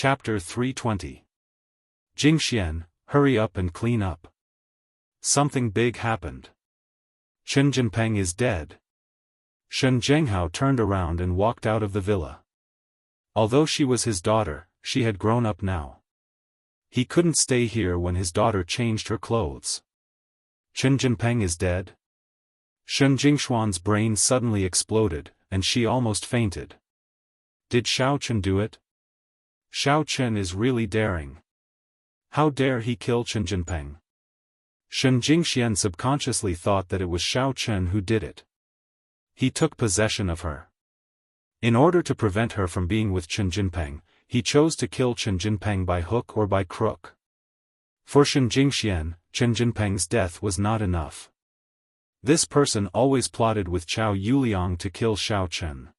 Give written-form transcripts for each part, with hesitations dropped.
Chapter 320. Jingxian, hurry up and clean up. Something big happened. Chen Jinpeng is dead. Shen Zhenghao turned around and walked out of the villa. Although she was his daughter, she had grown up now. He couldn't stay here when his daughter changed her clothes. Chen Jinpeng is dead? Shen Jingshuan's brain suddenly exploded, and she almost fainted. Did Xiao Chen do it? Xiao Chen is really daring. How dare he kill Chen Jinpeng? Shen Jingxian subconsciously thought that it was Xiao Chen who did it. He took possession of her. In order to prevent her from being with Chen Jinpeng, he chose to kill Chen Jinpeng by hook or by crook. For Shen Jingxian, Chen Jinpeng's death was not enough. This person always plotted with Chao Yuliang to kill Xiao Chen.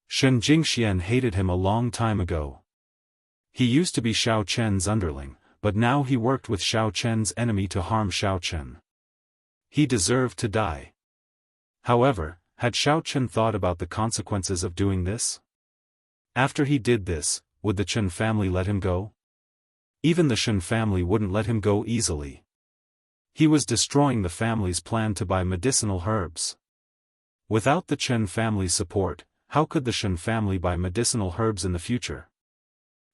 Shen Jingxian hated him a long time ago. He used to be Xiao Chen's underling, but now he worked with Xiao Chen's enemy to harm Xiao Chen. He deserved to die. However, had Xiao Chen thought about the consequences of doing this? After he did this, would the Chen family let him go? Even the Shen family wouldn't let him go easily. He was destroying the family's plan to buy medicinal herbs. Without the Chen family's support, how could the Shen family buy medicinal herbs in the future?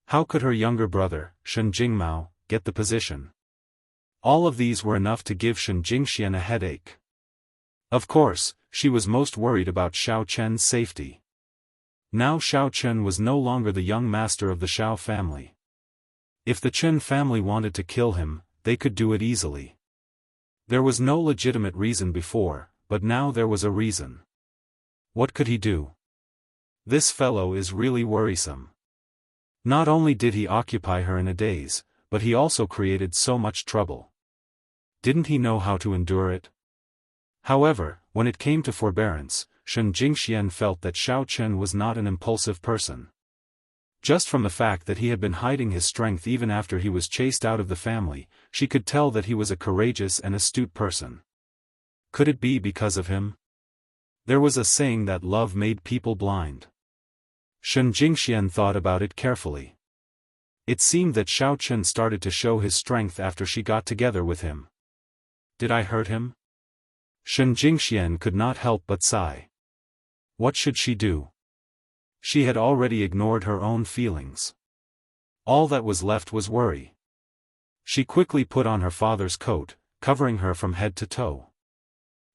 How could her younger brother, Shen Jingmao, get the position? All of these were enough to give Shen Jingxian a headache. Of course, she was most worried about Xiao Chen's safety. Now Xiao Chen was no longer the young master of the Xiao family. If the Chen family wanted to kill him, they could do it easily. There was no legitimate reason before, but now there was a reason. What could he do? This fellow is really worrisome. Not only did he occupy her in a daze, but he also created so much trouble. Didn't he know how to endure it? However, when it came to forbearance, Shen Jingxian felt that Xiao Chen was not an impulsive person. Just from the fact that he had been hiding his strength even after he was chased out of the family, she could tell that he was a courageous and astute person. Could it be because of him? There was a saying that love made people blind. Shen Jingxian thought about it carefully. It seemed that Xiao Chen started to show his strength after she got together with him. Did I hurt him? Shen Jingxian could not help but sigh. What should she do? She had already ignored her own feelings. All that was left was worry. She quickly put on her father's coat, covering her from head to toe.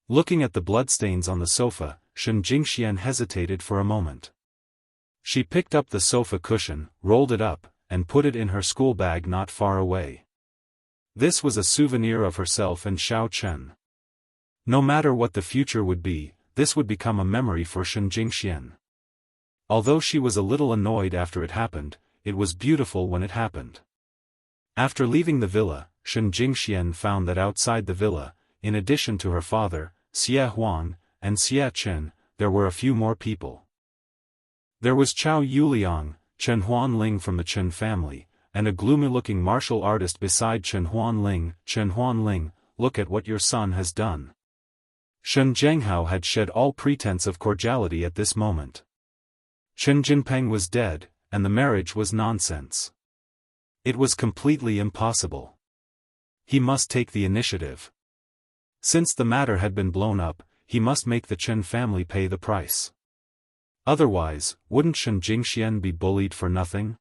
Looking at the bloodstains on the sofa, Shen Jingxian hesitated for a moment. She picked up the sofa cushion, rolled it up, and put it in her school bag not far away. This was a souvenir of herself and Xiao Chen. No matter what the future would be, this would become a memory for Shen Jingxian. Although she was a little annoyed after it happened, it was beautiful when it happened. After leaving the villa, Shen Jingxian found that outside the villa, in addition to her father, Xiaofan, and Xia Chen, there were a few more people. There was Chao Yuliang, Chen Huanling from the Chen family, and a gloomy-looking martial artist beside Chen Huanling. Chen Huanling, look at what your son has done. Shen Zhenghao had shed all pretense of cordiality at this moment. Chen Jinpeng was dead, and the marriage was nonsense. It was completely impossible. He must take the initiative. Since the matter had been blown up, he must make the Chen family pay the price. Otherwise, wouldn't Shen Jingxian be bullied for nothing?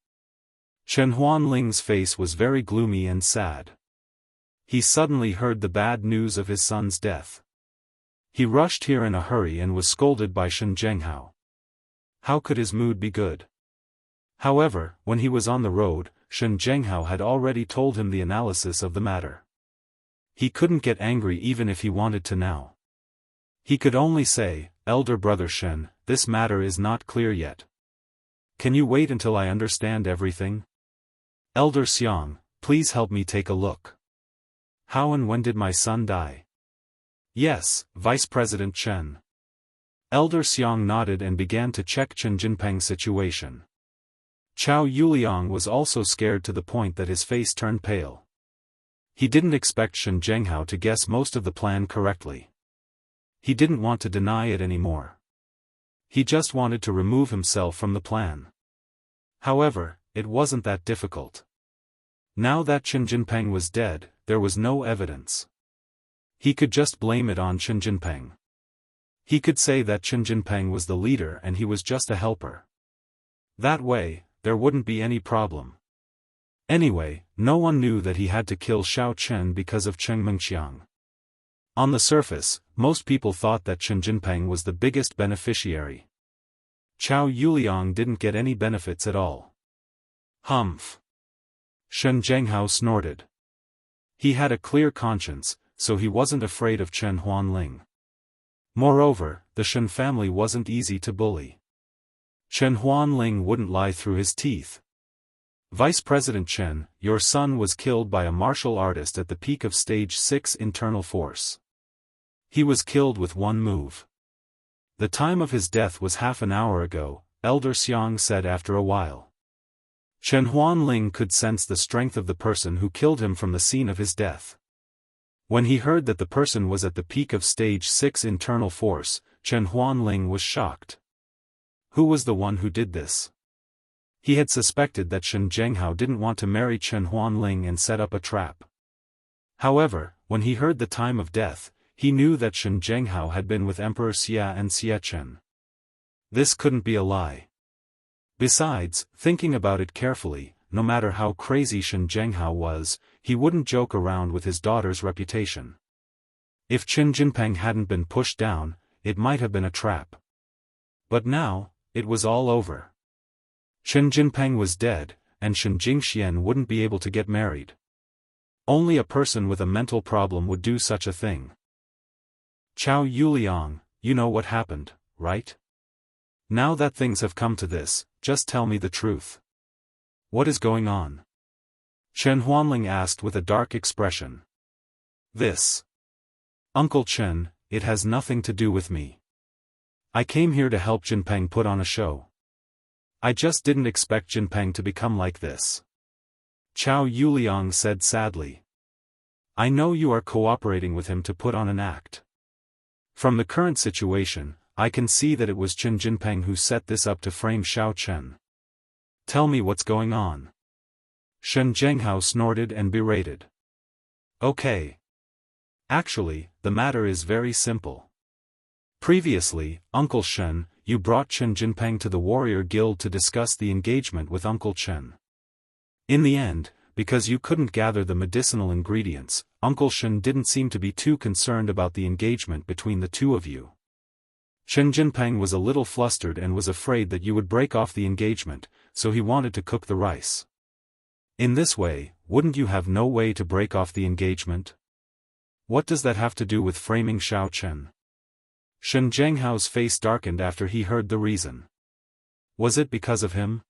Chen Huanling's face was very gloomy and sad. He suddenly heard the bad news of his son's death. He rushed here in a hurry and was scolded by Shen Zhenghao. How could his mood be good? However, when he was on the road, Shen Zhenghao had already told him the analysis of the matter. He couldn't get angry even if he wanted to now. He could only say, "Elder brother Shen, this matter is not clear yet. Can you wait until I understand everything? Elder Xiang, please help me take a look. How and when did my son die?" "Yes, Vice President Chen." Elder Xiang nodded and began to check Chen Jinpeng's situation. Chao Yuliang was also scared to the point that his face turned pale. He didn't expect Shen Zhenghao to guess most of the plan correctly. He didn't want to deny it anymore. He just wanted to remove himself from the plan. However, it wasn't that difficult. Now that Chen Jinpeng was dead, there was no evidence. He could just blame it on Chen Jinpeng. He could say that Chen Jinpeng was the leader and he was just a helper. That way, there wouldn't be any problem. Anyway, no one knew that he had to kill Xiao Chen because of Cheng Mengxiang. On the surface, most people thought that Chen Jinpeng was the biggest beneficiary. Zhao Yuliang didn't get any benefits at all. Humph. Shen Zhenghao snorted. He had a clear conscience, so he wasn't afraid of Chen Huanling. Moreover, the Shen family wasn't easy to bully. Chen Huanling wouldn't lie through his teeth. Vice President Chen, your son was killed by a martial artist at the peak of Stage 6 internal force. He was killed with one move. The time of his death was half an hour ago, Elder Xiang said after a while. Chen Huanling could sense the strength of the person who killed him from the scene of his death. When he heard that the person was at the peak of Stage 6 internal force, Chen Huanling was shocked. Who was the one who did this? He had suspected that Shen Zhenghao didn't want to marry Chen Huanling and set up a trap. However, when he heard the time of death, he knew that Shen Zhenghao had been with Emperor Xia and Xie Chen. This couldn't be a lie. Besides, thinking about it carefully, no matter how crazy Shen Zhenghao was, he wouldn't joke around with his daughter's reputation. If Chen Jinpeng hadn't been pushed down, it might have been a trap. But now, it was all over. Chen Jinpeng was dead, and Shen Jingxian wouldn't be able to get married. Only a person with a mental problem would do such a thing. Zhao Yuliang, you know what happened, right? Now that things have come to this, just tell me the truth. What is going on? Chen Huanling asked with a dark expression. This. Uncle Chen, it has nothing to do with me. I came here to help Jinpeng put on a show. I just didn't expect Jinpeng to become like this. Zhao Yuliang said sadly. I know you are cooperating with him to put on an act. From the current situation, I can see that it was Chen Jinpeng who set this up to frame Xiao Chen. Tell me what's going on. Shen Zhenghao snorted and berated. Okay. Actually, the matter is very simple. Previously, Uncle Shen, you brought Chen Jinpeng to the warrior guild to discuss the engagement with Uncle Chen. In the end, because you couldn't gather the medicinal ingredients, Uncle Shen didn't seem to be too concerned about the engagement between the two of you. Chen Jinpeng was a little flustered and was afraid that you would break off the engagement, so he wanted to cook the rice. In this way, wouldn't you have no way to break off the engagement? What does that have to do with framing Xiao Chen? Shen Zhenghao's face darkened after he heard the reason. Was it because of him?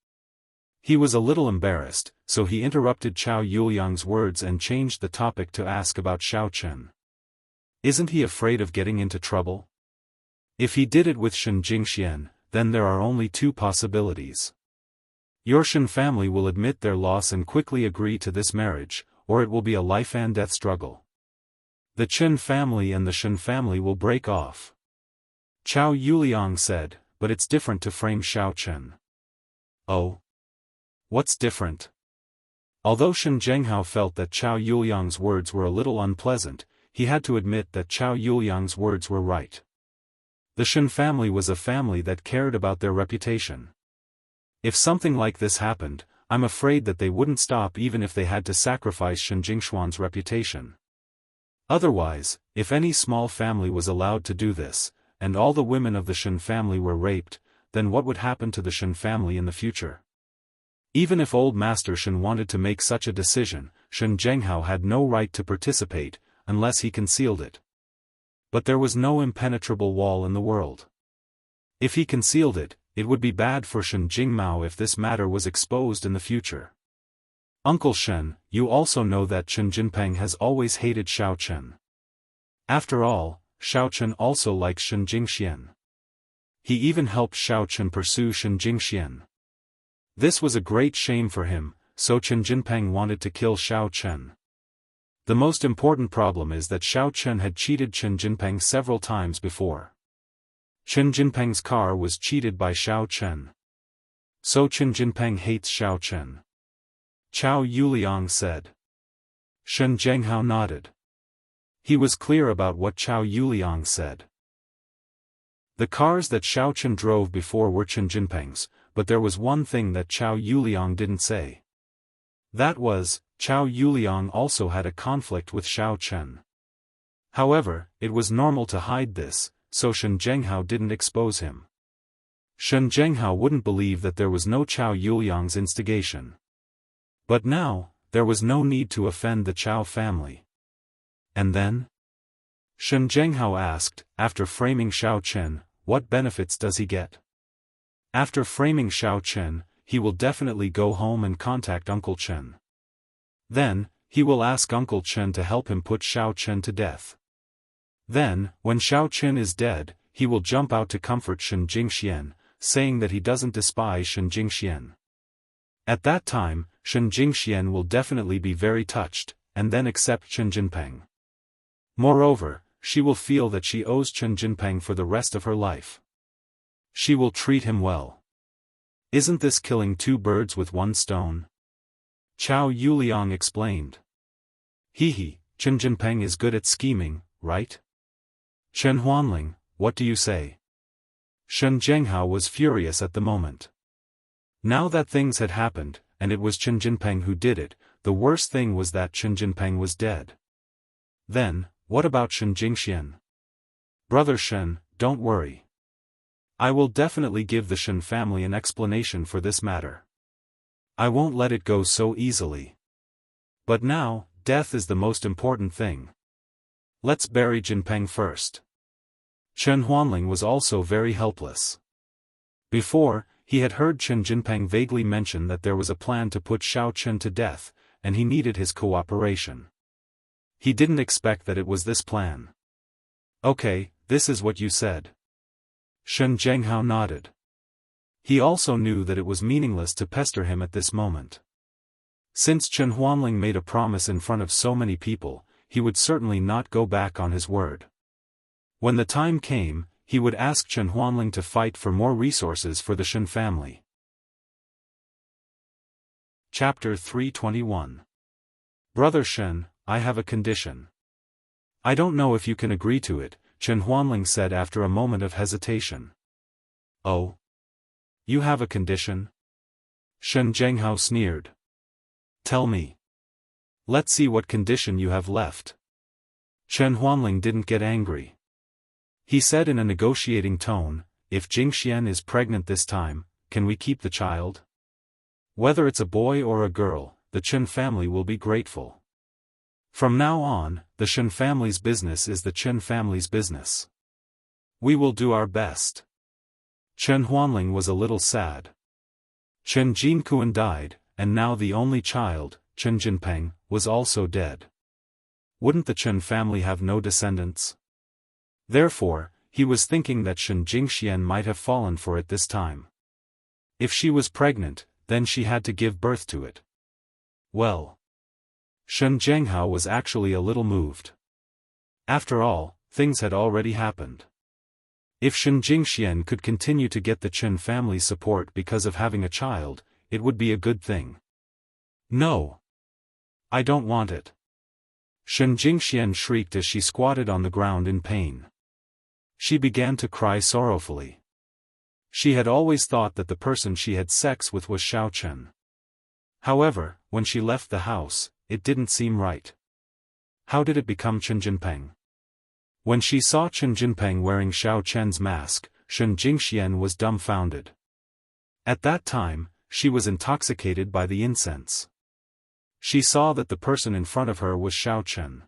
He was a little embarrassed, so he interrupted Zhao Yuliang's words and changed the topic to ask about Xiao Chen. Isn't he afraid of getting into trouble? If he did it with Shen Jingxian, then there are only two possibilities. Your Shen family will admit their loss and quickly agree to this marriage, or it will be a life-and-death struggle. The Chen family and the Shen family will break off. Zhao Yuliang said, but it's different to frame Xiao Chen. Oh? What's different? Although Shen Zhenghao felt that Zhao Yuliang's words were a little unpleasant, he had to admit that Zhao Yuliang's words were right. The Shen family was a family that cared about their reputation. If something like this happened, I'm afraid that they wouldn't stop even if they had to sacrifice Shen Jingshuan's reputation. Otherwise, if any small family was allowed to do this, and all the women of the Shen family were raped, then what would happen to the Shen family in the future? Even if old Master Shen wanted to make such a decision, Shen Zhenghao had no right to participate, unless he concealed it. But there was no impenetrable wall in the world. If he concealed it, it would be bad for Shen Jingmao if this matter was exposed in the future. Uncle Shen, you also know that Chen Jinpeng has always hated Xiao Chen. After all, Xiao Chen also likes Shen Jingxian. He even helped Xiao Chen pursue Shen Jingxian. This was a great shame for him, so Chen Jinpeng wanted to kill Xiao Chen. The most important problem is that Xiao Chen had cheated Chen Jinpeng several times before. Chen Jinpeng's car was cheated by Xiao Chen. So Chen Jinpeng hates Xiao Chen. Chao Yuliang said. Shen Zhenghao nodded. He was clear about what Chao Yuliang said. The cars that Xiao Chen drove before were Chen Jinpeng's, but there was one thing that Chao Yuliang didn't say. That was, Chao Yuliang also had a conflict with Xiao Chen. However, it was normal to hide this, so Shen Zhenghao didn't expose him. Shen Zhenghao wouldn't believe that there was no Chao Yuliang's instigation. But now, there was no need to offend the Chao family. And then? Shen Zhenghao asked, after framing Xiao Chen, what benefits does he get? After framing Xiao Chen, he will definitely go home and contact Uncle Chen. Then, he will ask Uncle Chen to help him put Xiao Chen to death. Then, when Xiao Chen is dead, he will jump out to comfort Shen Jingxian, saying that he doesn't despise Shen Jingxian. At that time, Shen Jingxian will definitely be very touched, and then accept Chen Jinpeng. Moreover, she will feel that she owes Chen Jinpeng for the rest of her life. She will treat him well. Isn't this killing two birds with one stone? Chao Yuliang explained. Chen Jinpeng is good at scheming, right? Chen Huanling, what do you say? Shen Zhenghao was furious at the moment. Now that things had happened, and it was Chen Jinpeng who did it, the worst thing was that Chen Jinpeng was dead. Then, what about Shen Jingxian? Brother Shen, don't worry. I will definitely give the Shen family an explanation for this matter. I won't let it go so easily. But now, death is the most important thing. Let's bury Jinpeng first. Chen Huanling was also very helpless. Before, he had heard Chen Jinpeng vaguely mention that there was a plan to put Xiao Chen to death, and he needed his cooperation. He didn't expect that it was this plan. Okay, this is what you said. Shen Zhenghao nodded. He also knew that it was meaningless to pester him at this moment. Since Chen Huanling made a promise in front of so many people, he would certainly not go back on his word. When the time came, he would ask Chen Huanling to fight for more resources for the Shen family. Chapter 321. Brother Shen, I have a condition. I don't know if you can agree to it, Chen Huanling said after a moment of hesitation. Oh? You have a condition? Shen Zhenghao sneered. Tell me. Let's see what condition you have left. Chen Huanling didn't get angry. He said in a negotiating tone, if Jingxian is pregnant this time, can we keep the child? Whether it's a boy or a girl, the Chen family will be grateful. From now on, the Shen family's business is the Chen family's business. We will do our best. Chen Huanling was a little sad. Chen Jinkuan died, and now the only child, Chen Jinpeng, was also dead. Wouldn't the Chen family have no descendants? Therefore, he was thinking that Shen Jingxian might have fallen for it this time. If she was pregnant, then she had to give birth to it. Well. Shen Zhenghao was actually a little moved. After all, things had already happened. If Shen Jingxian could continue to get the Chen family's support because of having a child, it would be a good thing. No. I don't want it. Shen Jingxian shrieked as she squatted on the ground in pain. She began to cry sorrowfully. She had always thought that the person she had sex with was Xiao Chen. However, when she left the house, it didn't seem right. How did it become Chen Jinpeng? When she saw Chen Jinpeng wearing Xiao Chen's mask, Shen Jingxian was dumbfounded. At that time, she was intoxicated by the incense. She saw that the person in front of her was Xiao Chen.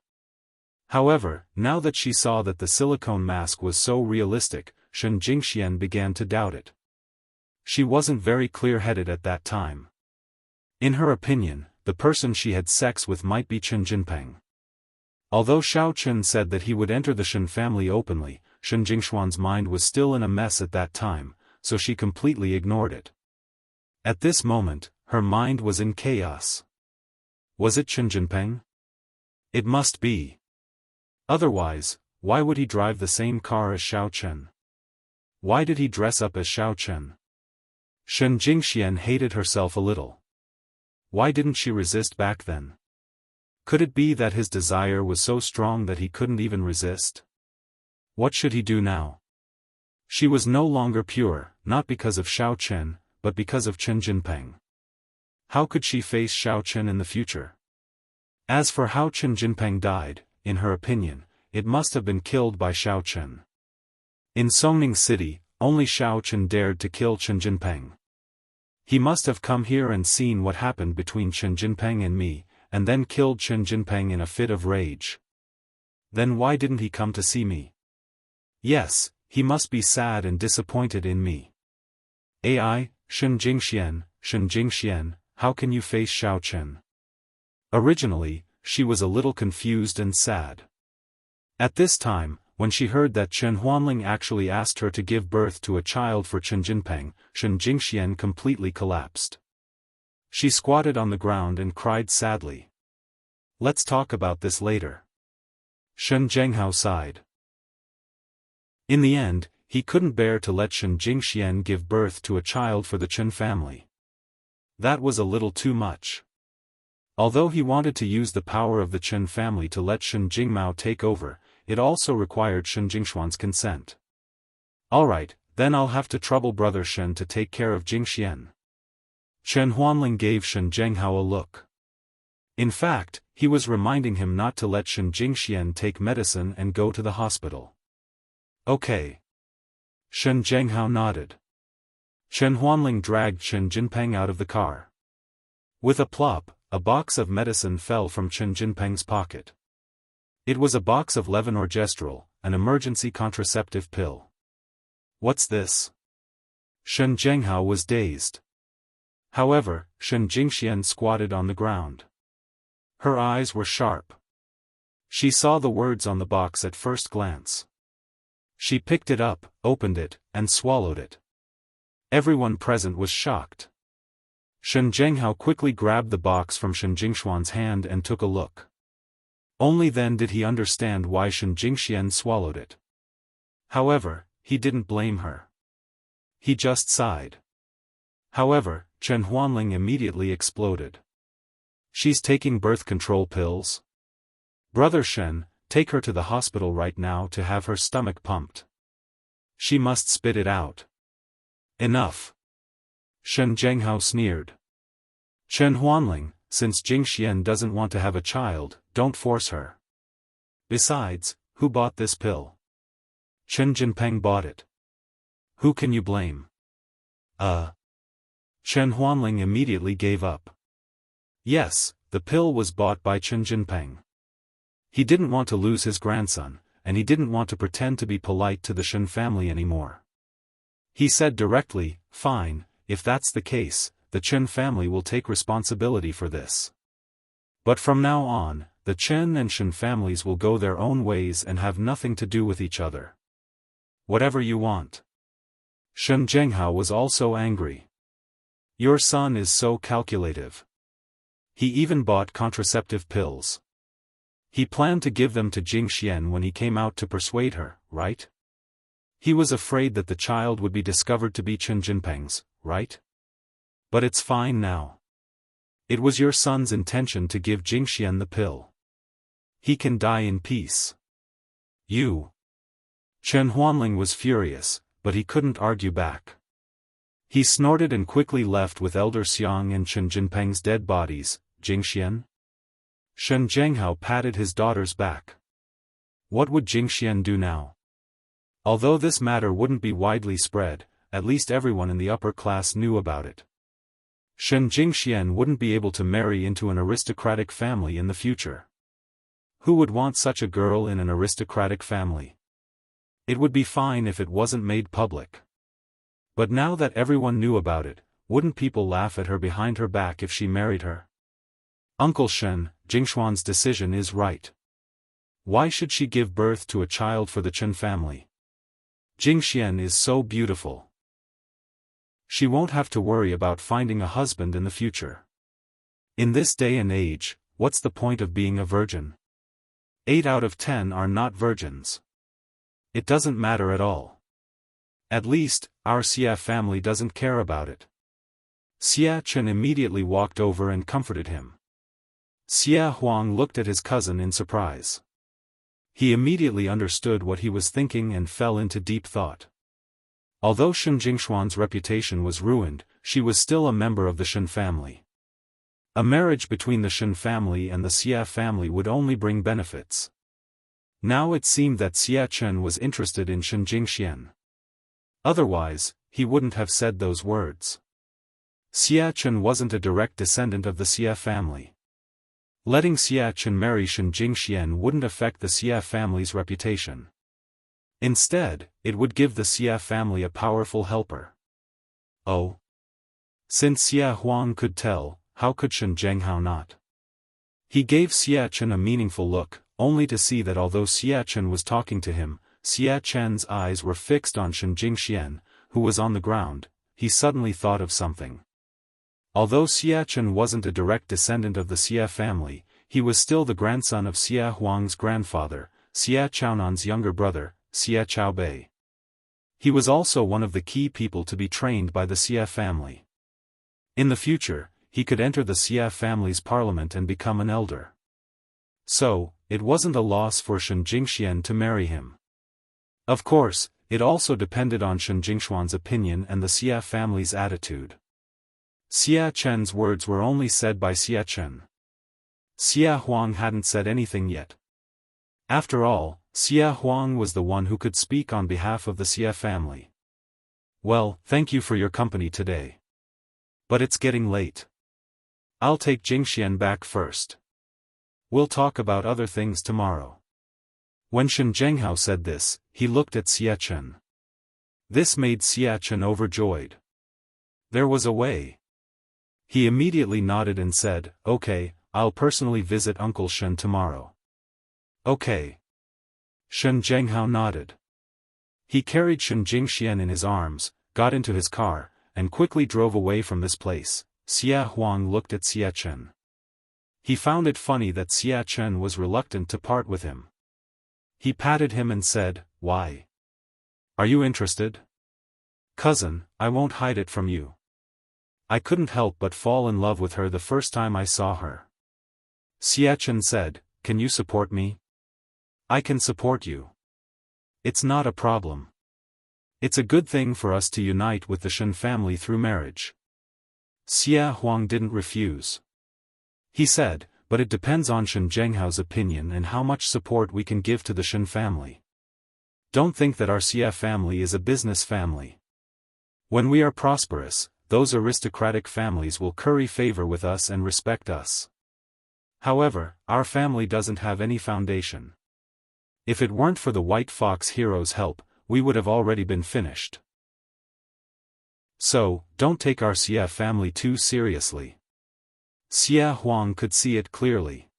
However, now that she saw that the silicone mask was so realistic, Shen Jingxian began to doubt it. She wasn't very clear-headed at that time. In her opinion, the person she had sex with might be Chen Jinpeng. Although Xiao Chen said that he would enter the Shen family openly, Shen Jingxuan's mind was still in a mess at that time, so she completely ignored it. At this moment, her mind was in chaos. Was it Chen Jinpeng? It must be. Otherwise, why would he drive the same car as Xiao Chen? Why did he dress up as Xiao Chen? Shen Jingxian hated herself a little. Why didn't she resist back then? Could it be that his desire was so strong that he couldn't even resist? What should he do now? She was no longer pure, not because of Xiao Chen, but because of Chen Jinpeng. How could she face Xiao Chen in the future? As for how Chen Jinpeng died, in her opinion, it must have been killed by Xiao Chen. In Songning City, only Xiao Chen dared to kill Chen Jinpeng. He must have come here and seen what happened between Chen Jinpeng and me, and then killed Chen Jinpeng in a fit of rage. Then why didn't he come to see me? Yes, he must be sad and disappointed in me. Ai, Shen Jingxian, how can you face Xiao Chen? Originally, she was a little confused and sad. At this time, when she heard that Chen Huanling actually asked her to give birth to a child for Chen Jinpeng, Shen Jingxian completely collapsed. She squatted on the ground and cried sadly. Let's talk about this later. Shen Zhenghao sighed. In the end, he couldn't bear to let Shen Jingxian give birth to a child for the Chen family. That was a little too much. Although he wanted to use the power of the Chen family to let Shen Jingmao take over, it also required Shen Jingshuan's consent. Alright, then I'll have to trouble brother Shen to take care of Jingxian. Chen Huanling gave Shen Zhenghao a look. In fact, he was reminding him not to let Shen Jingxian take medicine and go to the hospital. Okay. Shen Zhenghao nodded. Chen Huanling dragged Chen Jinpeng out of the car. With a plop, a box of medicine fell from Chen Jinpeng's pocket. It was a box of levonorgestrel, an emergency contraceptive pill. What's this? Shen Zhenghao was dazed. However, Shen Jingxian squatted on the ground. Her eyes were sharp. She saw the words on the box at first glance. She picked it up, opened it, and swallowed it. Everyone present was shocked. Shen Zhenghao quickly grabbed the box from Shen Jingshuan's hand and took a look. Only then did he understand why Shen Jingxian swallowed it. However, he didn't blame her. He just sighed. However, Chen Huanling immediately exploded. She's taking birth control pills? Brother Shen, take her to the hospital right now to have her stomach pumped. She must spit it out. Enough. Shen Zhenghao sneered. Chen Huanling, since Jingxian doesn't want to have a child, don't force her. Besides, who bought this pill? Chen Jinpeng bought it. Who can you blame? Chen Huanling immediately gave up. Yes, the pill was bought by Chen Jinpeng. He didn't want to lose his grandson, and he didn't want to pretend to be polite to the Shen family anymore. He said directly, fine, if that's the case, the Chen family will take responsibility for this. But from now on, the Chen and Shen families will go their own ways and have nothing to do with each other. Whatever you want. Shen Zhenghao was also angry. Your son is so calculative. He even bought contraceptive pills. He planned to give them to Jingxian when he came out to persuade her, right? He was afraid that the child would be discovered to be Chen Jinpeng's, right? But it's fine now. It was your son's intention to give Jingxian the pill. He can die in peace. You. Chen Huanling was furious, but he couldn't argue back. He snorted and quickly left with Elder Xiang and Chen Jinpeng's dead bodies. Jingxian? Shen Zhenghao patted his daughter's back. What would Jingxian do now? Although this matter wouldn't be widely spread, at least everyone in the upper class knew about it. Shen Jingxian wouldn't be able to marry into an aristocratic family in the future. Who would want such a girl in an aristocratic family? It would be fine if it wasn't made public. But now that everyone knew about it, wouldn't people laugh at her behind her back if she married her? Uncle Shen, Jingshuan's decision is right. Why should she give birth to a child for the Chen family? Jingxian is so beautiful. She won't have to worry about finding a husband in the future. In this day and age, what's the point of being a virgin? 8 out of 10 are not virgins. It doesn't matter at all. At least, our Xia family doesn't care about it. Xia Chen immediately walked over and comforted him. Xia Huang looked at his cousin in surprise. He immediately understood what he was thinking and fell into deep thought. Although Shen Jingshuan's reputation was ruined, she was still a member of the Shen family. A marriage between the Shen family and the Xia family would only bring benefits. Now it seemed that Xia Chen was interested in Shen Jingxian. Otherwise, he wouldn't have said those words. Xia Chen wasn't a direct descendant of the Xia family. Letting Xia Chen marry Shen Jingxian wouldn't affect the Xia family's reputation. Instead, it would give the Xia family a powerful helper. Oh. Since Xia Huang could tell, how could Shen Zhenghao not? He gave Xia Chen a meaningful look, only to see that although Xia Chen was talking to him, Xia Chen's eyes were fixed on Shen Jingxian, who was on the ground. He suddenly thought of something. Although Xia Chen wasn't a direct descendant of the Xia family, he was still the grandson of Xia Huang's grandfather, Xia Chaonan's younger brother, Xia Chaobei. He was also one of the key people to be trained by the Xia family. In the future, he could enter the Xia family's parliament and become an elder. So, it wasn't a loss for Shen Jingxian to marry him. Of course, it also depended on Shen Jingshuan's opinion and the Xia family's attitude. Xia Chen's words were only said by Xia Chen. Xia Huang hadn't said anything yet. After all, Xia Huang was the one who could speak on behalf of the Xia family. Well, thank you for your company today. But it's getting late. I'll take Jingxian back first. We'll talk about other things tomorrow. When Shen Zhenghao said this, he looked at Xia Chen. This made Xia Chen overjoyed. There was a way. He immediately nodded and said, "Okay, I'll personally visit Uncle Shen tomorrow." "Okay." Shen Zhenghao nodded. He carried Shen Jingxian in his arms, got into his car, and quickly drove away from this place. Xia Huang looked at Xia Chen. He found it funny that Xia Chen was reluctant to part with him. He patted him and said, "Why? Are you interested?" "Cousin, I won't hide it from you. I couldn't help but fall in love with her the first time I saw her." Xia Chen said, "Can you support me?" "I can support you. It's not a problem. It's a good thing for us to unite with the Shen family through marriage." Xia Huang didn't refuse. He said, "But it depends on Shen Zhenghao's opinion and how much support we can give to the Shen family. Don't think that our Xia family is a business family. When we are prosperous, those aristocratic families will curry favor with us and respect us. However, our family doesn't have any foundation. If it weren't for the White Fox hero's help, we would have already been finished. So, don't take our Xia family too seriously." Xia Huang could see it clearly.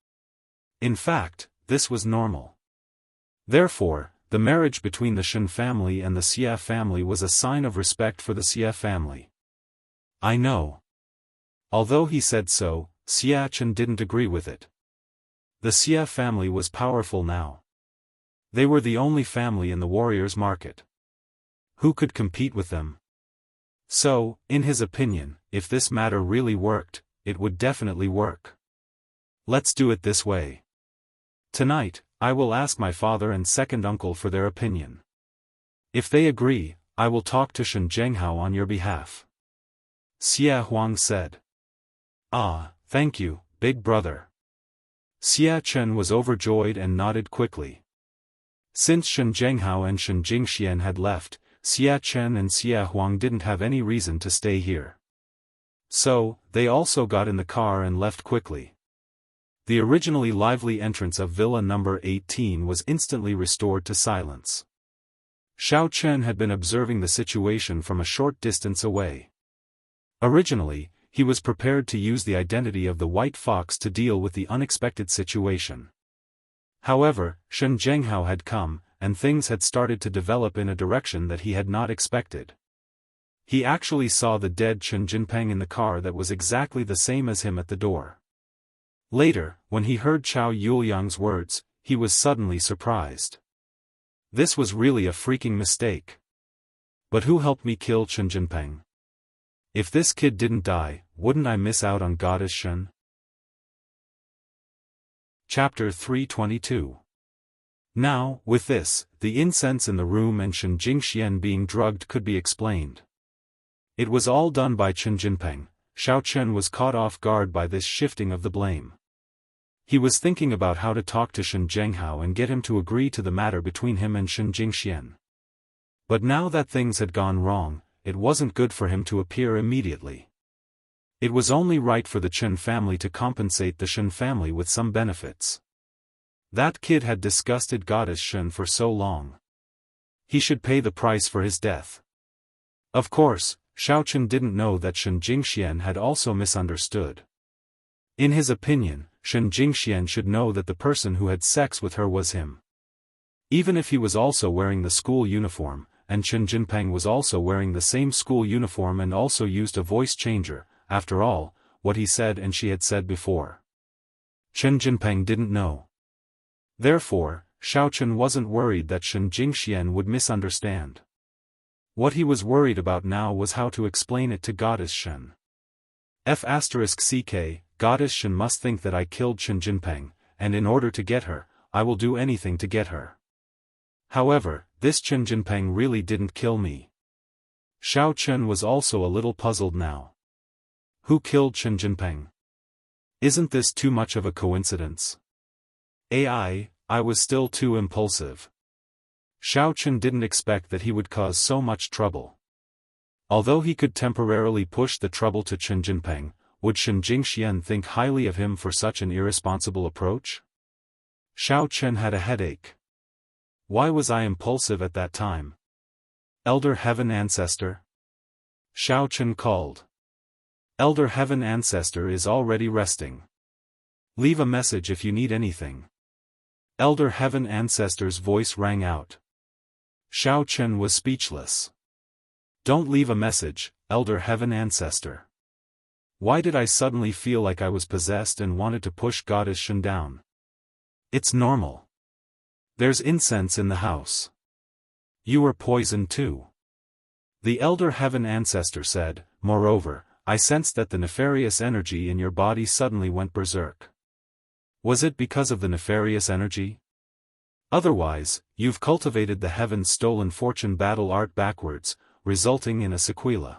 In fact, this was normal. Therefore, the marriage between the Shen family and the Xia family was a sign of respect for the Xia family. "I know." Although he said so, Xia Chen didn't agree with it. The Xia family was powerful now. They were the only family in the warriors' market. Who could compete with them? So, in his opinion, if this matter really worked, it would definitely work. "Let's do it this way. Tonight, I will ask my father and second uncle for their opinion. If they agree, I will talk to Shen Zhenghao on your behalf." Xia Huang said. "Ah, thank you, big brother." Xia Chen was overjoyed and nodded quickly. Since Shen Zhenghao and Shen Jingxian had left, Xia Chen and Xia Huang didn't have any reason to stay here. So, they also got in the car and left quickly. The originally lively entrance of Villa number 18 was instantly restored to silence. Xiao Chen had been observing the situation from a short distance away. Originally, he was prepared to use the identity of the White Fox to deal with the unexpected situation. However, Shen Zhenghao had come, and things had started to develop in a direction that he had not expected. He actually saw the dead Chen Jinpeng in the car that was exactly the same as him at the door. Later, when he heard Chao Yuliang's words, he was suddenly surprised. This was really a freaking mistake. But who helped me kill Chen Jinpeng? If this kid didn't die, wouldn't I miss out on Goddess Shen? Chapter 322. Now, with this, the incense in the room and Shen Jingxian being drugged could be explained. It was all done by Chen Jinpeng. Xiao Chen was caught off guard by this shifting of the blame. He was thinking about how to talk to Shen Zhenghao and get him to agree to the matter between him and Shen Jingxian. But now that things had gone wrong, it wasn't good for him to appear immediately. It was only right for the Chen family to compensate the Shen family with some benefits. That kid had disgusted Goddess Shen for so long. He should pay the price for his death. Of course, Xiao Chen didn't know that Shen Jingxian had also misunderstood. In his opinion, Shen Jingxian should know that the person who had sex with her was him. Even if he was also wearing the school uniform, and Chen Jinpeng was also wearing the same school uniform and also used a voice changer, after all, what he said and she had said before. Chen Jinpeng didn't know. Therefore, Xiao Chen wasn't worried that Shen Jingxian would misunderstand. What he was worried about now was how to explain it to Goddess Shen. F***ck, Goddess Shen must think that I killed Shen Jinpeng, and in order to get her, I will do anything to get her. However, this Chen Jinpeng really didn't kill me. Xiao Chen was also a little puzzled now. Who killed Chen Jinpeng? Isn't this too much of a coincidence? I was still too impulsive. Xiao Chen didn't expect that he would cause so much trouble. Although he could temporarily push the trouble to Chen Jinpeng, would Shen Jingxian think highly of him for such an irresponsible approach? Xiao Chen had a headache. Why was I impulsive at that time? Elder Heaven Ancestor? Xiao Chen called. Elder Heaven Ancestor is already resting. Leave a message if you need anything. Elder Heaven Ancestor's voice rang out. Xiao Chen was speechless. Don't leave a message, Elder Heaven Ancestor. Why did I suddenly feel like I was possessed and wanted to push Goddess Shen down? It's normal. There's incense in the house. You were poisoned too. The Elder Heaven Ancestor said, moreover, I sensed that the nefarious energy in your body suddenly went berserk. Was it because of the nefarious energy? Otherwise, you've cultivated the heaven's stolen fortune battle art backwards, resulting in a sequela.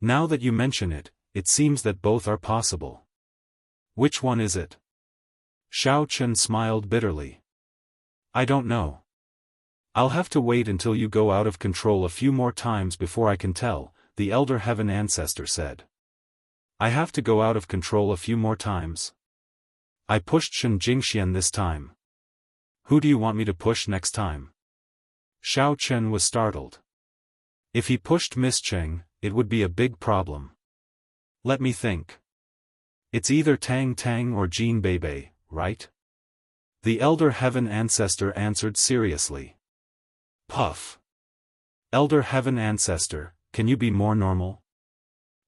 Now that you mention it, it seems that both are possible. Which one is it? Xiao Chen smiled bitterly. I don't know. I'll have to wait until you go out of control a few more times before I can tell, the Elder Heaven Ancestor said. I have to go out of control a few more times. I pushed Shen Jingxian this time. Who do you want me to push next time? Xiao Chen was startled. If he pushed Miss Cheng, it would be a big problem. Let me think. It's either Tang Tang or Jean Bebe, right? The Elder Heaven Ancestor answered seriously. Puff. Elder Heaven Ancestor, can you be more normal?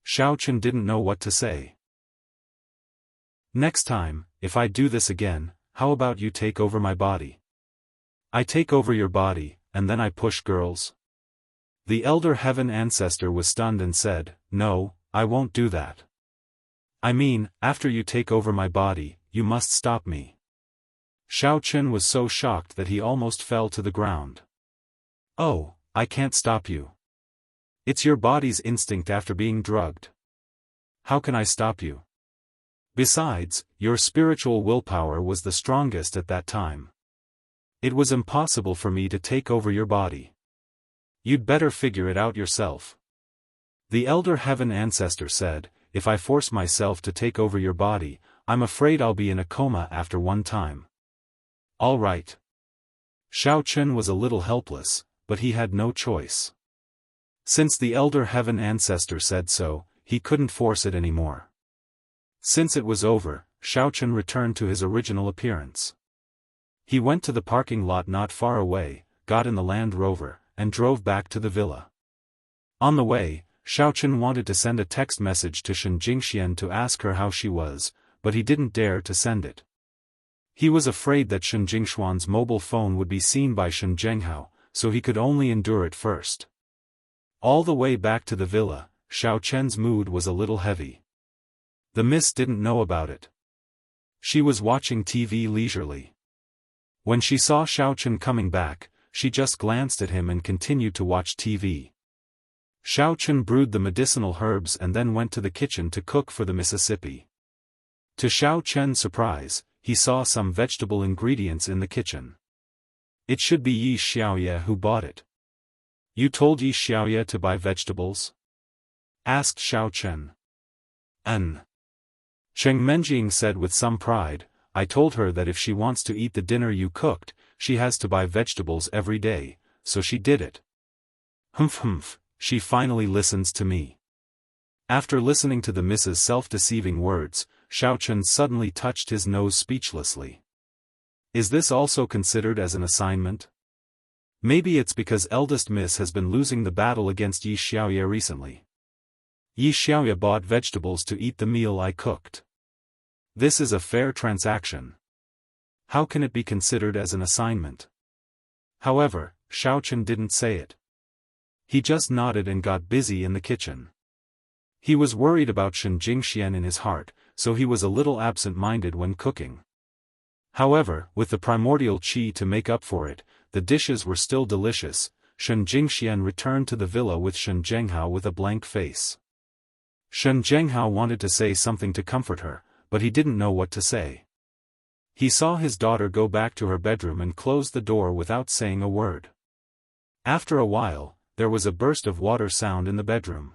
Xiao Chen didn't know what to say. Next time, if I do this again, how about you take over my body? I take over your body, and then I push girls? The Elder Heaven Ancestor was stunned and said, no, I won't do that. I mean, after you take over my body, you must stop me. Xiao Chen was so shocked that he almost fell to the ground. Oh, I can't stop you. It's your body's instinct after being drugged. How can I stop you? Besides, your spiritual willpower was the strongest at that time. It was impossible for me to take over your body. You'd better figure it out yourself. The Elder Heaven Ancestor said, if I force myself to take over your body, I'm afraid I'll be in a coma after one time. All right. Xiao Chen was a little helpless, but he had no choice. Since the Elder Heaven Ancestor said so, he couldn't force it anymore. Since it was over, Xiao Chen returned to his original appearance. He went to the parking lot not far away, got in the Land Rover, and drove back to the villa. On the way, Xiao Chen wanted to send a text message to Shen Jingxian to ask her how she was, but he didn't dare to send it. He was afraid that Shen Jingshuan's mobile phone would be seen by Shen Zhenghao, so he could only endure it first. All the way back to the villa, Xiao Chen's mood was a little heavy. The miss didn't know about it. She was watching TV leisurely. When she saw Xiao Chen coming back, she just glanced at him and continued to watch TV. Xiao Chen brewed the medicinal herbs and then went to the kitchen to cook for the Mississippi. To Xiao Chen's surprise, he saw some vegetable ingredients in the kitchen. It should be Yi Xiaoye who bought it. You told Yi Xiaoye to buy vegetables? Asked Xiao Chen. Cheng Menjing said with some pride, I told her that if she wants to eat the dinner you cooked, she has to buy vegetables every day, so she did it. Humph, she finally listens to me. After listening to the Mrs. self-deceiving words, Xiao Chen suddenly touched his nose speechlessly. Is this also considered as an assignment? Maybe it's because eldest Miss has been losing the battle against Yi Xiaoye recently. Yi Xiaoye bought vegetables to eat the meal I cooked. This is a fair transaction. How can it be considered as an assignment? However, Xiao Chen didn't say it. He just nodded and got busy in the kitchen. He was worried about Shen Jingxian in his heart, so he was a little absent-minded when cooking. However, with the primordial qi to make up for it, the dishes were still delicious. Shen Jingxian returned to the villa with Shen Zhenghao with a blank face. Shen Zhenghao wanted to say something to comfort her, but he didn't know what to say. He saw his daughter go back to her bedroom and close the door without saying a word. After a while, there was a burst of water sound in the bedroom.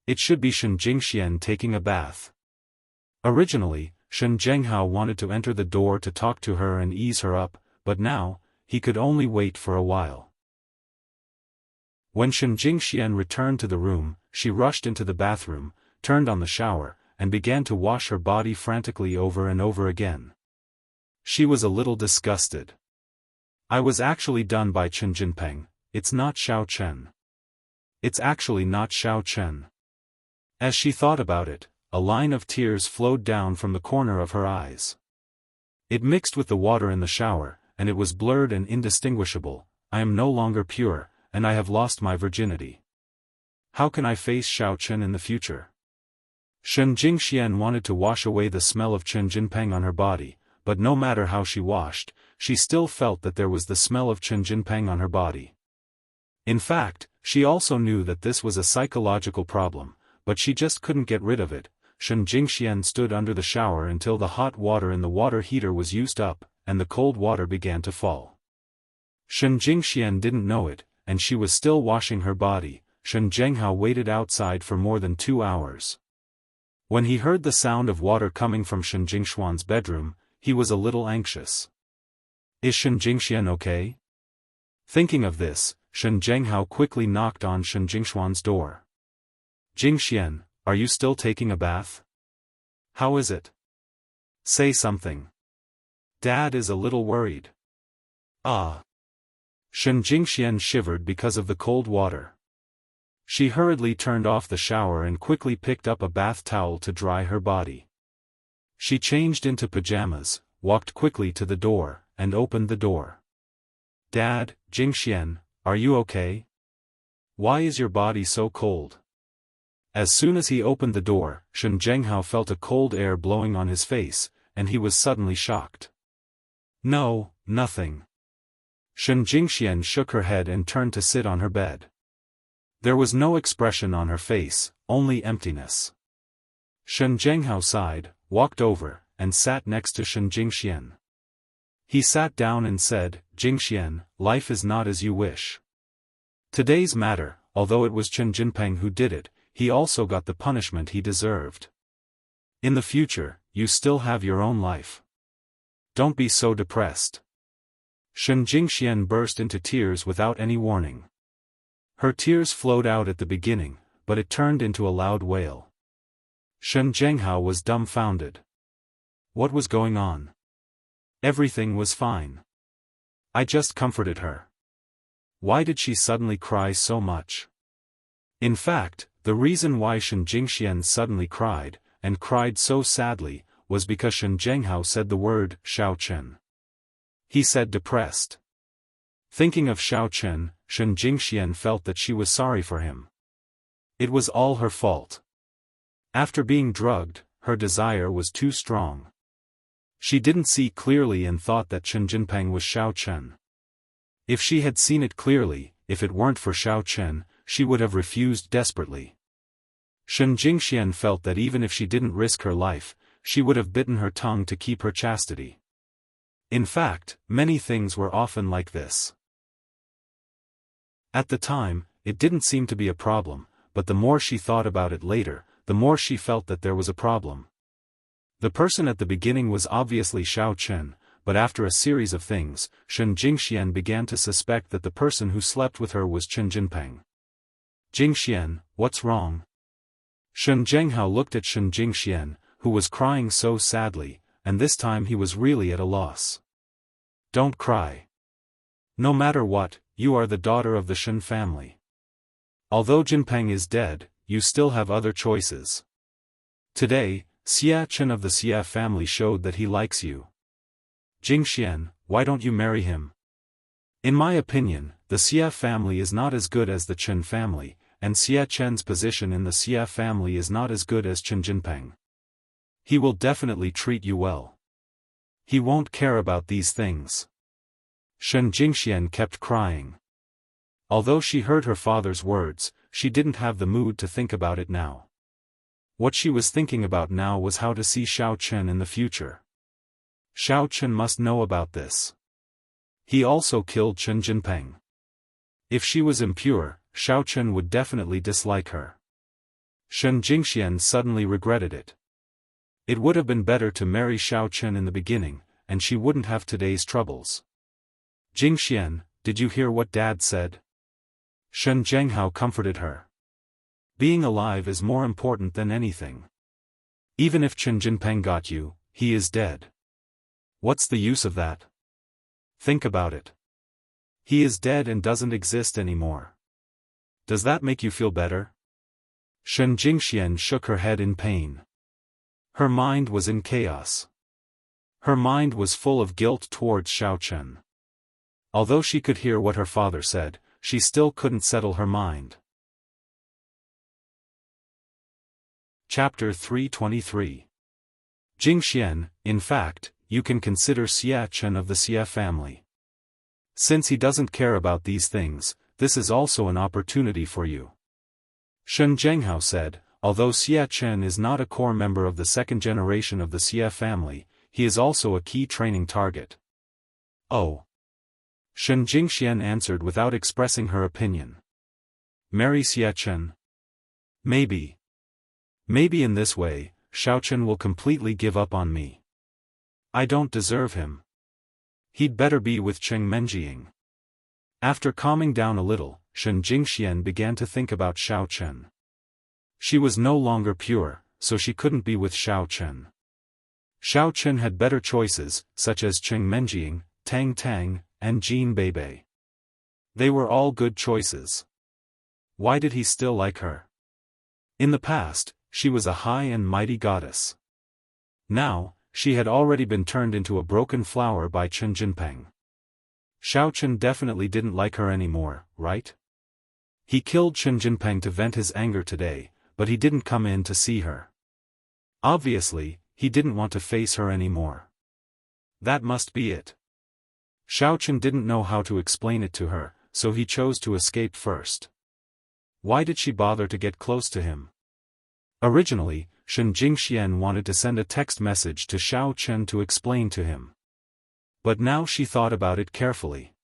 It should be Shen Jingxian taking a bath. Originally, Shen Zhenghao wanted to enter the door to talk to her and ease her up, but now, he could only wait for a while. When Shen Jingxian returned to the room, she rushed into the bathroom, turned on the shower, and began to wash her body frantically over and over again. She was a little disgusted. I was actually done by Chen Jinpeng, it's not Xiao Chen. It's actually not Xiao Chen. As she thought about it, a line of tears flowed down from the corner of her eyes. It mixed with the water in the shower, and it was blurred and indistinguishable. I am no longer pure, and I have lost my virginity. How can I face Xiao Chen in the future? Shen Jingxian wanted to wash away the smell of Chen Jinpeng on her body, but no matter how she washed, she still felt that there was the smell of Chen Jinpeng on her body. In fact, she also knew that this was a psychological problem, but she just couldn't get rid of it. Shen Jingxian stood under the shower until the hot water in the water heater was used up, and the cold water began to fall. Shen Jingxian didn't know it, and she was still washing her body. Shen Zhenghao waited outside for more than 2 hours. When he heard the sound of water coming from Shen Jingxuan's bedroom, he was a little anxious. Is Shen Jingxian okay? Thinking of this, Shen Zhenghao quickly knocked on Shen Jingxuan's door. Jingxian, are you still taking a bath? How is it? Say something. Dad is a little worried. Ah. Shen Jingxian shivered because of the cold water. She hurriedly turned off the shower and quickly picked up a bath towel to dry her body. She changed into pajamas, walked quickly to the door, and opened the door. Dad, Jingxian, are you okay? Why is your body so cold? As soon as he opened the door, Shen Zhenghao felt a cold air blowing on his face, and he was suddenly shocked. No, nothing. Shen Jingxian shook her head and turned to sit on her bed. There was no expression on her face, only emptiness. Shen Zhenghao sighed, walked over, and sat next to Shen Jingxian. He sat down and said, Jingxian, life is not as you wish. Today's matter, although it was Chen Jinpeng who did it, he also got the punishment he deserved. In the future, you still have your own life. Don't be so depressed. Shen Jingxian burst into tears without any warning. Her tears flowed out at the beginning, but it turned into a loud wail. Shen Zhenghao was dumbfounded. What was going on? Everything was fine. I just comforted her. Why did she suddenly cry so much? In fact, the reason why Shen Jingxian suddenly cried, and cried so sadly, was because Shen Zhenghao said the word, Xiao Chen. He said depressed. Thinking of Xiao Chen, Shen Jingxian felt that she was sorry for him. It was all her fault. After being drugged, her desire was too strong. She didn't see clearly and thought that Chen Jinpeng was Xiao Chen. If she had seen it clearly, if it weren't for Xiao Chen, she would have refused desperately. Shen Jingxian felt that even if she didn't risk her life, she would have bitten her tongue to keep her chastity. In fact, many things were often like this. At the time, it didn't seem to be a problem, but the more she thought about it later, the more she felt that there was a problem. The person at the beginning was obviously Xiao Chen, but after a series of things, Shen Jingxian began to suspect that the person who slept with her was Chen Jinpeng. Jingxian, what's wrong? Shen Zhenghao looked at Shen Jingxian, who was crying so sadly, and this time he was really at a loss. Don't cry. No matter what, you are the daughter of the Shen family. Although Jinpeng is dead, you still have other choices. Today, Xia Chen of the Xia family showed that he likes you. Jingxian, why don't you marry him? In my opinion, the Xia family is not as good as the Chen family, and Xia Chen's position in the Xia family is not as good as Chen Jinpeng. He will definitely treat you well. He won't care about these things. Shen Jingxian kept crying. Although she heard her father's words, she didn't have the mood to think about it now. What she was thinking about now was how to see Xiao Chen in the future. Xiao Chen must know about this. He also killed Chen Jinpeng. If she was impure, Xiao Chen would definitely dislike her. Shen Jingxian suddenly regretted it. It would have been better to marry Xiao Chen in the beginning, and she wouldn't have today's troubles. Jingxian, did you hear what Dad said? Shen Zhenghao comforted her. Being alive is more important than anything. Even if Chen Jinpeng got you, he is dead. What's the use of that? Think about it. He is dead and doesn't exist anymore. Does that make you feel better? Shen Jingxian shook her head in pain. Her mind was in chaos. Her mind was full of guilt towards Xiao Chen. Although she could hear what her father said, she still couldn't settle her mind. Chapter 323. Jingxian, in fact, you can consider Xia Chen of the Xia family. Since he doesn't care about these things, this is also an opportunity for you. Shen Zhenghao said, although Xia Chen is not a core member of the second generation of the Xia family, he is also a key training target. Oh. Shen Jingxian answered without expressing her opinion. Marry Xia Chen? Maybe. Maybe in this way, Xiao Chen will completely give up on me. I don't deserve him. He'd better be with Cheng Menjiying. After calming down a little, Shen Jingxian began to think about Xiao Chen. She was no longer pure, so she couldn't be with Xiao Chen. Xiao Chen had better choices, such as Cheng Menjiying, Tang Tang, and Jin Beibei. They were all good choices. Why did he still like her? In the past, she was a high and mighty goddess. Now, she had already been turned into a broken flower by Chen Jinpeng. Xiao Chen definitely didn't like her anymore, right? He killed Chen Jinpeng to vent his anger today, but he didn't come in to see her. Obviously, he didn't want to face her anymore. That must be it. Xiao Chen didn't know how to explain it to her, so he chose to escape first. Why did she bother to get close to him? Originally, Shen Jingxian wanted to send a text message to Xiao Chen to explain to him. But now she thought about it carefully.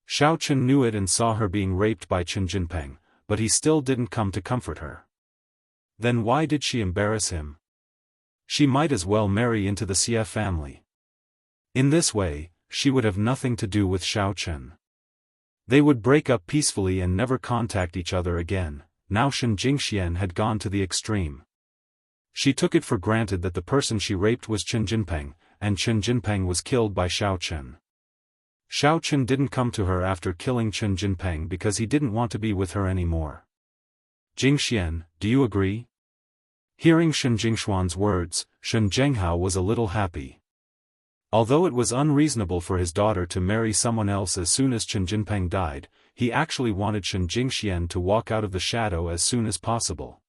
Xiao Chen knew it and saw her being raped by Chen Jinpeng, but he still didn't come to comfort her. Then why did she embarrass him? She might as well marry into the Xia family. In this way, she would have nothing to do with Xiao Chen. They would break up peacefully and never contact each other again. Now Shen Jingxian had gone to the extreme. She took it for granted that the person she raped was Chen Jinpeng, and Chen Jinpeng was killed by Xiao Chen. Xiao Chen didn't come to her after killing Chen Jinpeng because he didn't want to be with her anymore. Jingxian, do you agree? Hearing Shen Jingshuan's words, Shen Zhenghao was a little happy. Although it was unreasonable for his daughter to marry someone else as soon as Chen Jinpeng died, he actually wanted Shen Jingxian to walk out of the shadow as soon as possible.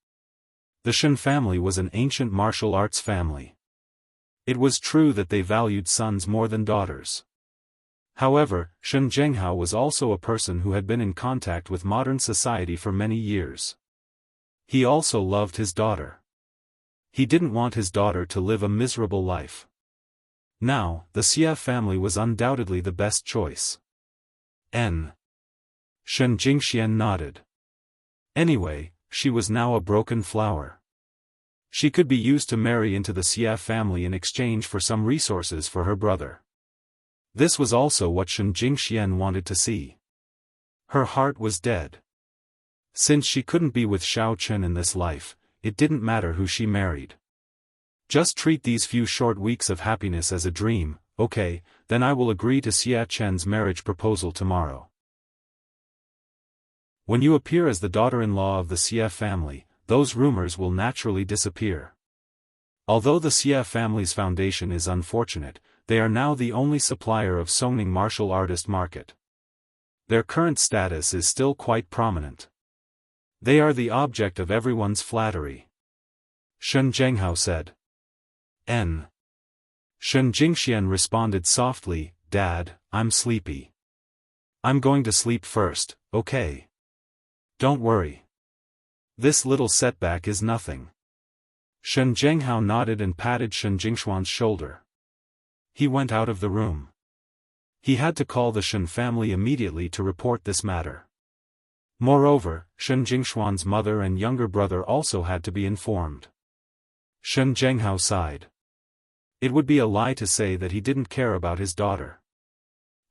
The Shen family was an ancient martial arts family. It was true that they valued sons more than daughters. However, Shen Zhenghao was also a person who had been in contact with modern society for many years. He also loved his daughter. He didn't want his daughter to live a miserable life. Now, the Xia family was undoubtedly the best choice. Shen Jingxian nodded. Anyway, she was now a broken flower. She could be used to marry into the Xia family in exchange for some resources for her brother. This was also what Shen Jingxian wanted to see. Her heart was dead. Since she couldn't be with Xiao Chen in this life, it didn't matter who she married. Just treat these few short weeks of happiness as a dream, okay, then I will agree to Xia Chen's marriage proposal tomorrow. When you appear as the daughter-in-law of the Xia family, those rumors will naturally disappear. Although the Xia family's foundation is unfortunate, they are now the only supplier of Songning martial artist market. Their current status is still quite prominent. They are the object of everyone's flattery. Shen Zhenghao said. Shen Jingxian responded softly, Dad, I'm sleepy. I'm going to sleep first, okay? Don't worry. This little setback is nothing. Shen Zhenghao nodded and patted Shen Jingxuan's shoulder. He went out of the room. He had to call the Shen family immediately to report this matter. Moreover, Shen Jingxuan's mother and younger brother also had to be informed. Shen Zhenghao sighed. It would be a lie to say that he didn't care about his daughter.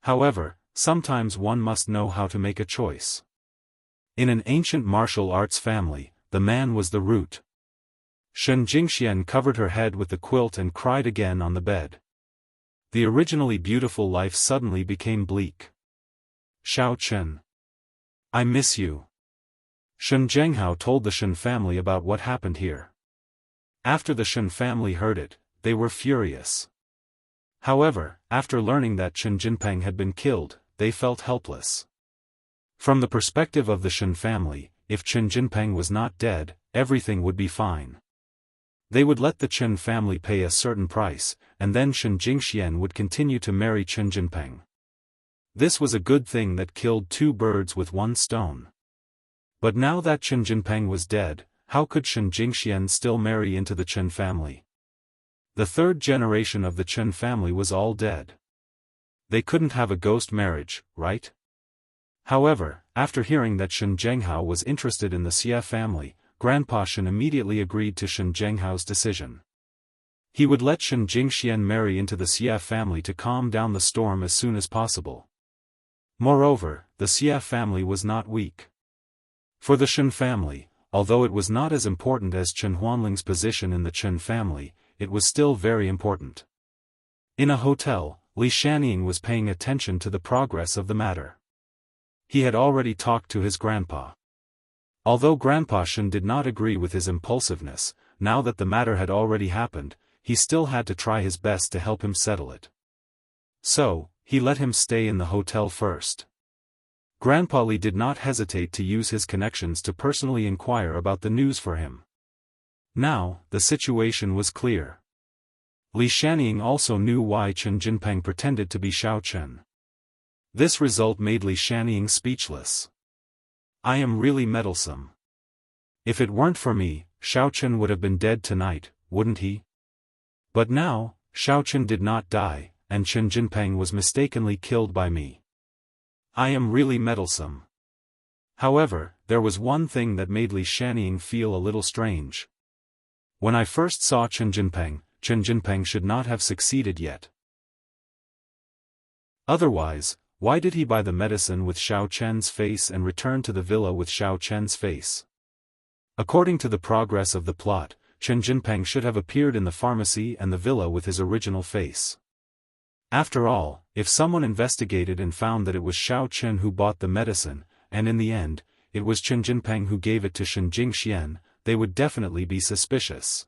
However, sometimes one must know how to make a choice. In an ancient martial arts family, the man was the root. Shen Jingxian covered her head with the quilt and cried again on the bed. The originally beautiful life suddenly became bleak. Xiao Chen. I miss you. Shen Zhenghao told the Shen family about what happened here. After the Shen family heard it, they were furious. However, after learning that Chen Jinpeng had been killed, they felt helpless. From the perspective of the Shen family, if Chen Jinpeng was not dead, everything would be fine. They would let the Chen family pay a certain price, and then Shen Jingxian would continue to marry Chen Jinpeng. This was a good thing that killed two birds with one stone. But now that Chen Jinpeng was dead, how could Shen Jingxian still marry into the Chen family? The third generation of the Chen family was all dead. They couldn't have a ghost marriage, right? However, after hearing that Shen Zhenghao was interested in the Xia family, Grandpa Shen immediately agreed to Shen Zhenghao's decision. He would let Shen Jingxian marry into the Xia family to calm down the storm as soon as possible. Moreover, the Xia family was not weak. For the Shen family, although it was not as important as Chen Huanling's position in the Chen family, it was still very important. In a hotel, Li Shanying was paying attention to the progress of the matter. He had already talked to his grandpa. Although Grandpa Shen did not agree with his impulsiveness, now that the matter had already happened, he still had to try his best to help him settle it. So, he let him stay in the hotel first. Grandpa Li did not hesitate to use his connections to personally inquire about the news for him. Now, the situation was clear. Li Shanying also knew why Chen Jinpeng pretended to be Xiao Chen. This result made Li Shanying speechless. I am really meddlesome. If it weren't for me, Xiao Chen would have been dead tonight, wouldn't he? But now, Xiao Chen did not die, and Chen Jinpeng was mistakenly killed by me. I am really meddlesome. However, there was one thing that made Li Shanying feel a little strange. When I first saw Chen Jinpeng should not have succeeded yet. Otherwise, why did he buy the medicine with Xiao Chen's face and return to the villa with Xiao Chen's face? According to the progress of the plot, Chen Jinpeng should have appeared in the pharmacy and the villa with his original face. After all, if someone investigated and found that it was Xiao Chen who bought the medicine, and in the end, it was Chen Jinpeng who gave it to Shen Jingxian, they would definitely be suspicious.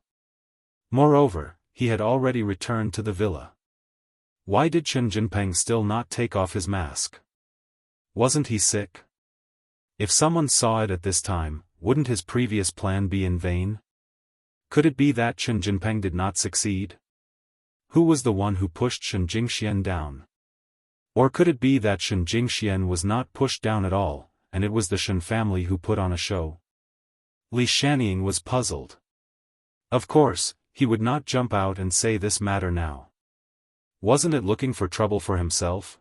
Moreover, he had already returned to the villa. Why did Chen Jinpeng still not take off his mask? Wasn't he sick? If someone saw it at this time, wouldn't his previous plan be in vain? Could it be that Chen Jinpeng did not succeed? Who was the one who pushed Shen Jingxian down? Or could it be that Shen Jingxian was not pushed down at all, and it was the Shen family who put on a show? Li Shanning was puzzled. Of course, he would not jump out and say this matter now. Wasn't it looking for trouble for himself?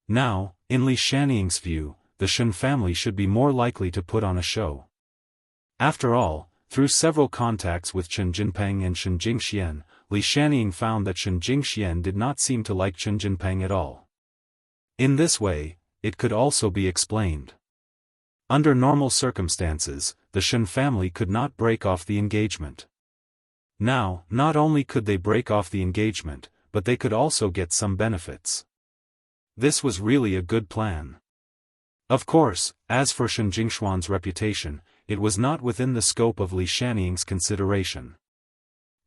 Now, in Li Shanning's view, the Shen family should be more likely to put on a show. After all, through several contacts with Chen Jinpeng and Shen Jingxian, Li Shanning found that Shen Jingxian did not seem to like Chen Jinpeng at all. In this way, it could also be explained. Under normal circumstances, the Shen family could not break off the engagement. Now, not only could they break off the engagement, but they could also get some benefits. This was really a good plan. Of course, as for Shen Jingxuan's reputation, it was not within the scope of Li Shanning's consideration.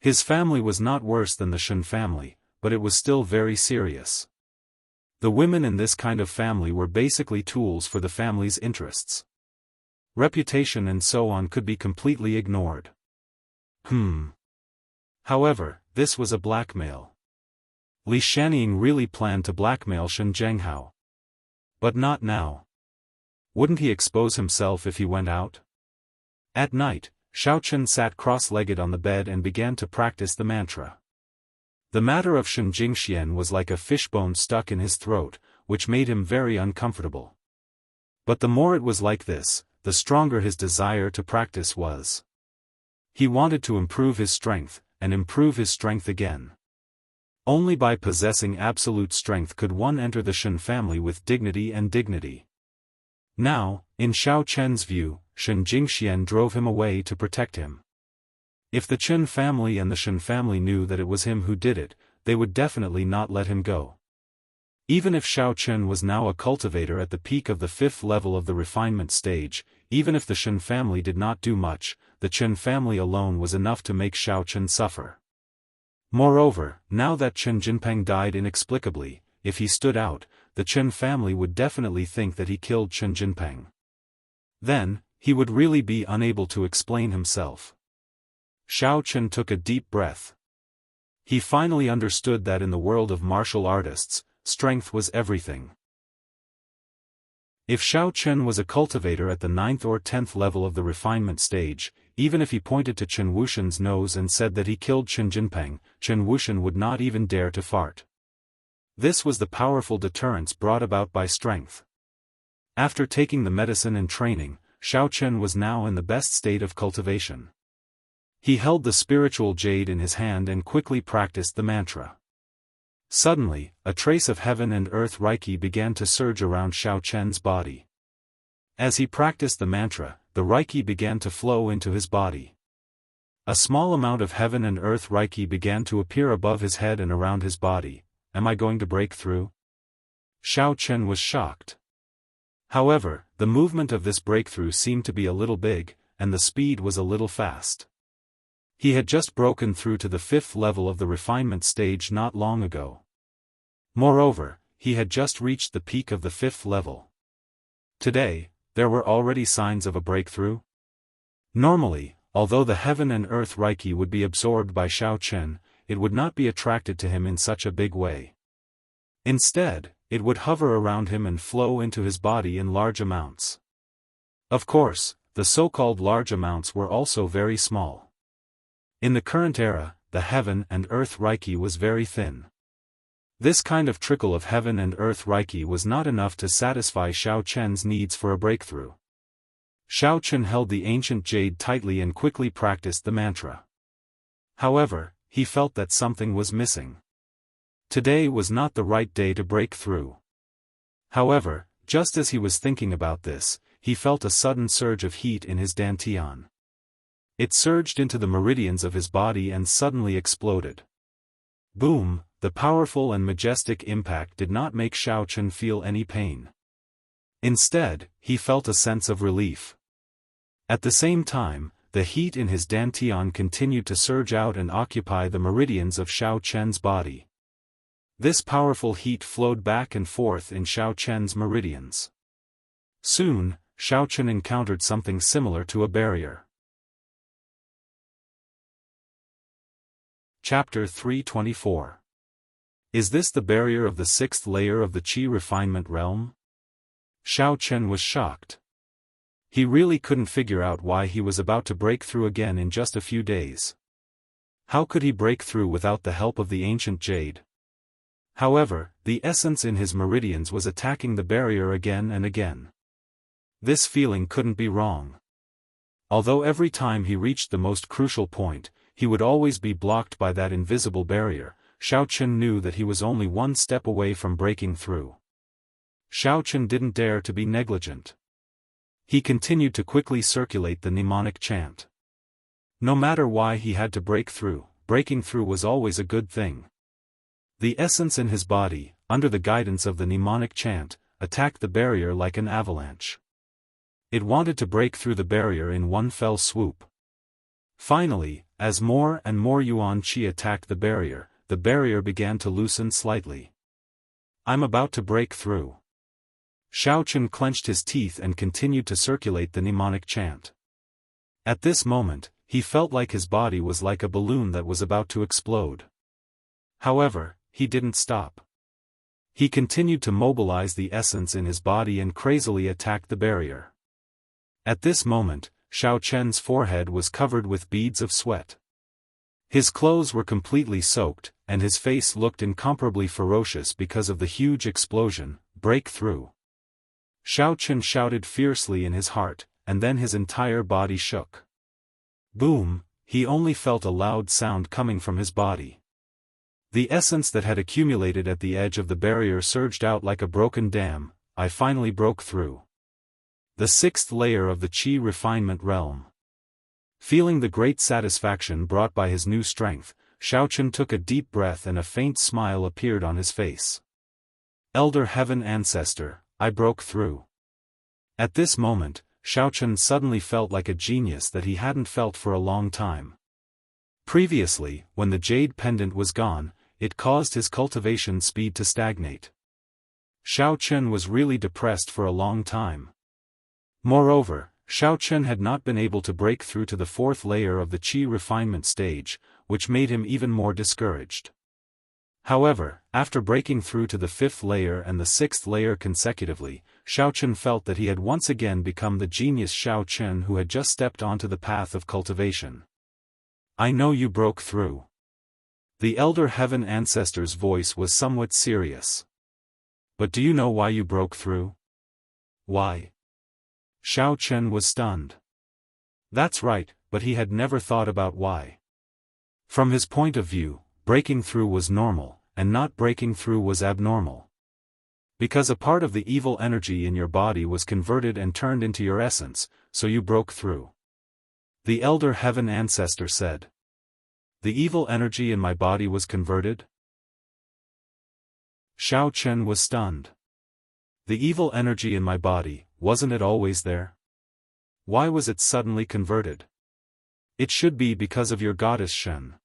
His family was not worse than the Shen family, but it was still very serious. The women in this kind of family were basically tools for the family's interests. Reputation and so on could be completely ignored. However, this was a blackmail. Li Shanning really planned to blackmail Shen Zhenghao. But not now. Wouldn't he expose himself if he went out? At night, Xiao Chen sat cross-legged on the bed and began to practice the mantra. The matter of Shen Jingxian was like a fishbone stuck in his throat, which made him very uncomfortable. But the more it was like this, the stronger his desire to practice was. He wanted to improve his strength, and improve his strength again. Only by possessing absolute strength could one enter the Shen family with dignity and dignity. Now, in Xiao Chen's view, Shen Jingxian drove him away to protect him. If the Chen family and the Shen family knew that it was him who did it, they would definitely not let him go. Even if Xiao Chen was now a cultivator at the peak of the 5th level of the refinement stage, even if the Shen family did not do much, the Chen family alone was enough to make Xiao Chen suffer. Moreover, now that Chen Jinpeng died inexplicably, if he stood out, the Chen family would definitely think that he killed Chen Jinpeng. Then, he would really be unable to explain himself. Xiao Chen took a deep breath. He finally understood that in the world of martial artists, strength was everything. If Xiao Chen was a cultivator at the 9th or 10th level of the refinement stage, even if he pointed to Chen Wuxian's nose and said that he killed Chen Jinpeng, Chen Wuxian would not even dare to fart. This was the powerful deterrence brought about by strength. After taking the medicine and training, Xiao Chen was now in the best state of cultivation. He held the spiritual jade in his hand and quickly practiced the mantra. Suddenly, a trace of heaven and earth Reiki began to surge around Xiao Chen's body. As he practiced the mantra, the Reiki began to flow into his body. A small amount of heaven and earth Reiki began to appear above his head and around his body. Am I going to break through? Xiao Chen was shocked. However, the movement of this breakthrough seemed to be a little big, and the speed was a little fast. He had just broken through to the 5th level of the refinement stage not long ago. Moreover, he had just reached the peak of the 5th level. Today, there were already signs of a breakthrough. Normally, although the heaven and earth Reiki would be absorbed by Xiao Chen, it would not be attracted to him in such a big way. Instead, it would hover around him and flow into his body in large amounts. Of course, the so-called large amounts were also very small. In the current era, the heaven and earth Reiki was very thin. This kind of trickle of heaven and earth Reiki was not enough to satisfy Xiao Chen's needs for a breakthrough. Xiao Chen held the ancient jade tightly and quickly practiced the mantra. However, he felt that something was missing. Today was not the right day to break through. However, just as he was thinking about this, he felt a sudden surge of heat in his dantian. It surged into the meridians of his body and suddenly exploded. Boom! The powerful and majestic impact did not make Xiao Chen feel any pain. Instead, he felt a sense of relief. At the same time, the heat in his dantian continued to surge out and occupy the meridians of Xiao Chen's body. This powerful heat flowed back and forth in Xiao Chen's meridians. Soon, Xiaofan encountered something similar to a barrier. Chapter 324. Is this the barrier of the sixth layer of the Qi refinement realm? Xiaofan was shocked. He really couldn't figure out why he was about to break through again in just a few days. How could he break through without the help of the ancient jade? However, the essence in his meridians was attacking the barrier again and again. This feeling couldn't be wrong. Although every time he reached the most crucial point, he would always be blocked by that invisible barrier, Xiaofan knew that he was only one step away from breaking through. Xiaofan didn't dare to be negligent. He continued to quickly circulate the mnemonic chant. No matter why he had to break through, breaking through was always a good thing. The essence in his body, under the guidance of the mnemonic chant, attacked the barrier like an avalanche. It wanted to break through the barrier in one fell swoop. Finally, as more and more Yuan Qi attacked the barrier began to loosen slightly. I'm about to break through. Xiaofan clenched his teeth and continued to circulate the mnemonic chant. At this moment, he felt like his body was like a balloon that was about to explode. However, he didn't stop. He continued to mobilize the essence in his body and crazily attack the barrier. At this moment, Xiaofan's forehead was covered with beads of sweat. His clothes were completely soaked, and his face looked incomparably ferocious because of the huge explosion. Break through. Xiaofan shouted fiercely in his heart, and then his entire body shook. Boom, he only felt a loud sound coming from his body. The essence that had accumulated at the edge of the barrier surged out like a broken dam. I finally broke through. The sixth layer of the Qi refinement realm. Feeling the great satisfaction brought by his new strength, Xiaofan took a deep breath and a faint smile appeared on his face. Elder Heaven Ancestor, I broke through. At this moment, Xiaofan suddenly felt like a genius that he hadn't felt for a long time. Previously, when the jade pendant was gone, it caused his cultivation speed to stagnate. Xiaofan was really depressed for a long time. Moreover, Xiaofan had not been able to break through to the fourth layer of the Qi refinement stage, which made him even more discouraged. However, after breaking through to the fifth layer and the sixth layer consecutively, Xiaofan felt that he had once again become the genius Xiaofan who had just stepped onto the path of cultivation. I know you broke through. The Elder Heaven Ancestor's voice was somewhat serious. But do you know why you broke through? Why? Xiaofan was stunned. That's right, but he had never thought about why. From his point of view, breaking through was normal, and not breaking through was abnormal. Because a part of the evil energy in your body was converted and turned into your essence, so you broke through. The Elder Heaven Ancestor said. The evil energy in my body was converted? Xiaofan was stunned. The evil energy in my body, wasn't it always there? Why was it suddenly converted? It should be because of your goddess Shen.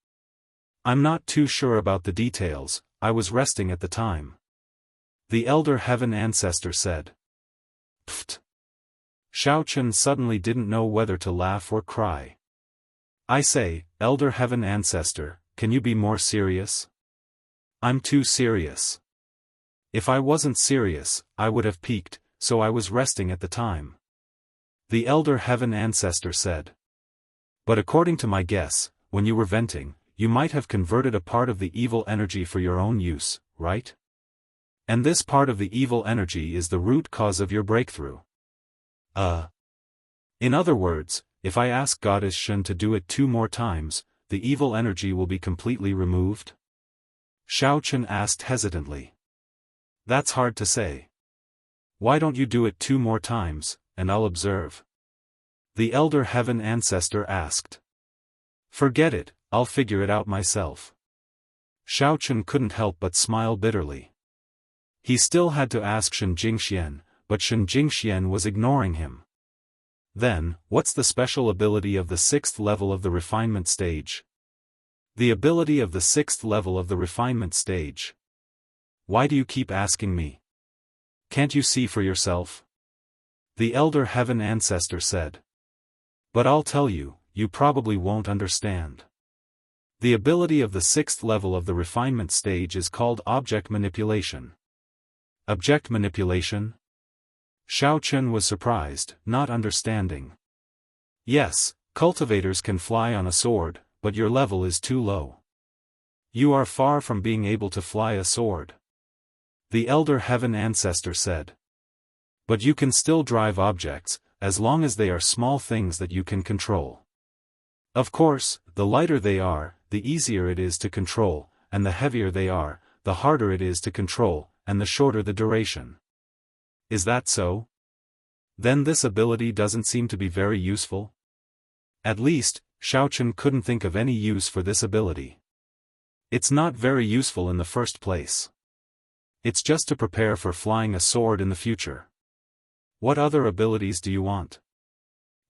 I'm not too sure about the details, I was resting at the time. The Elder Heaven Ancestor said. Pfft. Xiaofan suddenly didn't know whether to laugh or cry. I say, Elder Heaven Ancestor, can you be more serious? I'm too serious. If I wasn't serious, I would have peaked, so I was resting at the time. The Elder Heaven Ancestor said. But according to my guess, when you were venting, you might have converted a part of the evil energy for your own use, right? And this part of the evil energy is the root cause of your breakthrough. In other words, if I ask Goddess Shen to do it 2 more times, the evil energy will be completely removed? Xiaofan asked hesitantly. That's hard to say. Why don't you do it 2 more times, and I'll observe? The Elder Heaven Ancestor asked. Forget it, I'll figure it out myself. Xiaofan couldn't help but smile bitterly. He still had to ask Shen Jingxian, but Shen Jingxian was ignoring him. Then, what's the special ability of the 6th level of the refinement stage? The ability of the 6th level of the refinement stage. Why do you keep asking me? Can't you see for yourself? The elder heaven ancestor said. But I'll tell you, you probably won't understand. The ability of the 6th level of the refinement stage is called object manipulation. Object manipulation? Xiaochen was surprised, not understanding. Yes, cultivators can fly on a sword, but your level is too low. You are far from being able to fly a sword. The elder heaven ancestor said. But you can still drive objects, as long as they are small things that you can control. Of course, the lighter they are, the easier it is to control, and the heavier they are, the harder it is to control, and the shorter the duration. Is that so? Then this ability doesn't seem to be very useful? At least, Xiaochen couldn't think of any use for this ability. It's not very useful in the first place. It's just to prepare for flying a sword in the future. What other abilities do you want?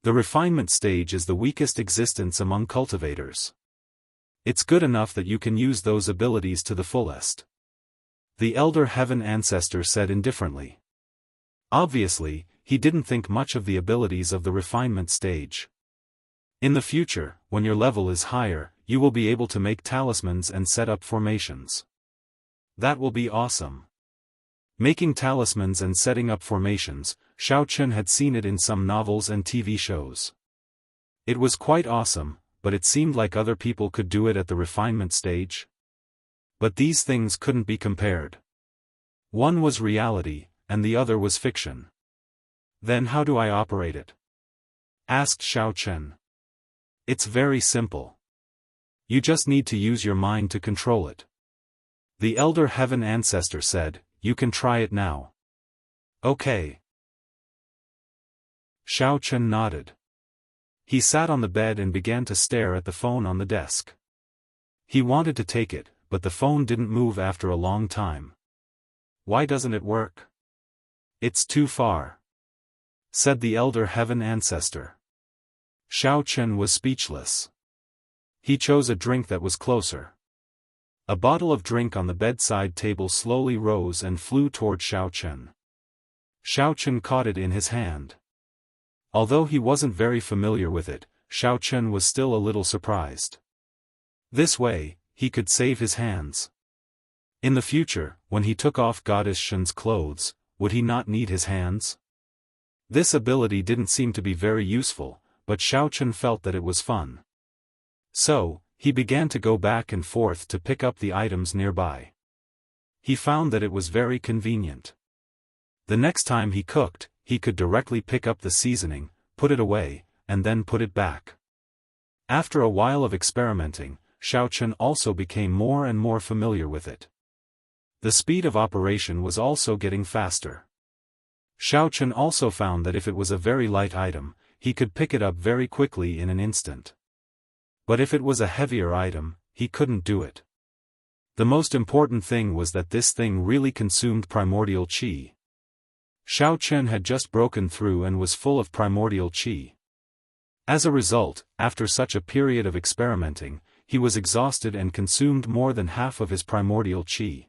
The refinement stage is the weakest existence among cultivators. It's good enough that you can use those abilities to the fullest. The elder heaven ancestor said indifferently. Obviously, he didn't think much of the abilities of the refinement stage. In the future, when your level is higher, you will be able to make talismans and set up formations. That will be awesome. Making talismans and setting up formations, Xiaochen had seen it in some novels and TV shows. It was quite awesome, but it seemed like other people could do it at the refinement stage. But these things couldn't be compared. One was reality, and the other was fiction. Then how do I operate it? Asked Xiaochen. It's very simple. You just need to use your mind to control it. The elder heaven ancestor said, you can try it now. Okay. Xiaochen nodded. He sat on the bed and began to stare at the phone on the desk. He wanted to take it, but the phone didn't move after a long time. Why doesn't it work? It's too far, said the elder heaven ancestor. Xiaochen was speechless. He chose a drink that was closer. A bottle of drink on the bedside table slowly rose and flew toward Xiaochen. Xiaochen caught it in his hand. Although he wasn't very familiar with it, Xiaochen was still a little surprised. This way, he could save his hands. In the future, when he took off Goddess Shen's clothes, would he not need his hands? This ability didn't seem to be very useful, but Xiaochen felt that it was fun. So, he began to go back and forth to pick up the items nearby. He found that it was very convenient. The next time he cooked, he could directly pick up the seasoning, put it away, and then put it back. After a while of experimenting, Xiaochen also became more and more familiar with it. The speed of operation was also getting faster. Xiaochen also found that if it was a very light item, he could pick it up very quickly in an instant. But if it was a heavier item, he couldn't do it. The most important thing was that this thing really consumed primordial qi. Xiaochen had just broken through and was full of primordial qi. As a result, after such a period of experimenting, he was exhausted and consumed more than half of his primordial qi.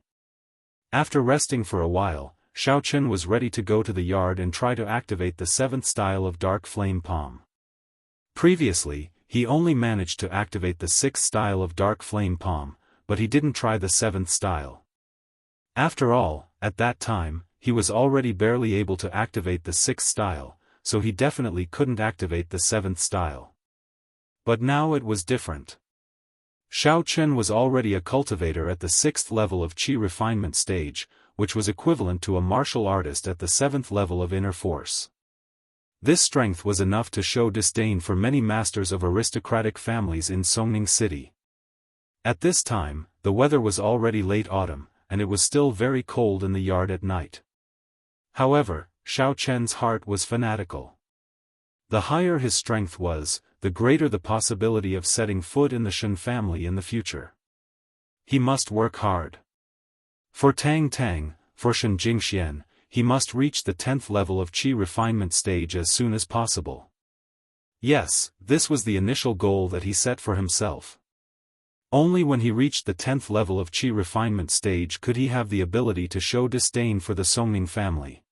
After resting for a while, Xiaochen was ready to go to the yard and try to activate the 7th style of Dark Flame Palm. Previously, he only managed to activate the 6th style of Dark Flame Palm, but he didn't try the 7th style. After all, at that time, he was already barely able to activate the 6th style, so he definitely couldn't activate the 7th style. But now it was different. Xiaochen was already a cultivator at the 6th level of Qi refinement stage, which was equivalent to a martial artist at the 7th level of inner force. This strength was enough to show disdain for many masters of aristocratic families in Songning City. At this time, the weather was already late autumn, and it was still very cold in the yard at night. However, Xiaochen's heart was fanatical. The higher his strength was, the greater the possibility of setting foot in the Shen family in the future. He must work hard. For Tang, for Shen Jingxian, he must reach the 10th level of Qi refinement stage as soon as possible. Yes, this was the initial goal that he set for himself. Only when he reached the 10th level of Qi refinement stage could he have the ability to show disdain for the Songning family.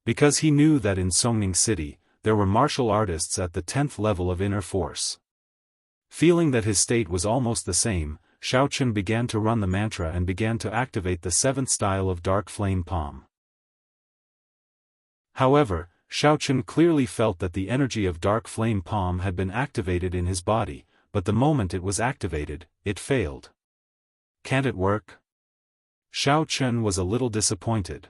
Because he knew that in Songning City, there were martial artists at the 10th level of inner force. Feeling that his state was almost the same, Xiaochen began to run the mantra and began to activate the 7th style of Dark Flame Palm. However, Xiaochen clearly felt that the energy of Dark Flame Palm had been activated in his body, but the moment it was activated, it failed. Can't it work? Xiaochen was a little disappointed.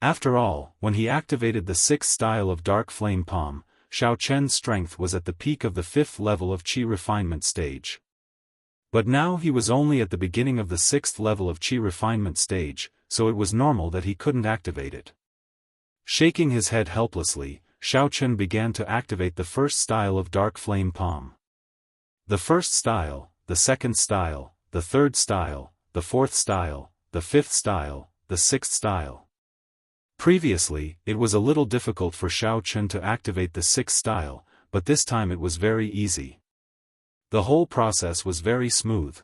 After all, when he activated the 6th style of Dark Flame Palm, Xiaochen's strength was at the peak of the 5th level of Qi refinement stage. But now he was only at the beginning of the 6th level of Qi refinement stage, so it was normal that he couldn't activate it. Shaking his head helplessly, Xiaochen began to activate the 1st style of Dark Flame Palm. The 1st style, the 2nd style, the 3rd style, the 4th style, the 5th style, the 6th style. Previously, it was a little difficult for Xiaochen to activate the 6th style, but this time it was very easy. The whole process was very smooth.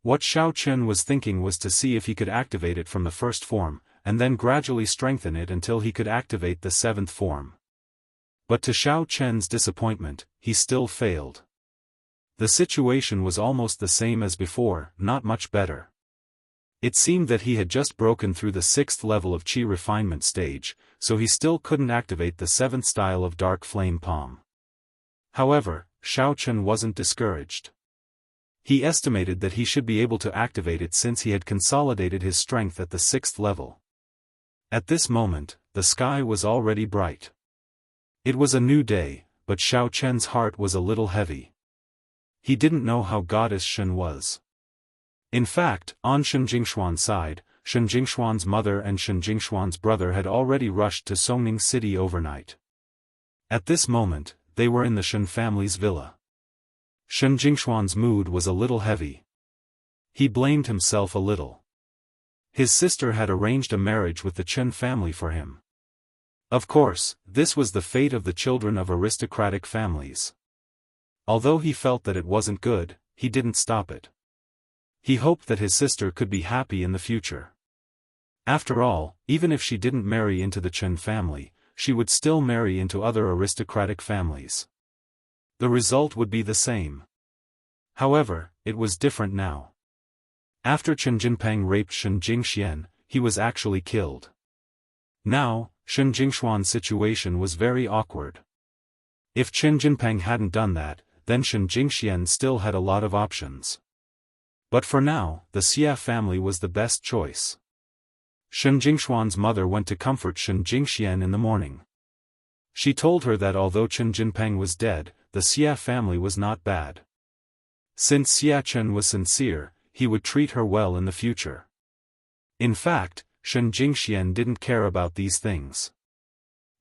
What Xiaochen was thinking was to see if he could activate it from the 1st form, and then gradually strengthen it until he could activate the 7th form. But to Xiaochen's disappointment, he still failed. The situation was almost the same as before, not much better. It seemed that he had just broken through the 6th level of Qi refinement stage, so he still couldn't activate the 7th style of Dark Flame Palm. However, Xiaochen wasn't discouraged. He estimated that he should be able to activate it since he had consolidated his strength at the 6th level. At this moment, the sky was already bright. It was a new day, but Xiaochen's heart was a little heavy. He didn't know how Goddess Shen was. In fact, on Shen Jingshuan's side, Shen Jingshuan's mother and Shen Jingshuan's brother had already rushed to Songning City overnight. At this moment, they were in the Shen family's villa. Shen Jingshuan's mood was a little heavy. He blamed himself a little. His sister had arranged a marriage with the Chen family for him. Of course, this was the fate of the children of aristocratic families. Although he felt that it wasn't good, he didn't stop it. He hoped that his sister could be happy in the future. After all, even if she didn't marry into the Chen family, she would still marry into other aristocratic families. The result would be the same. However, it was different now. After Chen Jinpeng raped Shen Jingxian, he was actually killed. Now, Shen Jingshuan's situation was very awkward. If Chen Jinpeng hadn't done that, then Shen Jingxian still had a lot of options. But for now, the Xia family was the best choice. Shen Jingshuan's mother went to comfort Shen Jingxian in the morning. She told her that although Chen Jinpeng was dead, the Xia family was not bad. Since Xia Chen was sincere, he would treat her well in the future. In fact, Shen Jingxian didn't care about these things.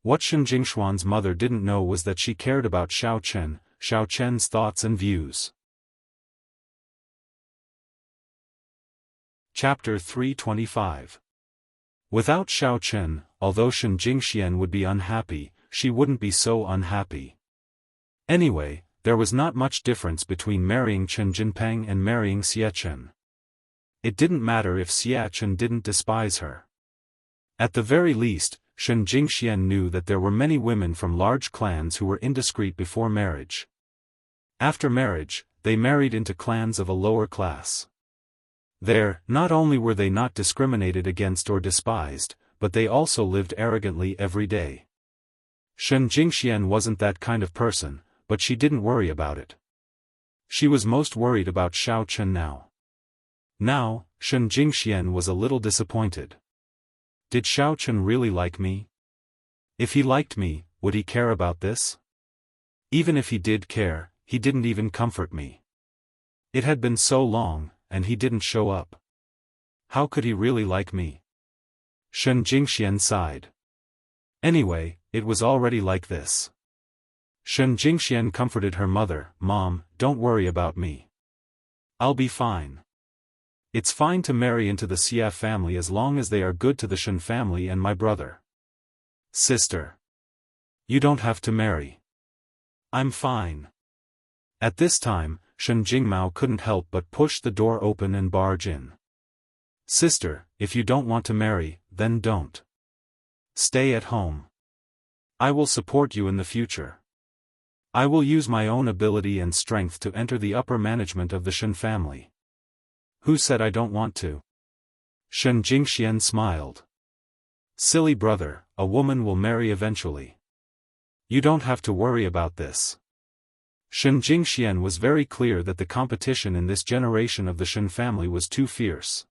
What Shen Jingshuan's mother didn't know was that she cared about Xiaochen's thoughts and views. Chapter 325. Without Xiaochen, although Shen Jingxian would be unhappy, she wouldn't be so unhappy. Anyway, there was not much difference between marrying Chen Jinpeng and marrying Xia Chen. It didn't matter if Xia Chen didn't despise her. At the very least, Shen Jingxian knew that there were many women from large clans who were indiscreet before marriage. After marriage, they married into clans of a lower class. There, not only were they not discriminated against or despised, but they also lived arrogantly every day. Shen Jingxian wasn't that kind of person, but she didn't worry about it. She was most worried about Xiaochen now. Now, Shen Jingxian was a little disappointed. Did Xiaochen really like me? If he liked me, would he care about this? Even if he did care, he didn't even comfort me. It had been so long, and he didn't show up. How could he really like me? Shen Jingxian sighed. Anyway, it was already like this. Shen Jingxian comforted her mother, "Mom, don't worry about me. I'll be fine. It's fine to marry into the Xia family as long as they are good to the Shen family and my brother. Sister. You don't have to marry. I'm fine." At this time, Shen Jingmao couldn't help but push the door open and barge in. "Sister, if you don't want to marry, then don't." Stay at home. I will support you in the future. I will use my own ability and strength to enter the upper management of the Shen family. Who said I don't want to? Shen Jingxian smiled. Silly brother, a woman will marry eventually. You don't have to worry about this. Shen Jingxian was very clear that the competition in this generation of the Shen family was too fierce.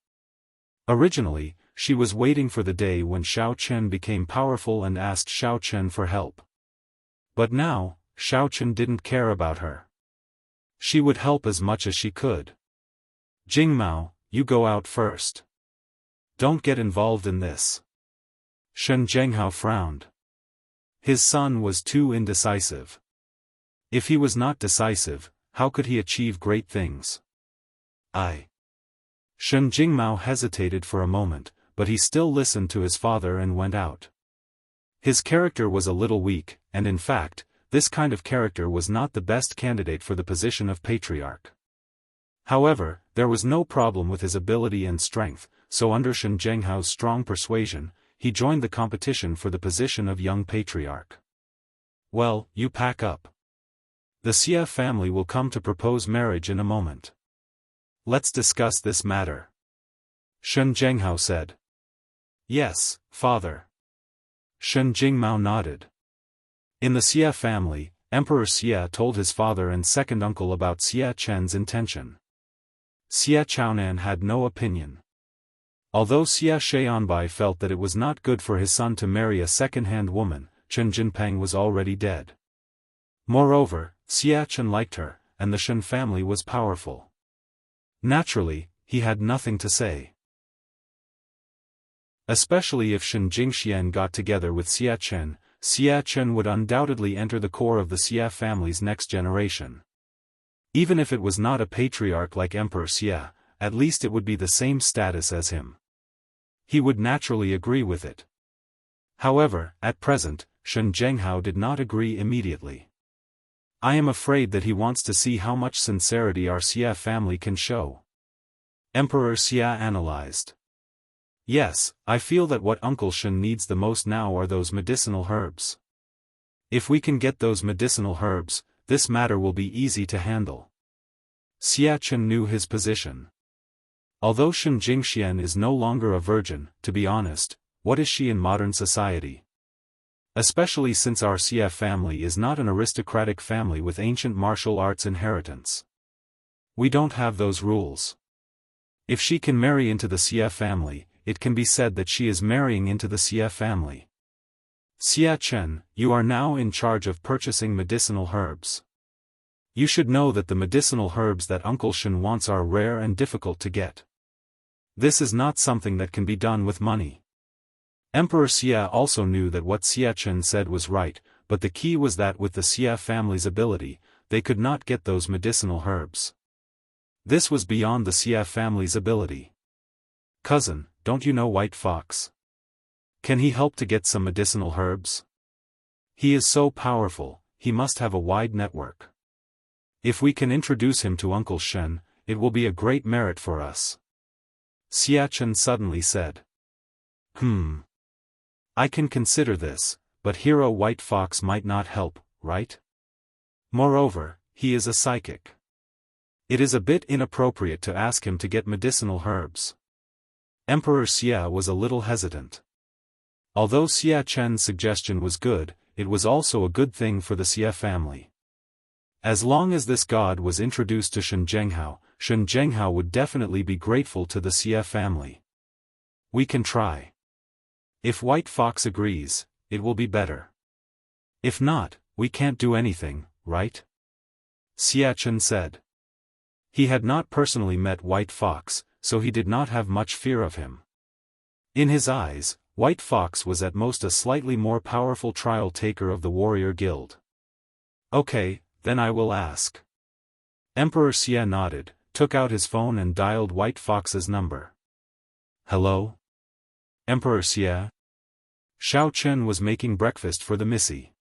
Originally, she was waiting for the day when Xiao Chen became powerful and asked Xiao Chen for help. But now, Xiao Chen didn't care about her. She would help as much as she could. Jing Mao, you go out first. Don't get involved in this. Shen Zhenghao frowned. His son was too indecisive. If he was not decisive, how could he achieve great things? Shen Jingmao hesitated for a moment, but he still listened to his father and went out. His character was a little weak, and in fact, this kind of character was not the best candidate for the position of patriarch. However, there was no problem with his ability and strength, so under Shen Zhenghao's strong persuasion, he joined the competition for the position of young patriarch. Well, you pack up. The Xia family will come to propose marriage in a moment. Let's discuss this matter. Shen Zhenghao said. Yes, father. Shen Jingmao nodded. In the Xia family, Emperor Xia told his father and second uncle about Xia Chen's intention. Xia Chaonan had no opinion. Although Xia Xianbai felt that it was not good for his son to marry a second-hand woman, Chen Jinpeng was already dead. Moreover, Xia Chen liked her, and the Shen family was powerful. Naturally, he had nothing to say. Especially if Shen Jingxian got together with Xia Chen would undoubtedly enter the core of the Xia family's next generation. Even if it was not a patriarch like Emperor Xia, at least it would be the same status as him. He would naturally agree with it. However, at present, Shen Zhenghao did not agree immediately. I am afraid that he wants to see how much sincerity our Xia family can show. Emperor Xia analyzed. Yes, I feel that what Uncle Shen needs the most now are those medicinal herbs. If we can get those medicinal herbs, this matter will be easy to handle. Xia Chen knew his position. Although Shen Jingxian is no longer a virgin, to be honest, what is she in modern society? Especially since our Xia family is not an aristocratic family with ancient martial arts inheritance. We don't have those rules. If she can marry into the Xia family, it can be said that she is marrying into the Xia family. Xia Chen, you are now in charge of purchasing medicinal herbs. You should know that the medicinal herbs that Uncle Shen wants are rare and difficult to get. This is not something that can be done with money. Emperor Xia also knew that what Xia Chen said was right, but the key was that with the Xia family's ability, they could not get those medicinal herbs. This was beyond the Xia family's ability. Cousin, don't you know White Fox? Can he help to get some medicinal herbs? He is so powerful, he must have a wide network. If we can introduce him to Uncle Shen, it will be a great merit for us. Xia Chen suddenly said. I can consider this, but Hero White Fox might not help, right? Moreover, he is a psychic. It is a bit inappropriate to ask him to get medicinal herbs. Emperor Xia was a little hesitant. Although Xia Chen's suggestion was good, it was also a good thing for the Xia family. As long as this god was introduced to Shen Zhenghao would definitely be grateful to the Xia family. We can try. If White Fox agrees, it will be better. If not, we can't do anything, right? Xia Chen said. He had not personally met White Fox, so he did not have much fear of him. In his eyes, White Fox was at most a slightly more powerful trial taker of the warrior guild. Okay, then I will ask. Emperor Xia nodded, took out his phone and dialed White Fox's number. Hello? Emperor Xia? Xiao Chen was making breakfast for the Missy.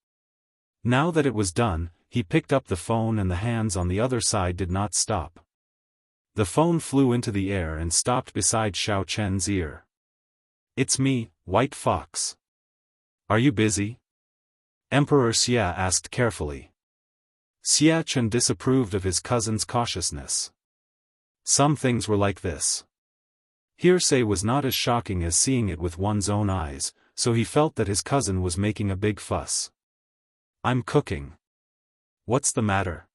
Now that it was done, he picked up the phone and the hands on the other side did not stop. The phone flew into the air and stopped beside Xiao Chen's ear. It's me, White Fox. Are you busy? Emperor Xia asked carefully. Xia Chen disapproved of his cousin's cautiousness. Some things were like this. Hearsay was not as shocking as seeing it with one's own eyes, so he felt that his cousin was making a big fuss. I'm cooking. What's the matter?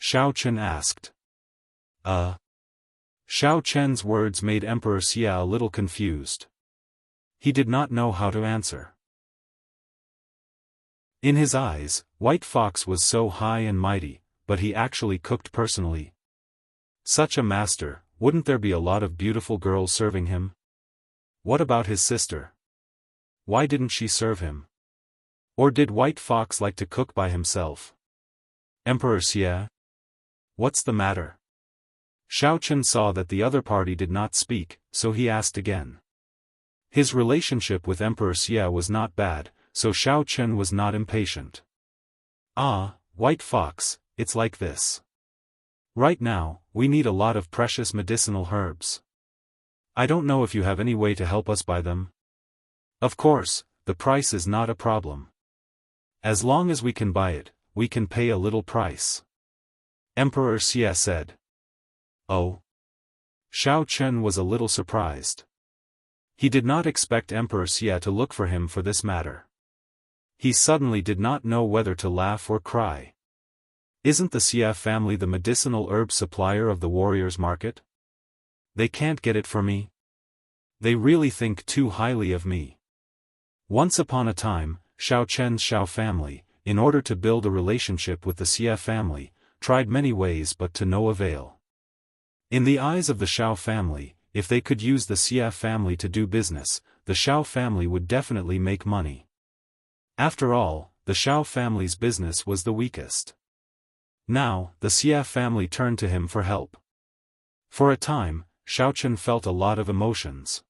Xiao Chen asked. Xiao Chen's words made Emperor Xia a little confused. He did not know how to answer. In his eyes, White Fox was so high and mighty, but he actually cooked personally. Such a master, wouldn't there be a lot of beautiful girls serving him? What about his sister? Why didn't she serve him? Or did White Fox like to cook by himself? Emperor Xia? What's the matter? Xiao Chen saw that the other party did not speak, so he asked again. His relationship with Emperor Xia was not bad, so Xiao Chen was not impatient. White Fox, it's like this. Right now, we need a lot of precious medicinal herbs. I don't know if you have any way to help us buy them. Of course, the price is not a problem. As long as we can buy it, we can pay a little price. Emperor Xia said. Oh. Xiao Chen was a little surprised. He did not expect Emperor Xia to look for him for this matter. He suddenly did not know whether to laugh or cry. Isn't the Xia family the medicinal herb supplier of the warriors' market? They can't get it for me? They really think too highly of me. Once upon a time, Xiao Chen's Xiao family, in order to build a relationship with the Xia family, tried many ways but to no avail. In the eyes of the Xiao family, if they could use the Xia family to do business, the Xiao family would definitely make money. After all, the Xiao family's business was the weakest. Now, the Xia family turned to him for help. For a time, Xiao Chen felt a lot of emotions.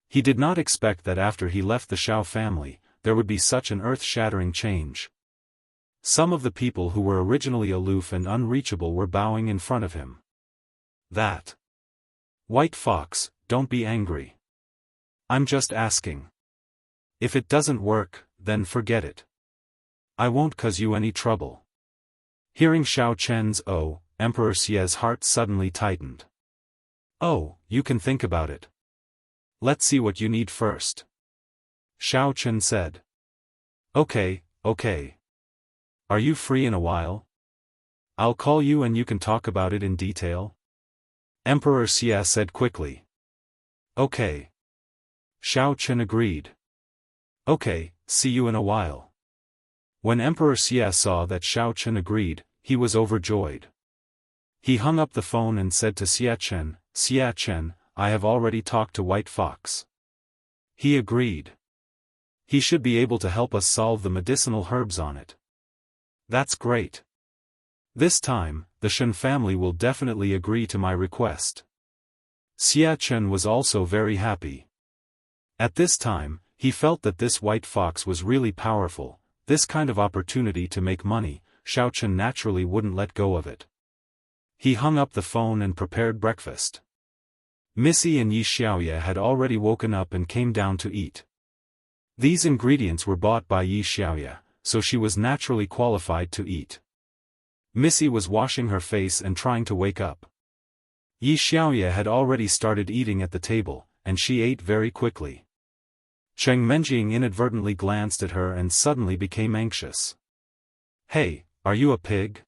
He did not expect that after he left the Xiao family, there would be such an earth-shattering change. Some of the people who were originally aloof and unreachable were bowing in front of him. That. White Fox, don't be angry. I'm just asking. If it doesn't work, then forget it. I won't cause you any trouble. Hearing Xiao Chen's "Oh," Emperor Xia's heart suddenly tightened. Oh, you can think about it. Let's see what you need first. Xiao Chen said. Okay. Are you free in a while? I'll call you and you can talk about it in detail. Emperor Xia said quickly. Okay. Xiao Chen agreed. Okay, see you in a while. When Emperor Xia saw that Xiao Chen agreed, he was overjoyed. He hung up the phone and said to Xia Chen, I have already talked to White Fox. He agreed. He should be able to help us solve the medicinal herbs on it. That's great. This time, the Shen family will definitely agree to my request. Xia Chen was also very happy. At this time, he felt that this White Fox was really powerful. This kind of opportunity to make money, Xiao Chen naturally wouldn't let go of it. He hung up the phone and prepared breakfast. Missy and Yi Xiaoya had already woken up and came down to eat. These ingredients were bought by Yi Xiaoya, so she was naturally qualified to eat. Missy was washing her face and trying to wake up. Yi Xiaoya had already started eating at the table, and she ate very quickly. Cheng Menjing inadvertently glanced at her and suddenly became anxious. Hey, are you a pig?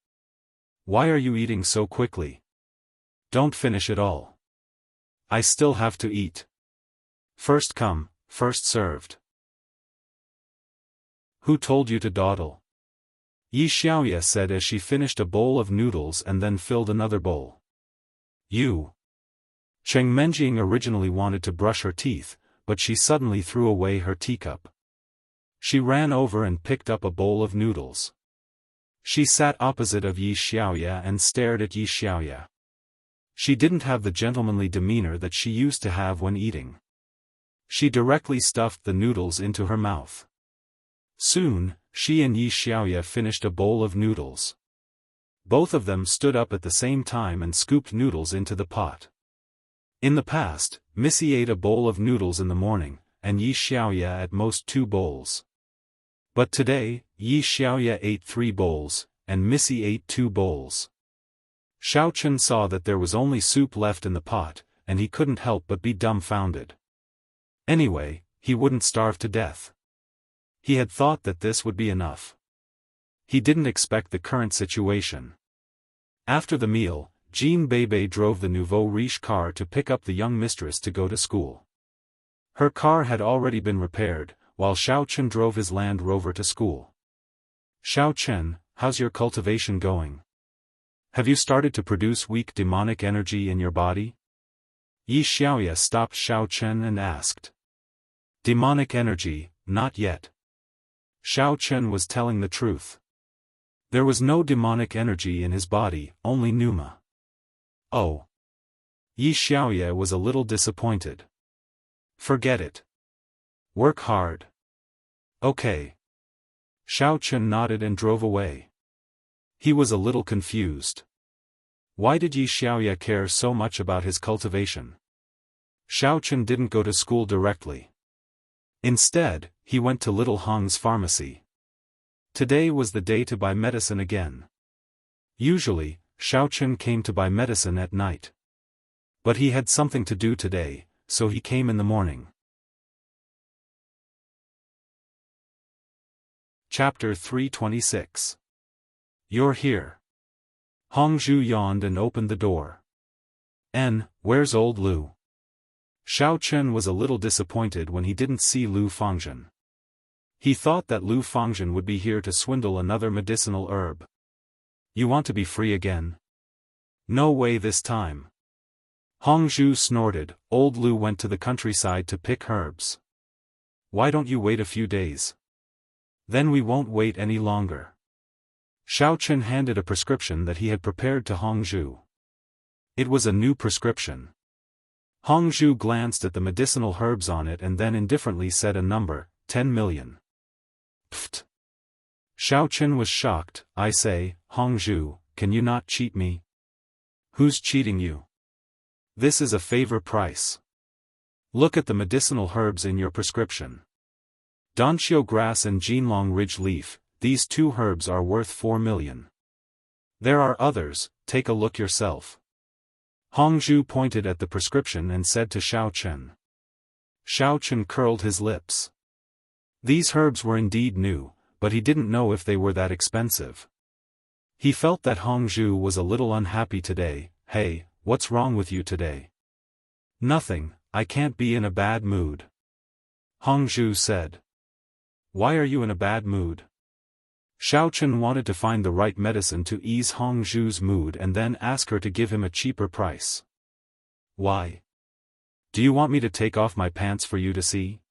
Why are you eating so quickly? Don't finish it all. I still have to eat. First come, first served. Who told you to dawdle? Yi Xiaoya said as she finished a bowl of noodles and then filled another bowl. You. Cheng Menjing originally wanted to brush her teeth, but she suddenly threw away her teacup. She ran over and picked up a bowl of noodles. She sat opposite of Yi Xiaoya and stared at Yi Xiaoya. She didn't have the gentlemanly demeanor that she used to have when eating. She directly stuffed the noodles into her mouth. Soon, she and Yi Xiaoya finished a bowl of noodles. Both of them stood up at the same time and scooped noodles into the pot. In the past, Missy ate a bowl of noodles in the morning, and Yi Xiaoya at most 2 bowls. But today, Yi Xiaoya ate 3 bowls, and Missy ate 2 bowls. Xiaochen saw that there was only soup left in the pot, and he couldn't help but be dumbfounded. Anyway, he wouldn't starve to death. He had thought that this would be enough. He didn't expect the current situation. After the meal, Jean Bebe drove the nouveau riche car to pick up the young mistress to go to school. Her car had already been repaired, while Xiaochen drove his Land Rover to school. Xiaochen, how's your cultivation going? Have you started to produce weak demonic energy in your body? Yi Xiaoya stopped Xiaochen and asked. Demonic energy, not yet. Xiaochen was telling the truth. There was no demonic energy in his body, only pneuma. Oh. Yi Xiaoya was a little disappointed. Forget it. Work hard. Okay. Xiaochen nodded and drove away. He was a little confused. Why did Yi Xiaoya care so much about his cultivation? Xiaochen didn't go to school directly. Instead, he went to Little Hong's pharmacy. Today was the day to buy medicine again. Usually, Xiaochen came to buy medicine at night. But he had something to do today, so he came in the morning. Chapter 326. You're here. Hongzhu yawned and opened the door. Where's old Lu? Xiaochen was a little disappointed when he didn't see Lu Fangzhen. He thought that Lu Fangzhen would be here to swindle another medicinal herb. You want to be free again? No way this time. Hongzhu snorted. Old Lu went to the countryside to pick herbs. Why don't you wait a few days? Then we won't wait any longer. Xiaochen handed a prescription that he had prepared to Hongzhu. It was a new prescription. Hongzhu glanced at the medicinal herbs on it and then indifferently said a number, 10 million. Pfft. Xiaochen was shocked. I say, Hongzhu, can you not cheat me? Who's cheating you? This is a favor price. Look at the medicinal herbs in your prescription. Danqiu grass and Jinlong ridge leaf, these 2 herbs are worth 4 million. There are others, take a look yourself. Hongzhu pointed at the prescription and said to Xiaochen. Xiaochen curled his lips. These herbs were indeed new, but he didn't know if they were that expensive. He felt that Hongzhu was a little unhappy today. Hey, what's wrong with you today? Nothing, I can't be in a bad mood. Hongzhu said. Why are you in a bad mood? Xiaochen wanted to find the right medicine to ease Hongzhu's mood and then ask her to give him a cheaper price. Why? Do you want me to take off my pants for you to see?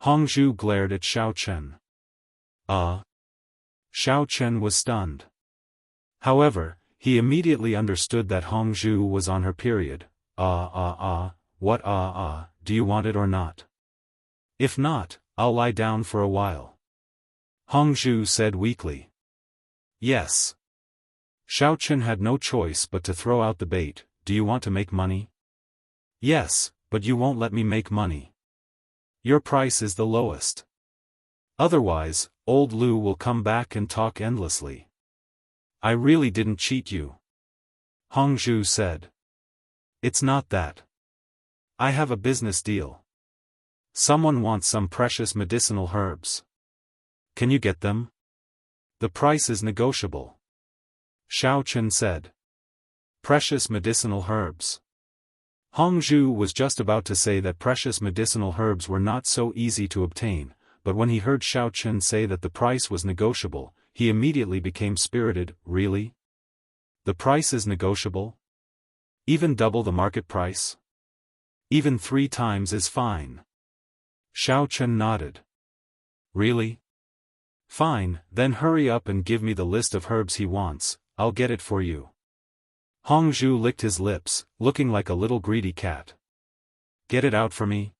Hongzhu glared at Xiaochen. Xiaochen was stunned. However, he immediately understood that Hongzhu was on her period. What do you want it or not? If not, I'll lie down for a while. Hongzhu said weakly. Yes. Xiaochen had no choice but to throw out the bait. Do you want to make money? Yes, but you won't let me make money. Your price is the lowest. Otherwise, old Lu will come back and talk endlessly. I really didn't cheat you. Hongzhu said. It's not that. I have a business deal. Someone wants some precious medicinal herbs. Can you get them? The price is negotiable. Xiaochen said. Precious medicinal herbs. Hongzhu was just about to say that precious medicinal herbs were not so easy to obtain, but when he heard Xiaochen say that the price was negotiable, he immediately became spirited. Really? The price is negotiable? Even double the market price? Even 3 times is fine. Xiaochen nodded. Really? Fine, then hurry up and give me the list of herbs he wants, I'll get it for you. Hongzhu licked his lips, looking like a little greedy cat. Get it out for me?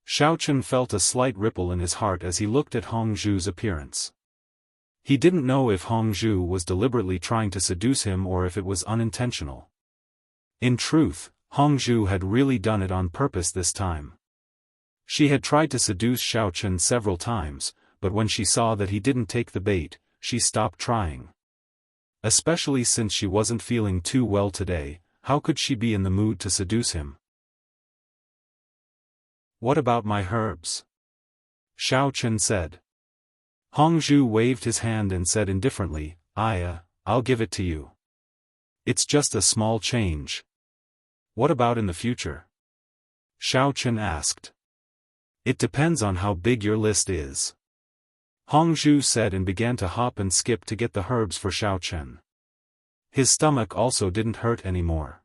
Xiaochen felt a slight ripple in his heart as he looked at Hongzhu's appearance. He didn't know if Hongzhu was deliberately trying to seduce him or if it was unintentional. In truth, Hongzhu had really done it on purpose this time. She had tried to seduce Xiaofan several times, but when she saw that he didn't take the bait, she stopped trying. Especially since she wasn't feeling too well today, how could she be in the mood to seduce him? What about my herbs? Xiaofan said. Hongzhu waved his hand and said indifferently, I'll give it to you. It's just a small change. What about in the future? Xiaofan asked. It depends on how big your list is. Hongzhu said and began to hop and skip to get the herbs for Xiaofan. His stomach also didn't hurt anymore.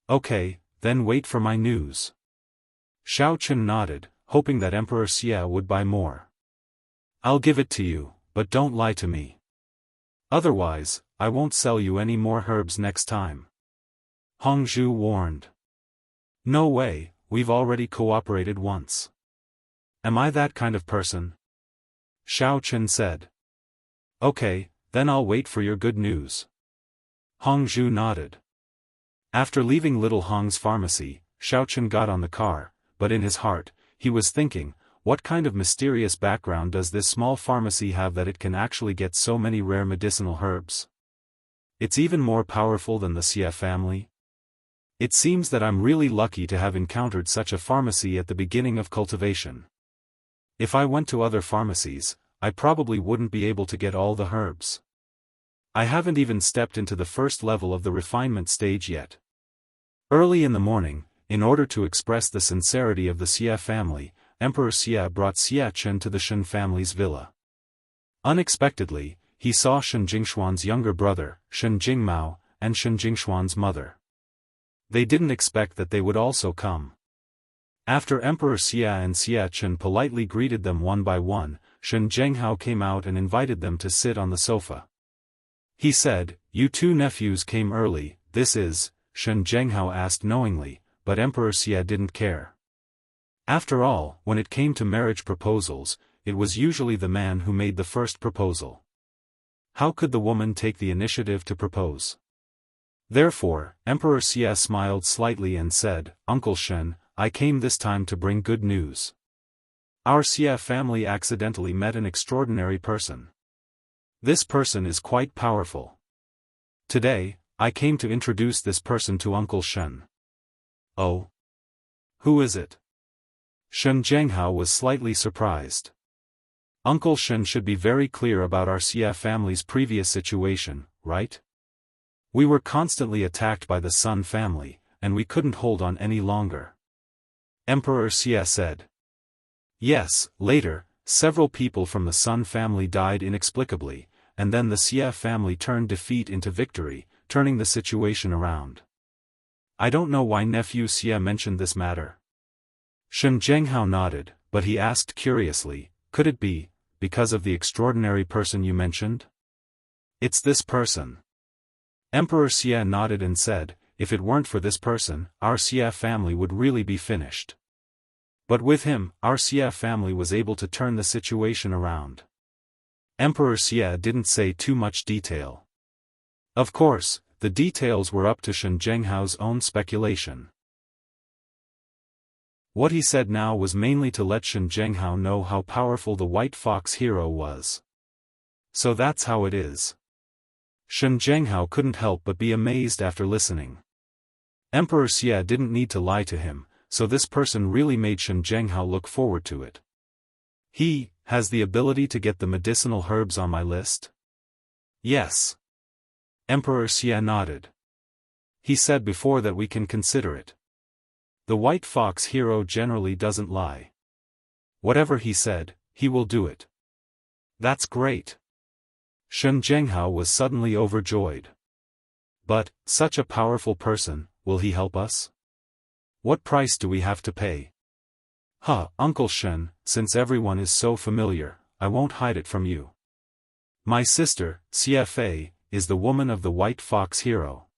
Okay, then wait for my news. Xiaofan nodded, hoping that Emperor Xia would buy more. I'll give it to you, but don't lie to me. Otherwise, I won't sell you any more herbs next time. Hongzhu warned. No way, we've already cooperated once. Am I that kind of person? Xiaofan said. Okay, then I'll wait for your good news. Hongzhu nodded. After leaving Little Hong's pharmacy, Xiaofan got on the car, but in his heart, he was thinking, what kind of mysterious background does this small pharmacy have that it can actually get so many rare medicinal herbs? It's even more powerful than the Xia family. It seems that I'm really lucky to have encountered such a pharmacy at the beginning of cultivation. If I went to other pharmacies, I probably wouldn't be able to get all the herbs. I haven't even stepped into the first level of the refinement stage yet. Early in the morning, in order to express the sincerity of the Xia family, Emperor Xia brought Xiaofan to the Shen family's villa. Unexpectedly, he saw Shen Jingshuan's younger brother, Shen Jingmao, and Shen Jingshuan's mother. They didn't expect that they would also come. After Emperor Xia and Xiaofan politely greeted them one by one, Shen Zhenghao came out and invited them to sit on the sofa. He said, "You two nephews came early, this is," Shen Zhenghao asked knowingly, but Emperor Xia didn't care. After all, when it came to marriage proposals, it was usually the man who made the first proposal. How could the woman take the initiative to propose? Therefore, Emperor Xia smiled slightly and said, "Uncle Shen, I came this time to bring good news. Our Xia family accidentally met an extraordinary person. This person is quite powerful. Today, I came to introduce this person to Uncle Shen." "Oh? Who is it?" Shen Zhenghao was slightly surprised. "Uncle Shen should be very clear about our Xia family's previous situation, right? We were constantly attacked by the Sun family, and we couldn't hold on any longer." Emperor Xia said. "Yes, later, several people from the Sun family died inexplicably, and then the Xia family turned defeat into victory, turning the situation around. I don't know why nephew Xia mentioned this matter." Shen Zhenghao nodded, but he asked curiously, "Could it be, because of the extraordinary person you mentioned?" "It's this person." Emperor Xia nodded and said, "If it weren't for this person, our Xia family would really be finished. But with him, our Xia family was able to turn the situation around." Emperor Xia didn't say too much detail. Of course, the details were up to Shen Zhenghao's own speculation. What he said now was mainly to let Shen Zhenghao know how powerful the White Fox hero was. "So that's how it is." Shen Zhenghao couldn't help but be amazed after listening. Emperor Xia didn't need to lie to him, so this person really made Shen Zhenghao look forward to it. "He has the ability to get the medicinal herbs on my list?" "Yes." Emperor Xia nodded. "He said before that we can consider it. The White Fox hero generally doesn't lie. Whatever he said, he will do it." "That's great." Shen Zhenghao was suddenly overjoyed. "But, such a powerful person, will he help us? What price do we have to pay?" Uncle Shen, since everyone is so familiar, I won't hide it from you. My sister, Xia Fei, is the woman of the White Fox hero."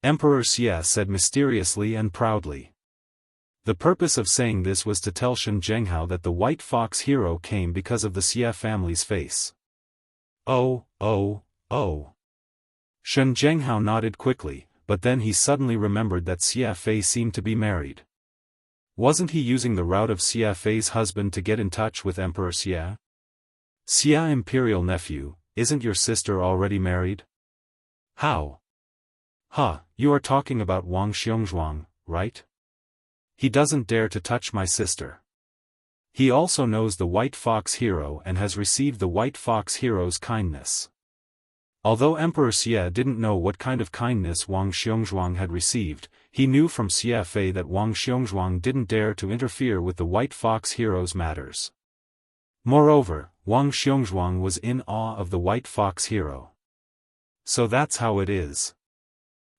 Emperor Xia said mysteriously and proudly. The purpose of saying this was to tell Shen Zhenghao that the White Fox hero came because of the Xia family's face. Oh. Shen Zhenghao nodded quickly, but then he suddenly remembered that Xia Fei seemed to be married. Wasn't he using the route of Xiaofei's husband to get in touch with Emperor Xia? Xia imperial nephew, isn't your sister already married? How? You are talking about Wang Xiongzhuang, right? He doesn't dare to touch my sister. He also knows the White Fox hero and has received the White Fox hero's kindness. Although Emperor Xia didn't know what kind of kindness Wang Xiongzhuang had received, he knew from Xiafei that Wang Xiongzhuang didn't dare to interfere with the White Fox hero's matters. Moreover, Wang Xiongzhuang was in awe of the White Fox hero. So that's how it is.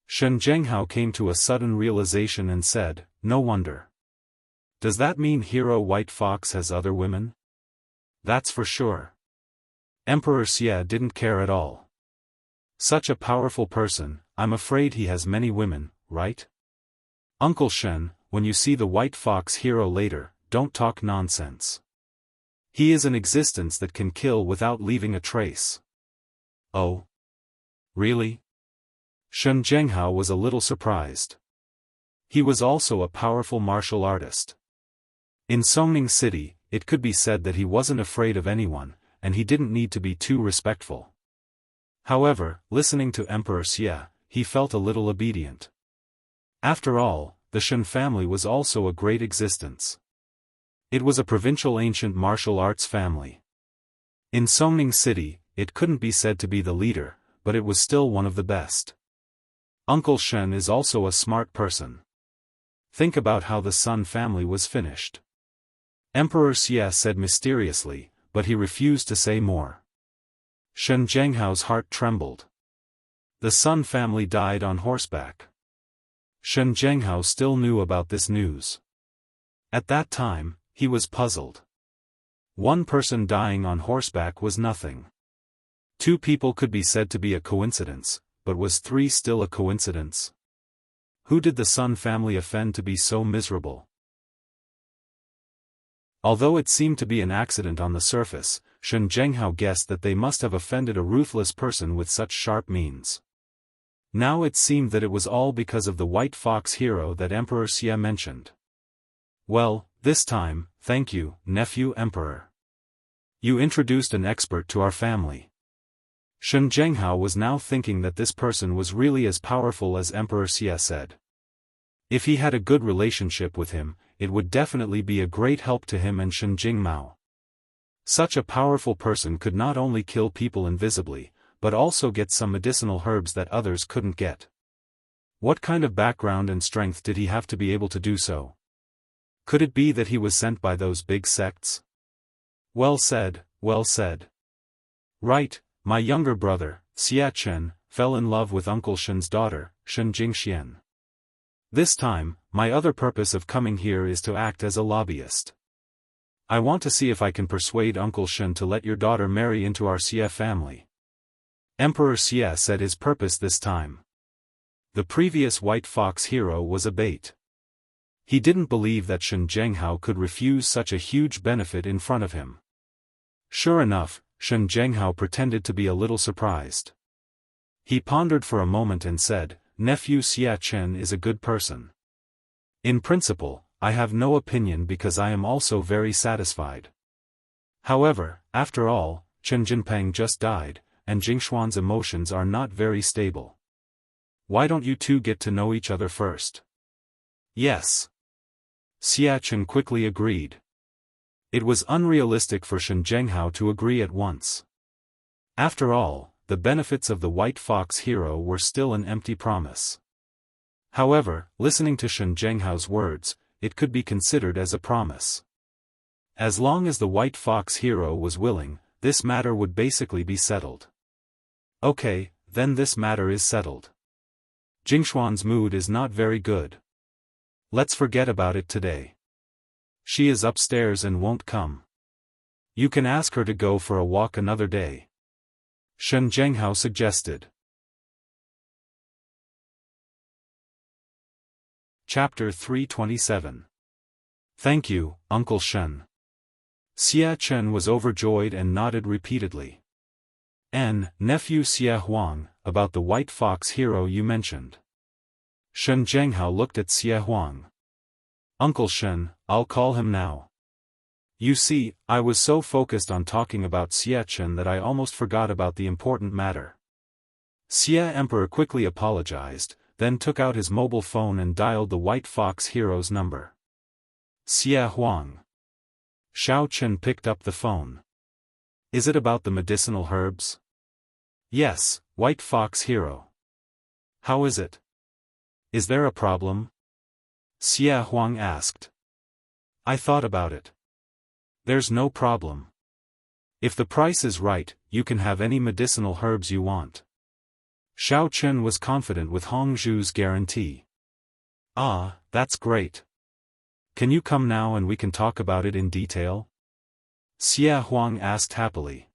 Shen Zhenghao came to a sudden realization and said, no wonder. Does that mean Hero White Fox has other women? That's for sure. Emperor Xia didn't care at all. Such a powerful person, I'm afraid he has many women, right? Uncle Shen, when you see the White Fox hero later, don't talk nonsense. He is an existence that can kill without leaving a trace. Oh? Really? Shen Zhenghao was a little surprised. He was also a powerful martial artist. In Songning City, it could be said that he wasn't afraid of anyone, and he didn't need to be too respectful. However, listening to Emperor Xia, he felt a little obedient. After all, the Shen family was also a great existence. It was a provincial ancient martial arts family. In Songning City, it couldn't be said to be the leader, but it was still one of the best. Uncle Shen is also a smart person. Think about how the Sun family was finished. Emperor Xia said mysteriously, but he refused to say more. Shen Zhenghao's heart trembled. The Sun family died on horseback. Shen Zhenghao still knew about this news. At that time, he was puzzled. One person dying on horseback was nothing. Two people could be said to be a coincidence, but was three still a coincidence? Who did the Sun family offend to be so miserable? Although it seemed to be an accident on the surface, Shen Zhenghao guessed that they must have offended a ruthless person with such sharp means. Now it seemed that it was all because of the White Fox hero that Emperor Xia mentioned. Well, this time, thank you, nephew Emperor. You introduced an expert to our family. Shen Zhenghao was now thinking that this person was really as powerful as Emperor Xia said. If he had a good relationship with him, it would definitely be a great help to him and Shen Jingmao. Such a powerful person could not only kill people invisibly, but also get some medicinal herbs that others couldn't get. What kind of background and strength did he have to be able to do so? Could it be that he was sent by those big sects? Well said, well said. Right, my younger brother, Xia Chen, fell in love with Uncle Shen's daughter, Shen Jingxian. This time, my other purpose of coming here is to act as a lobbyist. I want to see if I can persuade Uncle Shen to let your daughter marry into our Xia family. Emperor Xia said his purpose this time. The previous White Fox hero was a bait. He didn't believe that Shen Zhenghao could refuse such a huge benefit in front of him. Sure enough, Shen Zhenghao pretended to be a little surprised. He pondered for a moment and said, Nephew Xia Chen is a good person. In principle, I have no opinion because I am also very satisfied. However, after all, Chen Jinpeng just died, and Jingshuan's emotions are not very stable. Why don't you two get to know each other first? Yes. Xia Chen quickly agreed. It was unrealistic for Shen Zhenghao to agree at once. After all, the benefits of the White Fox hero were still an empty promise. However, listening to Shen Zhenghao's words, it could be considered as a promise. As long as the White Fox hero was willing, this matter would basically be settled. Okay, then this matter is settled. Jingshuan's mood is not very good. Let's forget about it today. She is upstairs and won't come. You can ask her to go for a walk another day. Shen Zhenghao suggested. Chapter 327. Thank you, Uncle Shen. Xia Chen was overjoyed and nodded repeatedly. Nephew Xia Huang, about the White Fox hero you mentioned. Shen Zhenghao looked at Xia Huang. Uncle Shen, I'll call him now. You see, I was so focused on talking about Xie Chen that I almost forgot about the important matter. Xie Emperor quickly apologized, then took out his mobile phone and dialed the White Fox hero's number. Xie Huang. Xiao Chen picked up the phone. Is it about the medicinal herbs? Yes, White Fox hero. How is it? Is there a problem? Xie Huang asked. I thought about it. There's no problem. If the price is right, you can have any medicinal herbs you want. Xiao Chen was confident with Hongzhu's guarantee. Ah, that's great. Can you come now and we can talk about it in detail? Xie Huang asked happily.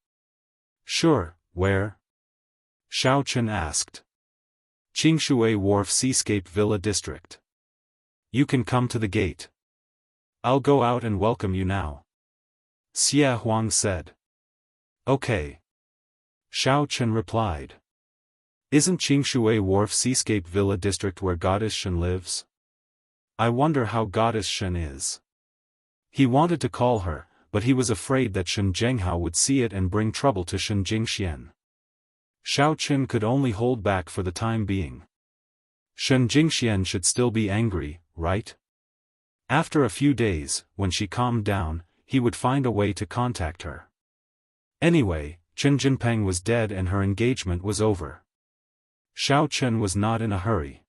Sure, where? Xiao Chen asked. Qingshui Wharf Seascape Villa District. You can come to the gate. I'll go out and welcome you now. Xie Huang said. Okay. Xiao Chen replied. Isn't Qingshui Wharf Seascape Villa District where Goddess Shen lives? I wonder how Goddess Shen is. He wanted to call her, but he was afraid that Shen Zhenghao would see it and bring trouble to Shen Jingxian. Xiao Chen could only hold back for the time being. Shen Jingxian should still be angry, right? After a few days, when she calmed down, he would find a way to contact her. Anyway, Chen Jinpeng was dead and her engagement was over. Xiao Chen was not in a hurry.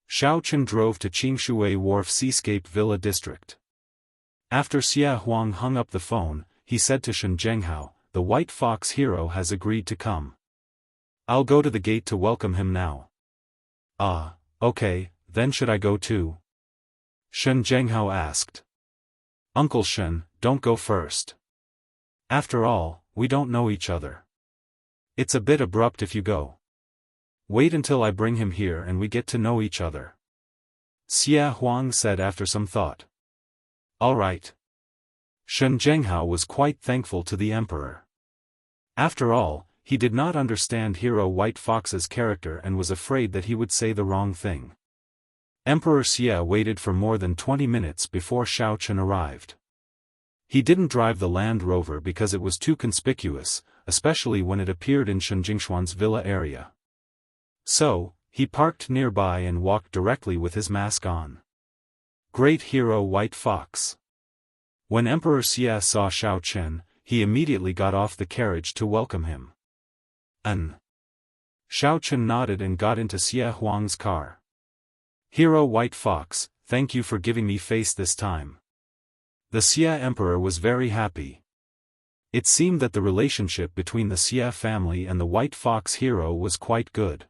Xiao Chen drove to Qingshui Wharf Seascape Villa District. After Xie Huang hung up the phone, he said to Shen Zhenghao, the White Fox hero has agreed to come. I'll go to the gate to welcome him now. Ah, okay, then should I go too? Shen Zhenghao asked. Uncle Shen, don't go first. After all, we don't know each other. It's a bit abrupt if you go. Wait until I bring him here and we get to know each other. Xie Huang said after some thought. All right. Shen Zhenghao was quite thankful to the emperor. After all, he did not understand Hero White Fox's character and was afraid that he would say the wrong thing. Emperor Xie waited for more than 20 minutes before Xiao Chen arrived. He didn't drive the Land Rover because it was too conspicuous, especially when it appeared in Shen Jingshuan's villa area. So, he parked nearby and walked directly with his mask on. Great Hero White Fox. When Emperor Xie saw Xiao Chen, he immediately got off the carriage to welcome him. Xiao Chen nodded and got into Xie Huang's car. Hero White Fox, thank you for giving me face this time. The Xie Emperor was very happy. It seemed that the relationship between the Xie family and the White Fox hero was quite good.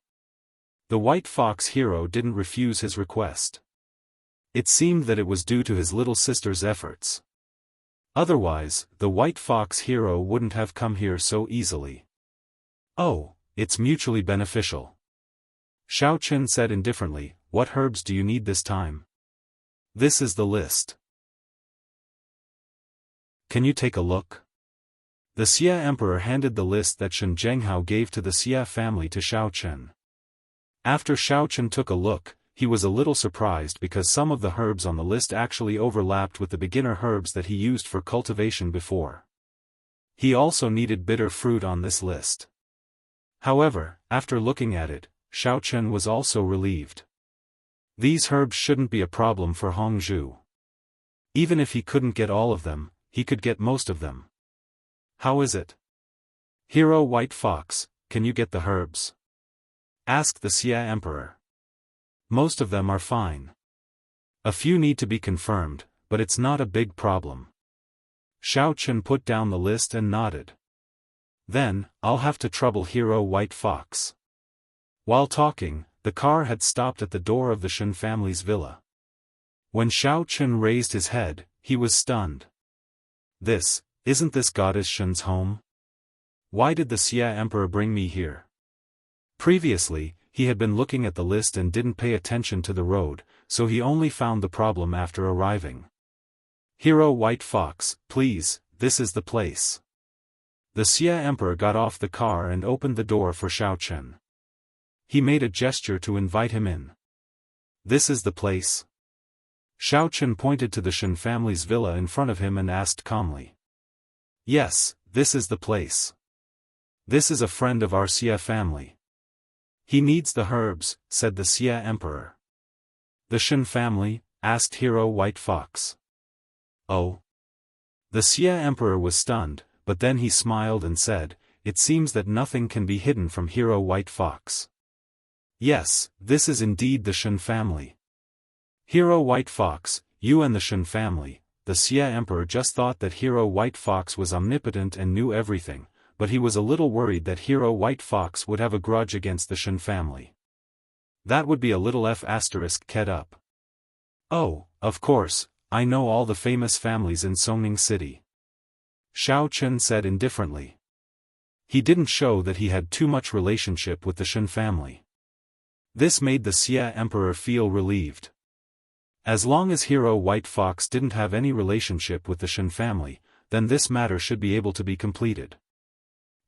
The White Fox hero didn't refuse his request. It seemed that it was due to his little sister's efforts. Otherwise, the White Fox hero wouldn't have come here so easily. Oh, it's mutually beneficial. Xiao Chen said indifferently, what herbs do you need this time? This is the list. Can you take a look? The Xie Emperor handed the list that Shen Zhenghao gave to the Xie family to Xiao Chen. After Xiao Chen took a look, he was a little surprised because some of the herbs on the list actually overlapped with the beginner herbs that he used for cultivation before. He also needed bitter fruit on this list. However, after looking at it, Xiao Chen was also relieved. These herbs shouldn't be a problem for Hongzhu. Even if he couldn't get all of them, he could get most of them. How is it? Hero White Fox, can you get the herbs? Asked the Xie Emperor. Most of them are fine. A few need to be confirmed, but it's not a big problem. Xiao Chen put down the list and nodded. Then, I'll have to trouble Hero White Fox. While talking, the car had stopped at the door of the Shen family's villa. When Xiao Chen raised his head, he was stunned. Isn't this Goddess Shen's home? Why did the Xie Emperor bring me here? Previously, he had been looking at the list and didn't pay attention to the road, so he only found the problem after arriving. Hero White Fox, please, this is the place. The Xie Emperor got off the car and opened the door for Xiao Chen. He made a gesture to invite him in. This is the place. Xiaofan pointed to the Shen family's villa in front of him and asked calmly. Yes, this is the place. This is a friend of our Xia family. He needs the herbs, said the Xia emperor. The Shen family? Asked Hero White Fox. Oh. The Xia emperor was stunned, but then he smiled and said, it seems that nothing can be hidden from Hero White Fox. Yes, this is indeed the Shen family. Hero White Fox, you and the Shen family. The Xia emperor just thought that Hero White Fox was omnipotent and knew everything, but he was a little worried that Hero White Fox would have a grudge against the Shen family. That would be a little f***ed up. Oh, of course, I know all the famous families in Songning City. Xiaofan said indifferently. He didn't show that he had too much relationship with the Shen family. This made the Xia emperor feel relieved. As long as Hero White Fox didn't have any relationship with the Shen family, then this matter should be able to be completed.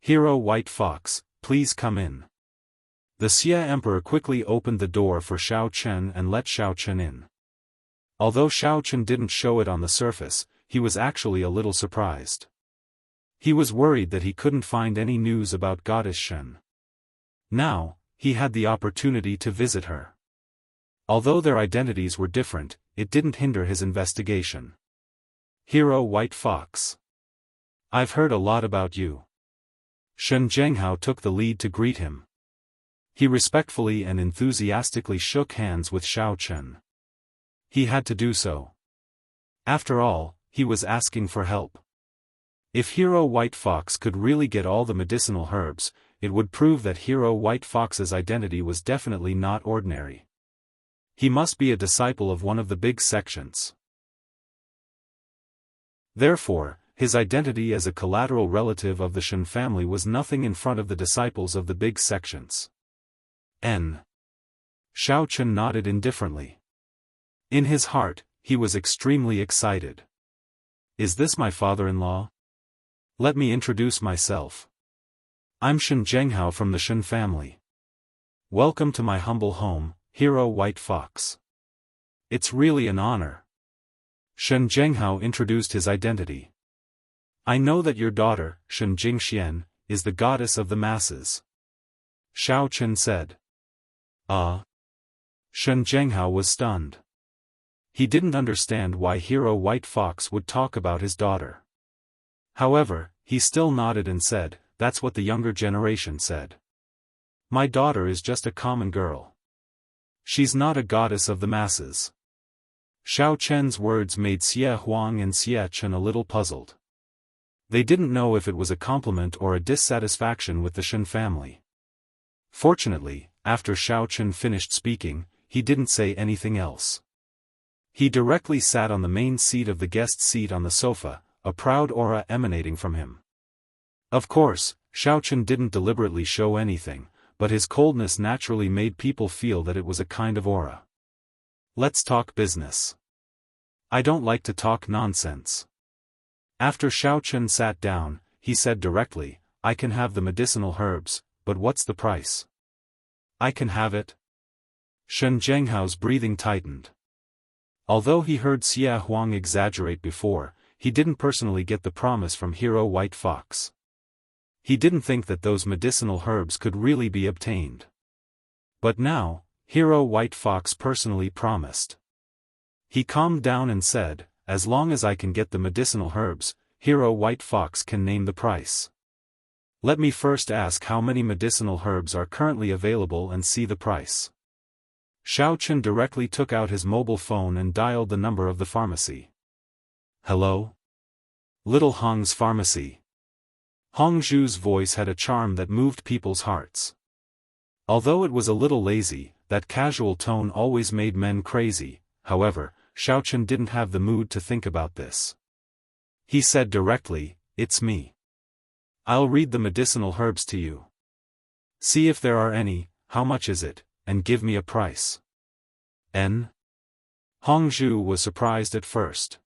Hero White Fox, please come in. The Xia emperor quickly opened the door for Xiaofan and let Xiaofan in. Although Xiaofan didn't show it on the surface, he was actually a little surprised. He was worried that he couldn't find any news about Goddess Shen. Now, he had the opportunity to visit her. Although their identities were different, it didn't hinder his investigation. Hero White Fox. I've heard a lot about you. Shen Zhenghao took the lead to greet him. He respectfully and enthusiastically shook hands with Xiaofan. He had to do so. After all, he was asking for help. If Hero White Fox could really get all the medicinal herbs, it would prove that Hero White Fox's identity was definitely not ordinary. He must be a disciple of one of the big sections. Therefore, his identity as a collateral relative of the Shen family was nothing in front of the disciples of the big sections. Xiaofan nodded indifferently. In his heart, he was extremely excited. Is this my father-in-law? Let me introduce myself. I'm Shen Zhenghao from the Shen family. Welcome to my humble home, Hero White Fox. It's really an honor. Shen Zhenghao introduced his identity. I know that your daughter, Shen Jingxian, is the goddess of the masses. Xiaofan said. Shen Zhenghao was stunned. He didn't understand why Hero White Fox would talk about his daughter. However, he still nodded and said, that's what the younger generation said. My daughter is just a common girl. She's not a goddess of the masses. Xiaofan's words made Xie Huang and Xie Chen a little puzzled. They didn't know if it was a compliment or a dissatisfaction with the Shen family. Fortunately, after Xiaofan finished speaking, he didn't say anything else. He directly sat on the main seat of the guest seat on the sofa, a proud aura emanating from him. Of course, Xiaofan didn't deliberately show anything, but his coldness naturally made people feel that it was a kind of aura. Let's talk business. I don't like to talk nonsense. After Xiaofan sat down, he said directly, I can have the medicinal herbs, but what's the price? I can have it. Shen Zhenghao's breathing tightened. Although he heard Xie Huang exaggerate before, he didn't personally get the promise from Hero White Fox. He didn't think that those medicinal herbs could really be obtained. But now, Hero White Fox personally promised. He calmed down and said, as long as I can get the medicinal herbs, Hero White Fox can name the price. Let me first ask how many medicinal herbs are currently available and see the price. Xiaofan directly took out his mobile phone and dialed the number of the pharmacy. Hello? Little Hong's pharmacy. Hong Zhu's voice had a charm that moved people's hearts. Although it was a little lazy, that casual tone always made men crazy. However, Xiaofan didn't have the mood to think about this. He said directly, it's me. I'll read the medicinal herbs to you. See if there are any, how much is it, and give me a price. Hong Zhu was surprised at first.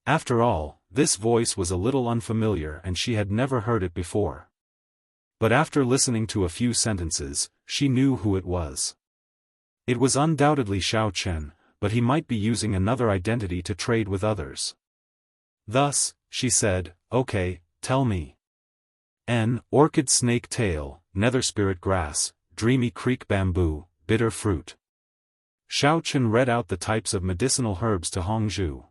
After all, this voice was a little unfamiliar and she had never heard it before. But after listening to a few sentences, she knew who it was. It was undoubtedly Xiaofan, but he might be using another identity to trade with others. Thus, she said, "Okay, tell me." Orchid snake tail, nether spirit grass, dreamy creek bamboo, bitter fruit. Xiaochen read out the types of medicinal herbs to Hongzhu.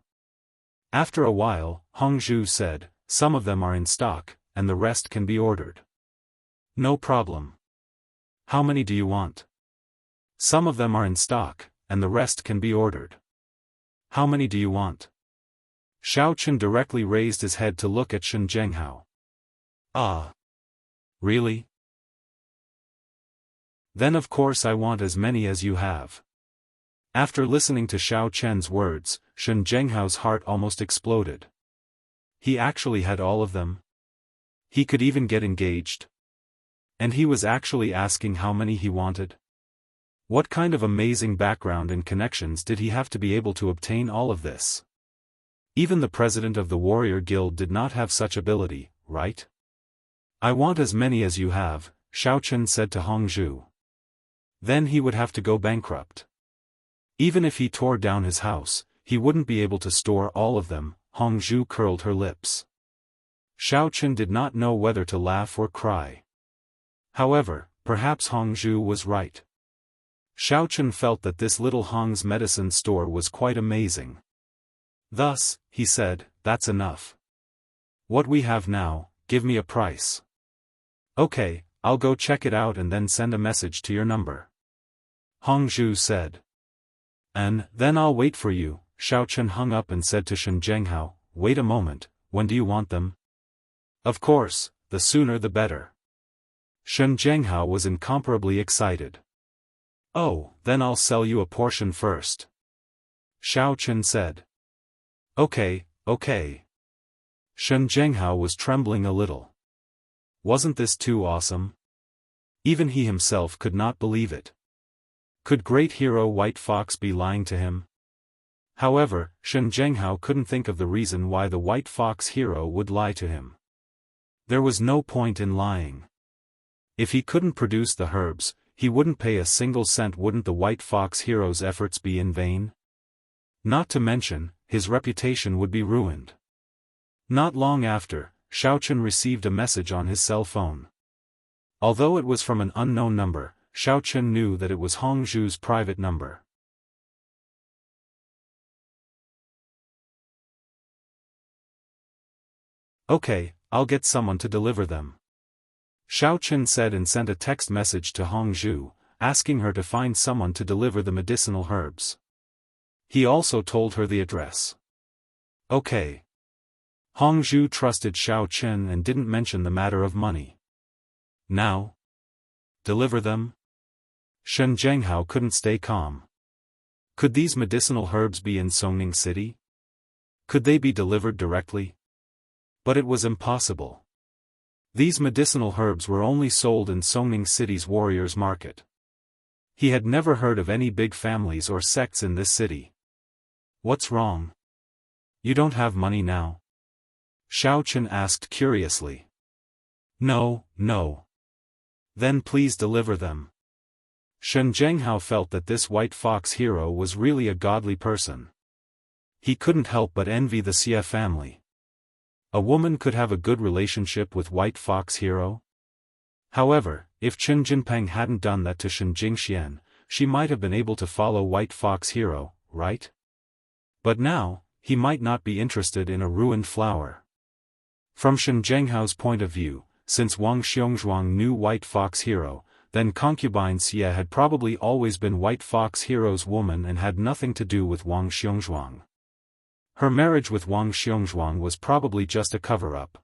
After a while, Hongzhu said, "Some of them are in stock, and the rest can be ordered." "No problem. How many do you want?" "Some of them are in stock, and the rest can be ordered." "How many do you want?" Xiaochen directly raised his head to look at Shen Zhenghao. "Ah. Really? Then of course I want as many as you have." After listening to Xiao Chen's words, Shen Zhenghao's heart almost exploded. He actually had all of them. He could even get engaged. And he was actually asking how many he wanted. What kind of amazing background and connections did he have to be able to obtain all of this? Even the president of the warrior guild did not have such ability, right? "I want as many as you have," Xiaochen said to Hongzhu. Then he would have to go bankrupt. Even if he tore down his house, he wouldn't be able to store all of them. Hongzhu curled her lips. Xiaochen did not know whether to laugh or cry. However, perhaps Hongzhu was right. Xiaochen felt that this little Hong's medicine store was quite amazing. Thus, he said, "That's enough. What we have now, give me a price." "Okay, I'll go check it out and then send a message to your number," Hongzhu said. "And then I'll wait for you." Xiaochen hung up and said to Shen Zhenghao, "Wait a moment, when do you want them?" "Of course, the sooner the better." Shen Zhenghao was incomparably excited. "Oh, then I'll sell you a portion first," Xiaochen said. Okay. Shen Zhenghao was trembling a little. Wasn't this too awesome? Even he himself could not believe it. Could great hero White Fox be lying to him? However, Shen Zhenghao couldn't think of the reason why the White Fox hero would lie to him. There was no point in lying. If he couldn't produce the herbs, he wouldn't pay a single cent. Wouldn't the White Fox hero's efforts be in vain? Not to mention, his reputation would be ruined. Not long after, Xiaochen received a message on his cell phone. Although it was from an unknown number, Xiaochen knew that it was Hongzhu's private number. "Okay, I'll get someone to deliver them," Xiaochen said and sent a text message to Hongzhu, asking her to find someone to deliver the medicinal herbs. He also told her the address. Okay. Hongzhu trusted Xiaochen and didn't mention the matter of money. "Now? Deliver them?" Shen Zhenghao couldn't stay calm. Could these medicinal herbs be in Songning City? Could they be delivered directly? But it was impossible. These medicinal herbs were only sold in Songning City's warriors' market. He had never heard of any big families or sects in this city. What's wrong? You don't have money now? Xiaochen asked curiously. No. Then please deliver them. Shen Zhenghao felt that this White Fox hero was really a godly person. He couldn't help but envy the Xia family. A woman could have a good relationship with White Fox hero? However, if Qin Jinpeng hadn't done that to Shen Jingxian, she might have been able to follow White Fox hero, right? But now, he might not be interested in a ruined flower. From Shen Zhenghao's point of view, since Wang Xiongzhuang knew White Fox hero, then concubine Xia had probably always been White Fox hero's woman and had nothing to do with Wang Xiongzhuang. Her marriage with Wang Xiongzhuang was probably just a cover-up.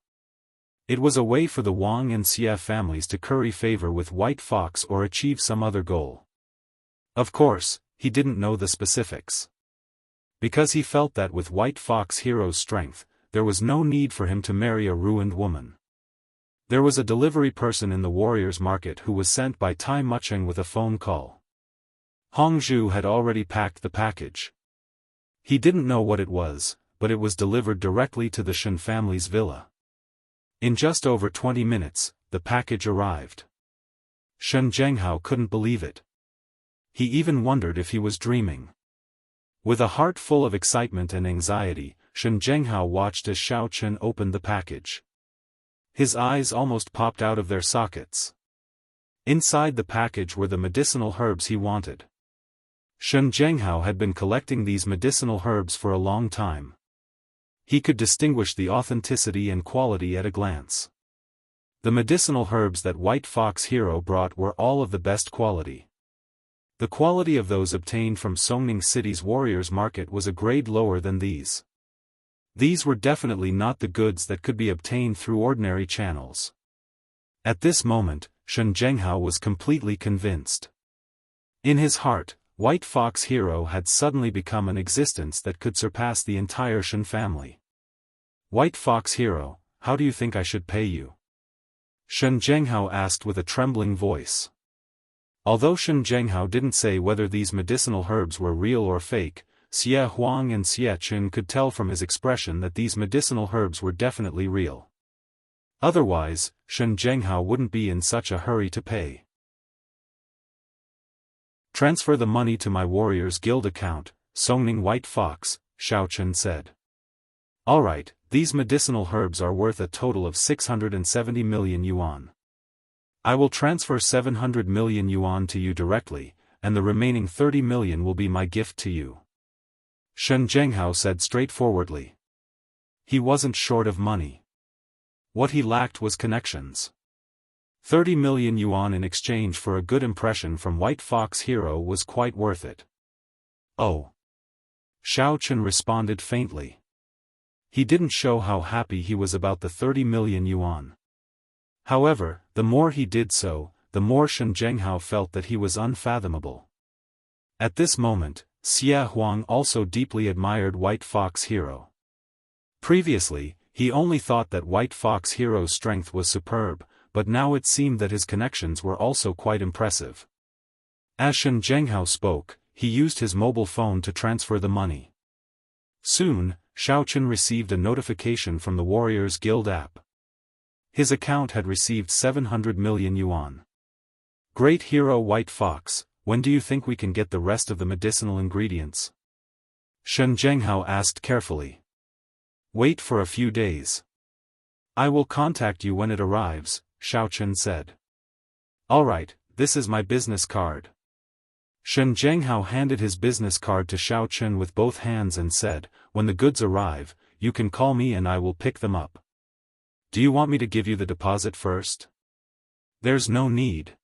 It was a way for the Wang and Xia families to curry favor with White Fox or achieve some other goal. Of course, he didn't know the specifics. Because he felt that with White Fox hero's strength, there was no need for him to marry a ruined woman. There was a delivery person in the warriors' market who was sent by Tai Mucheng with a phone call. Hongzhu had already packed the package. He didn't know what it was, but it was delivered directly to the Shen family's villa. In just over 20 minutes, the package arrived. Shen Zhenghao couldn't believe it. He even wondered if he was dreaming. With a heart full of excitement and anxiety, Shen Zhenghao watched as Xiao Chen opened the package. His eyes almost popped out of their sockets. Inside the package were the medicinal herbs he wanted. Shen Zhenghao had been collecting these medicinal herbs for a long time. He could distinguish the authenticity and quality at a glance. The medicinal herbs that White Fox Hero brought were all of the best quality. The quality of those obtained from Songning City's warriors' market was a grade lower than these. These were definitely not the goods that could be obtained through ordinary channels. At this moment, Shen Zhenghao was completely convinced. In his heart, White Fox Hero had suddenly become an existence that could surpass the entire Shen family. White Fox Hero, how do you think I should pay you? Shen Zhenghao asked with a trembling voice. Although Shen Zhenghao didn't say whether these medicinal herbs were real or fake, Xie Huang and Xie Qin could tell from his expression that these medicinal herbs were definitely real. Otherwise, Shen Zhenghao wouldn't be in such a hurry to pay. Transfer the money to my Warriors Guild account, Songning White Fox, Xiao Chen said. Alright, these medicinal herbs are worth a total of 670 million yuan. I will transfer 700 million yuan to you directly, and the remaining 30 million will be my gift to you. Shen Zhenghao said straightforwardly. He wasn't short of money. What he lacked was connections. 30 million yuan in exchange for a good impression from White Fox Hero was quite worth it. Oh. Xiao Chen responded faintly. He didn't show how happy he was about the 30 million yuan. However, the more he did so, the more Shen Zhenghao felt that he was unfathomable. At this moment, Xie Huang also deeply admired White Fox Hero. Previously, he only thought that White Fox Hero's strength was superb, but now it seemed that his connections were also quite impressive. As Shen Zhenghao spoke, he used his mobile phone to transfer the money. Soon, Xiao Chen received a notification from the Warriors Guild app. His account had received 700 million yuan. Great hero White Fox, when do you think we can get the rest of the medicinal ingredients? Shen Zhenghao asked carefully. Wait for a few days. I will contact you when it arrives, Xiao Chen said. Alright, this is my business card. Shen Zhenghao handed his business card to Xiao Chen with both hands and said, when the goods arrive, you can call me and I will pick them up. Do you want me to give you the deposit first? There's no need.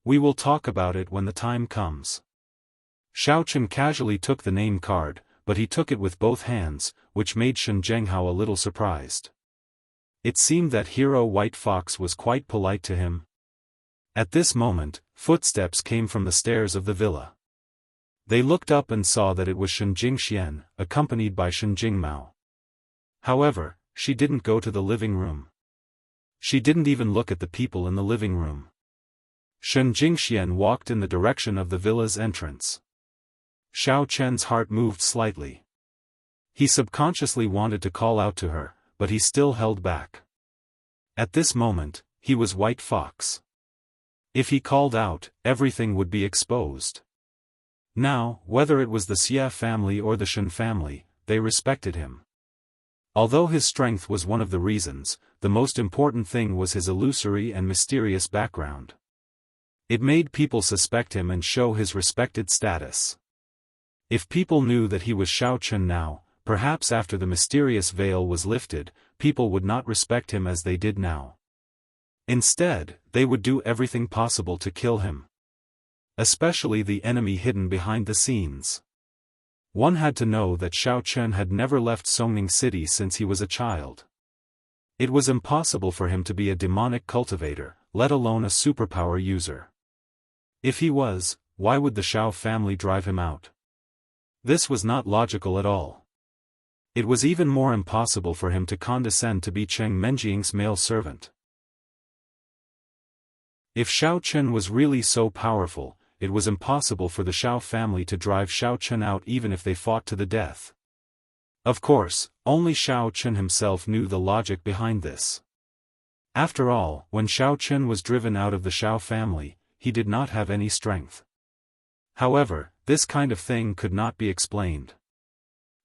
We will talk about it when the time comes. Xiao Chen casually took the name card, but he took it with both hands, which made Shen Zhenghao a little surprised. It seemed that Hero White Fox was quite polite to him. At this moment, footsteps came from the stairs of the villa. They looked up and saw that it was Shen Jingxian, accompanied by Shen Jingmao. However, she didn't go to the living room. She didn't even look at the people in the living room. Shen Jingxian walked in the direction of the villa's entrance. Xiao Chen's heart moved slightly. He subconsciously wanted to call out to her, but he still held back. At this moment, he was White Fox. If he called out, everything would be exposed. Now, whether it was the Xie family or the Shen family, they respected him. Although his strength was one of the reasons, the most important thing was his illusory and mysterious background. It made people suspect him and show his respected status. If people knew that he was Xiao Chen now, perhaps after the mysterious veil was lifted, people would not respect him as they did now. Instead, they would do everything possible to kill him. Especially the enemy hidden behind the scenes. One had to know that Xiao Chen had never left Songning City since he was a child. It was impossible for him to be a demonic cultivator, let alone a superpower user. If he was, why would the Xiao family drive him out? This was not logical at all. It was even more impossible for him to condescend to be Cheng Menjiang's male servant. If Xiao Chen was really so powerful, it was impossible for the Xiao family to drive Xiao Chen out even if they fought to the death. Of course, only Xiao Chen himself knew the logic behind this. After all, when Xiao Chen was driven out of the Xiao family, he did not have any strength. However, this kind of thing could not be explained.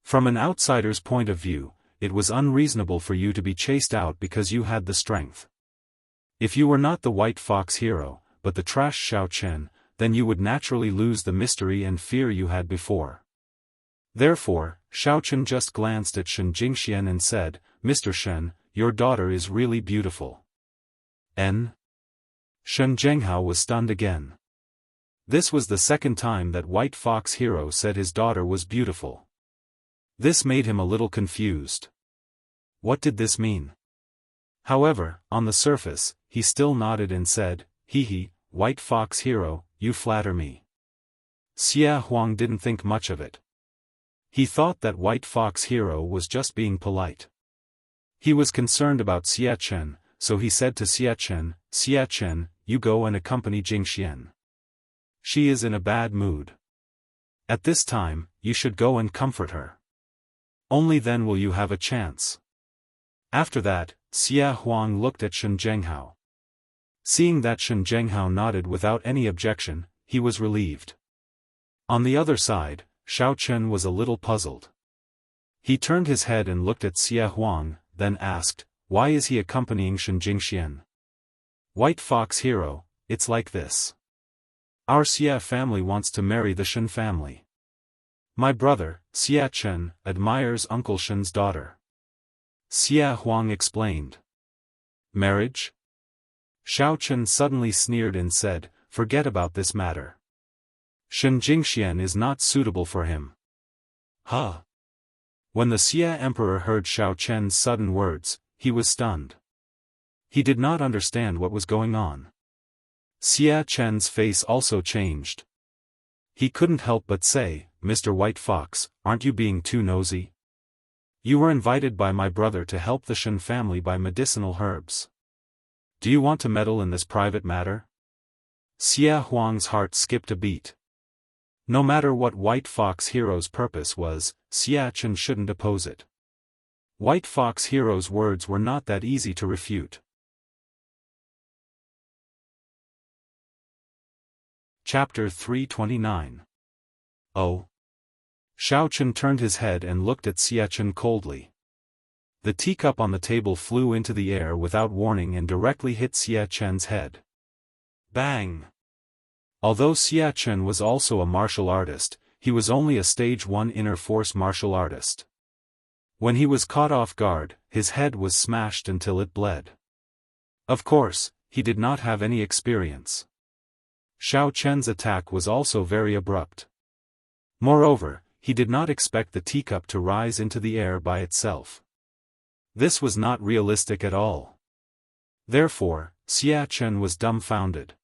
From an outsider's point of view, it was unreasonable for you to be chased out because you had the strength. If you were not the White Fox hero, but the trash Xiao Chen, then you would naturally lose the mystery and fear you had before. Therefore, Xiao Chen just glanced at Shen Jingxian and said, "Mr. Shen, your daughter is really beautiful." Shen Zhenghao was stunned again. This was the second time that White Fox hero said his daughter was beautiful. This made him a little confused. What did this mean? However, on the surface, he still nodded and said, "Hee, White Fox hero, you flatter me." Xia Huang didn't think much of it. He thought that White Fox hero was just being polite. He was concerned about Xia Chen, so he said to Xia Chen, you go and accompany Jingxian. She is in a bad mood. At this time, you should go and comfort her. Only then will you have a chance. After that, Xia Huang looked at Shen Zhenghao. Seeing that Shen Zhenghao nodded without any objection, he was relieved. On the other side, Xiao Chen was a little puzzled. He turned his head and looked at Xia Huang, then asked, "Why is he accompanying Shen Jingxian?" "White Fox hero, it's like this. Our Xia family wants to marry the Shen family. My brother, Xia Chen, admires Uncle Shen's daughter." Xia Huang explained. "Marriage?" Xiao Chen suddenly sneered and said, "Forget about this matter. Shen Jingxian is not suitable for him." Huh? When the Xia emperor heard Xiao Chen's sudden words, he was stunned. He did not understand what was going on. Xia Chen's face also changed. He couldn't help but say, "Mr. White Fox, aren't you being too nosy? You were invited by my brother to help the Shen family buy medicinal herbs. Do you want to meddle in this private matter?" Xia Huang's heart skipped a beat. No matter what White Fox hero's purpose was, Xia Chen shouldn't oppose it. White Fox hero's words were not that easy to refute. Chapter 329. Oh. Xiao Chen turned his head and looked at Xia Chen coldly. The teacup on the table flew into the air without warning and directly hit Xia Chen's head. Bang! Although Xia Chen was also a martial artist, he was only a stage 1 inner force martial artist. When he was caught off guard, his head was smashed until it bled. Of course, he did not have any experience. Xiao Chen's attack was also very abrupt. Moreover, he did not expect the teacup to rise into the air by itself. This was not realistic at all. Therefore, Xia Chen was dumbfounded.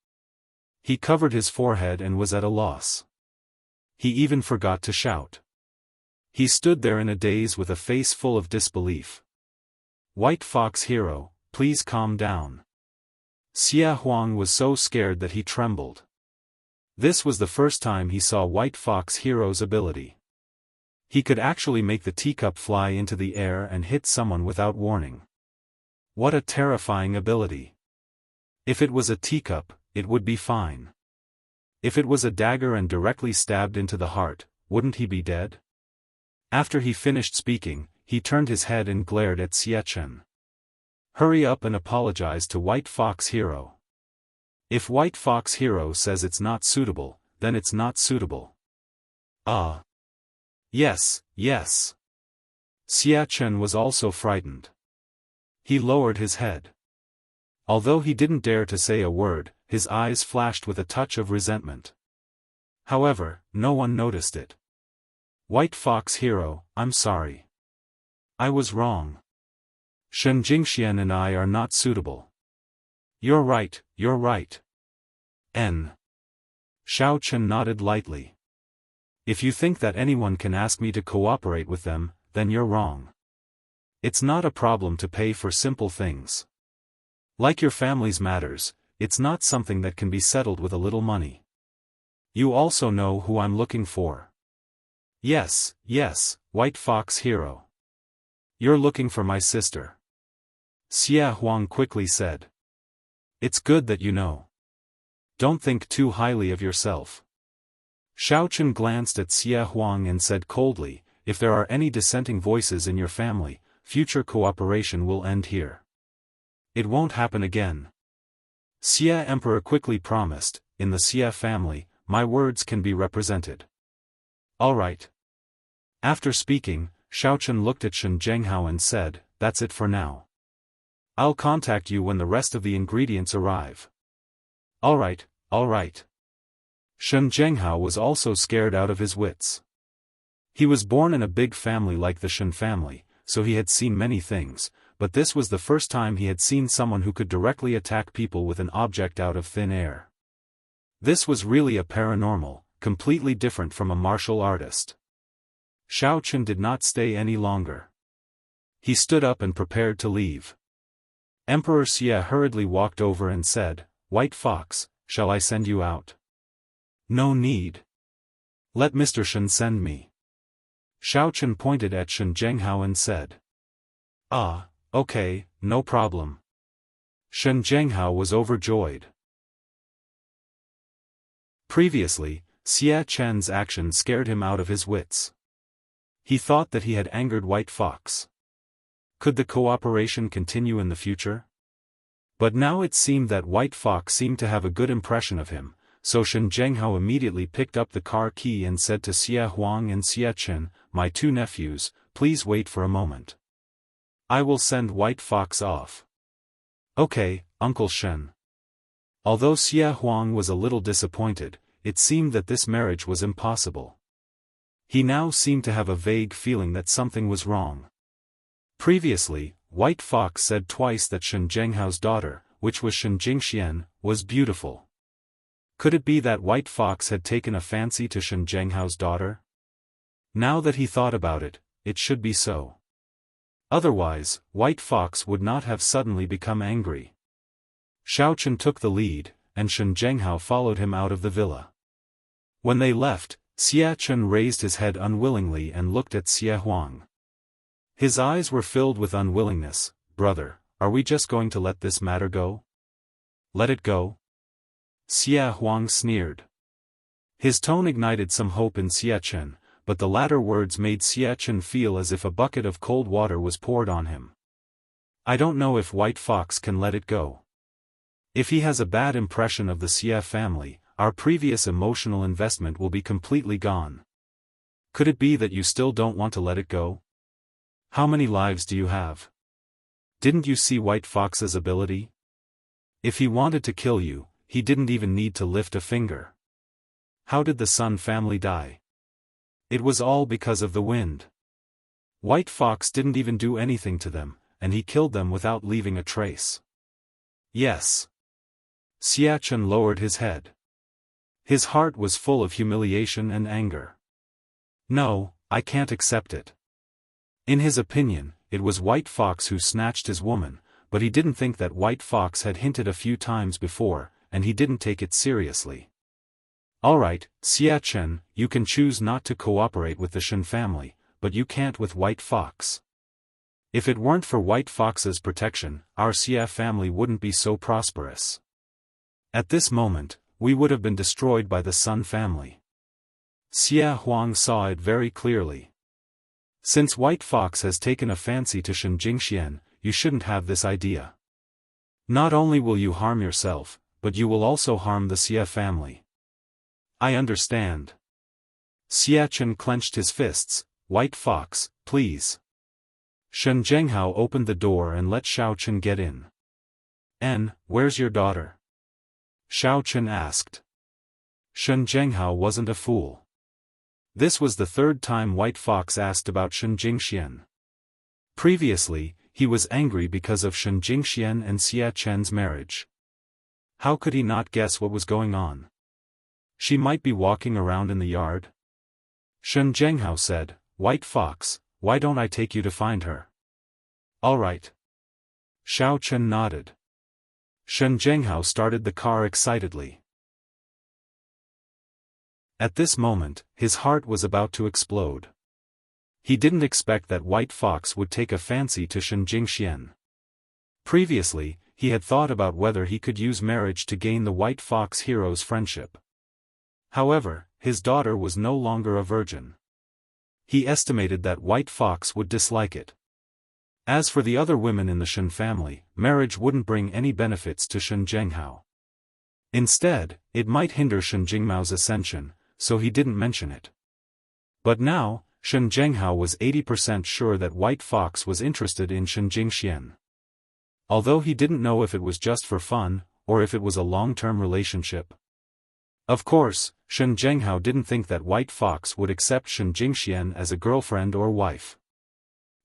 He covered his forehead and was at a loss. He even forgot to shout. He stood there in a daze with a face full of disbelief. "White Fox hero, please calm down." Xia Huang was so scared that he trembled. This was the first time he saw White Fox hero's ability. He could actually make the teacup fly into the air and hit someone without warning. What a terrifying ability. If it was a teacup, it would be fine. If it was a dagger and directly stabbed into the heart, wouldn't he be dead? After he finished speaking, he turned his head and glared at Xia Chen. "Hurry up and apologize to White Fox hero. If White Fox hero says it's not suitable, then it's not suitable." "Ah. Yes, yes." Xia Chen was also frightened. He lowered his head. Although he didn't dare to say a word, his eyes flashed with a touch of resentment. However, no one noticed it. "White Fox hero, I'm sorry. I was wrong. Shen Jingxian and I are not suitable." You're right, you're right." Xiao Chen nodded lightly. "If you think that anyone can ask me to cooperate with them, then you're wrong. It's not a problem to pay for simple things. Like your family's matters, it's not something that can be settled with a little money. You also know who I'm looking for." Yes, White Fox hero. You're looking for my sister." Xia Huang quickly said. "It's good that you know. Don't think too highly of yourself." Xiaochen glanced at Xie Huang and said coldly, if there are any dissenting voices in your family, future cooperation will end here. It won't happen again. Xie Emperor quickly promised, in the Xie family, my words can be represented. All right. After speaking, Xiaochen looked at Shen Zhenghao and said, that's it for now. I'll contact you when the rest of the ingredients arrive. All right, all right. Shen Zhenghao was also scared out of his wits. He was born in a big family like the Shen family, so he had seen many things, but this was the first time he had seen someone who could directly attack people with an object out of thin air. This was really a paranormal, completely different from a martial artist. Xiaochen did not stay any longer. He stood up and prepared to leave. Emperor Xie hurriedly walked over and said, White Fox, shall I send you out? No need. Let Mr. Shen send me. Xiaochen pointed at Shen Zhenghao and said. Ah, okay, no problem. Shen Zhenghao was overjoyed. Previously, Xie Chen's action scared him out of his wits. He thought that he had angered White Fox. Could the cooperation continue in the future? But now it seemed that White Fox seemed to have a good impression of him, so Shen Zhenghao immediately picked up the car key and said to Xie Huang and Xie Chen, my two nephews, please wait for a moment. I will send White Fox off. Okay, Uncle Shen. Although Xie Huang was a little disappointed, it seemed that this marriage was impossible. He now seemed to have a vague feeling that something was wrong. Previously, White Fox said twice that Shen Zhenghao's daughter, which was Shen Jingxian, was beautiful. Could it be that White Fox had taken a fancy to Shen Zhenghao's daughter? Now that he thought about it, it should be so. Otherwise, White Fox would not have suddenly become angry. Xiaochen took the lead, and Shen Zhenghao followed him out of the villa. When they left, Xie Chen raised his head unwillingly and looked at Xie Huang. His eyes were filled with unwillingness. Brother, are we just going to let this matter go? Let it go? Xie Huang sneered. His tone ignited some hope in Xie Chen, but the latter words made Xie Chen feel as if a bucket of cold water was poured on him. I don't know if White Fox can let it go. If he has a bad impression of the Xie family, our previous emotional investment will be completely gone. Could it be that you still don't want to let it go? How many lives do you have? Didn't you see White Fox's ability? If he wanted to kill you, he didn't even need to lift a finger. How did the Sun family die? It was all because of the wind. White Fox didn't even do anything to them, and he killed them without leaving a trace. Yes. Xie Chen lowered his head. His heart was full of humiliation and anger. No, I can't accept it. In his opinion, it was White Fox who snatched his woman, but he didn't think that White Fox had hinted a few times before, and he didn't take it seriously. Alright, Xie Chen, you can choose not to cooperate with the Shen family, but you can't with White Fox. If it weren't for White Fox's protection, our Xie family wouldn't be so prosperous. At this moment, we would have been destroyed by the Sun family. Xie Huang saw it very clearly. Since White Fox has taken a fancy to Shen Jingxian, you shouldn't have this idea. Not only will you harm yourself, but you will also harm the Xie family. I understand. Xie Chen clenched his fists. White Fox, please. Shen Zhenghao opened the door and let Xiaochen get in. Where's your daughter? Xiaochen asked. Shen Zhenghao wasn't a fool. This was the third time White Fox asked about Shen Jingxian. Previously, he was angry because of Shen Jingxian and Xie Chen's marriage. How could he not guess what was going on? She might be walking around in the yard. Shen Zhenghao said, White Fox, why don't I take you to find her? All right. Xiaochen nodded. Shen Zhenghao started the car excitedly. At this moment, his heart was about to explode. He didn't expect that White Fox would take a fancy to Shen Jingxian. Previously, he had thought about whether he could use marriage to gain the White Fox hero's friendship. However, his daughter was no longer a virgin. He estimated that White Fox would dislike it. As for the other women in the Shen family, marriage wouldn't bring any benefits to Shen Zhenghao. Instead, it might hinder Shen Jingmao's ascension, so he didn't mention it. But now, Shen Zhenghao was 80% sure that White Fox was interested in Shen Jingxian. Although he didn't know if it was just for fun, or if it was a long-term relationship. Of course, Shen Zhenghao didn't think that White Fox would accept Shen Jingxian as a girlfriend or wife.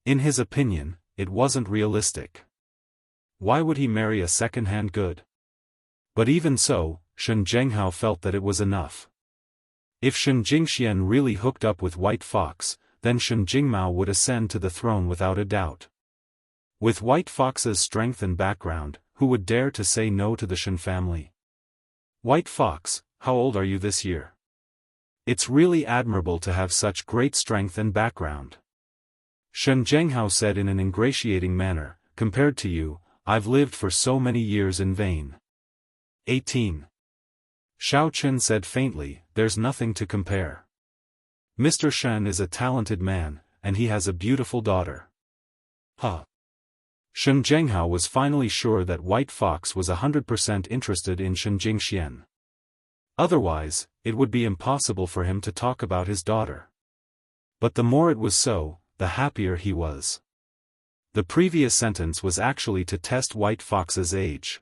In his opinion, it wasn't realistic. Why would he marry a second-hand good? But even so, Shen Zhenghao felt that it was enough. If Shen Jingxian really hooked up with White Fox, then Shen Jingmao would ascend to the throne without a doubt. With White Fox's strength and background, who would dare to say no to the Shen family? White Fox, how old are you this year? It's really admirable to have such great strength and background. Shen Zhenghao said in an ingratiating manner, compared to you, I've lived for so many years in vain. 18. Xiao Chen said faintly, there's nothing to compare. Mr. Shen is a talented man, and he has a beautiful daughter. Huh. Shen Zhenghao was finally sure that White Fox was 100% interested in Shen Jingxian. Otherwise, it would be impossible for him to talk about his daughter. But the more it was so, the happier he was. The previous sentence was actually to test White Fox's age.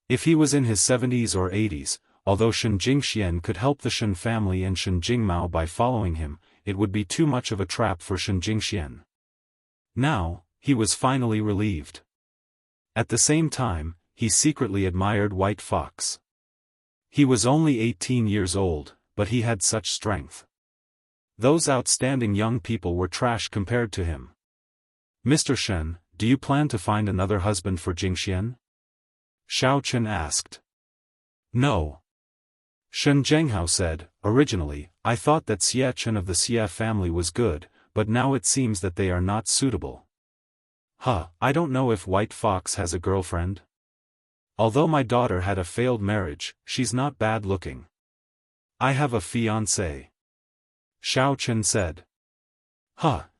If he was in his 70s or 80s, although Shen Jingxian could help the Shen family and Shen Jingmao by following him, it would be too much of a trap for Shen Jingxian. Now, he was finally relieved. At the same time, he secretly admired White Fox. He was only 18 years old, but he had such strength. Those outstanding young people were trash compared to him. Mr. Shen, do you plan to find another husband for Jingxian? Xiao Chen asked. No. Shen Zhenghao said, originally, I thought that Xie Chen of the Xie family was good, but now it seems that they are not suitable. I don't know if White Fox has a girlfriend. Although my daughter had a failed marriage, she's not bad looking. I have a fiancé. Xiao Chen said.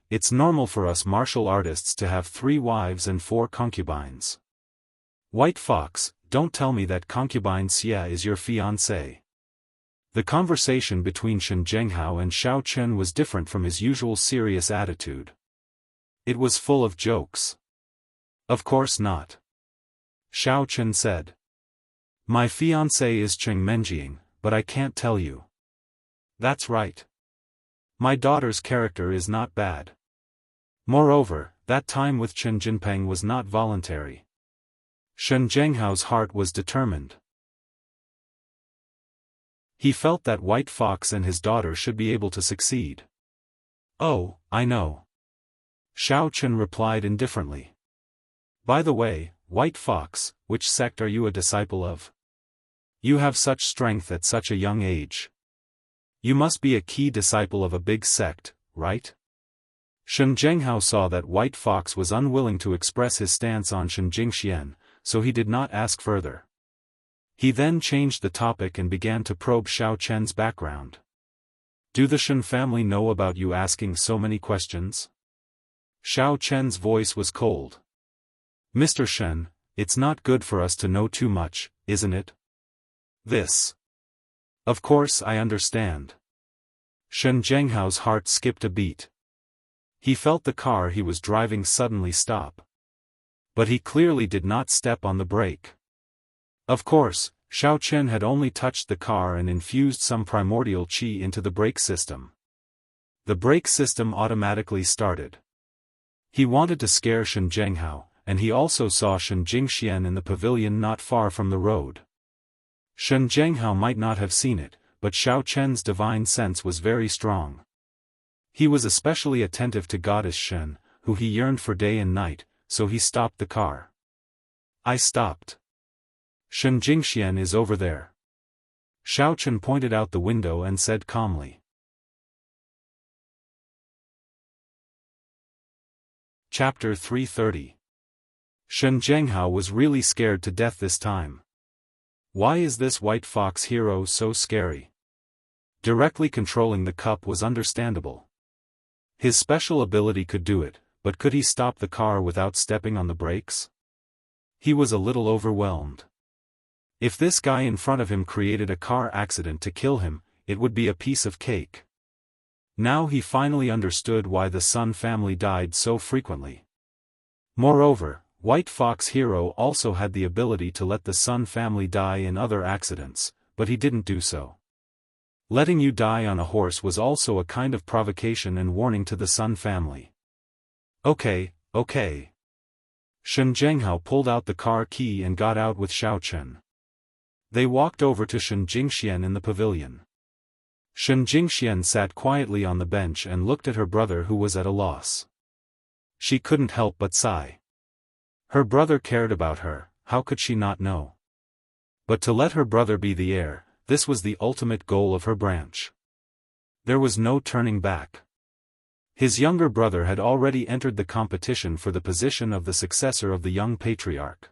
It's normal for us martial artists to have 3 wives and 4 concubines. White Fox, don't tell me that concubine Xie is your fiancé. The conversation between Shen Zhenghao and Xiao Chen was different from his usual serious attitude. It was full of jokes. Of course not. Xiao Chen said. My fiancé is Cheng Menjing, but I can't tell you. That's right. My daughter's character is not bad. Moreover, that time with Chen Jinpeng was not voluntary. Shen Zhenghao's heart was determined. He felt that White Fox and his daughter should be able to succeed. Oh, I know. Xiao Chen replied indifferently. By the way, White Fox, which sect are you a disciple of? You have such strength at such a young age. You must be a key disciple of a big sect, right? Shen Zhenghao saw that White Fox was unwilling to express his stance on Shen Jingxian, so he did not ask further. He then changed the topic and began to probe Xiao Chen's background. Do the Shen family know about you asking so many questions? Xiao Chen's voice was cold. Mr. Shen, it's not good for us to know too much, isn't it? This. Of course I understand. Shen Zhenghao's heart skipped a beat. He felt the car he was driving suddenly stop. But he clearly did not step on the brake. Of course, Xiao Chen had only touched the car and infused some primordial qi into the brake system. The brake system automatically started. He wanted to scare Shen Zhenghao, and he also saw Shen Jingxian in the pavilion not far from the road. Shen Zhenghao might not have seen it, but Xiao Chen's divine sense was very strong. He was especially attentive to Goddess Shen, who he yearned for day and night, so he stopped the car. I stopped. Shen Jingxian is over there. Xiao Chen pointed out the window and said calmly. Chapter 330. Shen Zhenghao was really scared to death this time. Why is this White Fox hero so scary? Directly controlling the cup was understandable. His special ability could do it, but could he stop the car without stepping on the brakes? He was a little overwhelmed. If this guy in front of him created a car accident to kill him, it would be a piece of cake. Now he finally understood why the Sun family died so frequently. Moreover, White Fox Hero also had the ability to let the Sun family die in other accidents, but he didn't do so. Letting you die on a horse was also a kind of provocation and warning to the Sun family. Okay. Shen Zhenghao pulled out the car key and got out with Xiaochen. They walked over to Shen Jingxian in the pavilion. Shen Jingxian sat quietly on the bench and looked at her brother, who was at a loss. She couldn't help but sigh. Her brother cared about her, how could she not know? But to let her brother be the heir, this was the ultimate goal of her branch. There was no turning back. His younger brother had already entered the competition for the position of the successor of the young patriarch.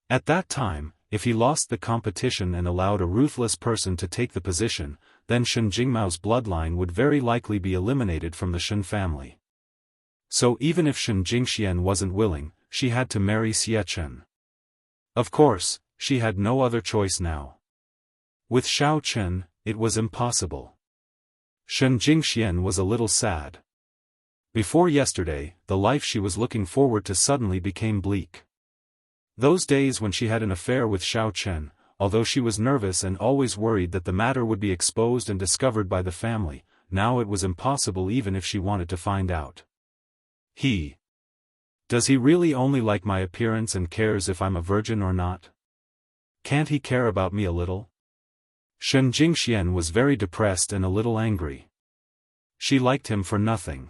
At that time, if he lost the competition and allowed a ruthless person to take the position, then Shen Jingmao's bloodline would very likely be eliminated from the Shen family. So even if Shen Jingxian wasn't willing, she had to marry Xiaochen. Of course, she had no other choice now. With Xiaochen, it was impossible. Shen Jingxian was a little sad. Before yesterday, the life she was looking forward to suddenly became bleak. Those days when she had an affair with Xiaochen, although she was nervous and always worried that the matter would be exposed and discovered by the family, now it was impossible even if she wanted to find out. Does he really only like my appearance and cares if I'm a virgin or not? Can't he care about me a little? Shen Jingxian was very depressed and a little angry. She liked him for nothing.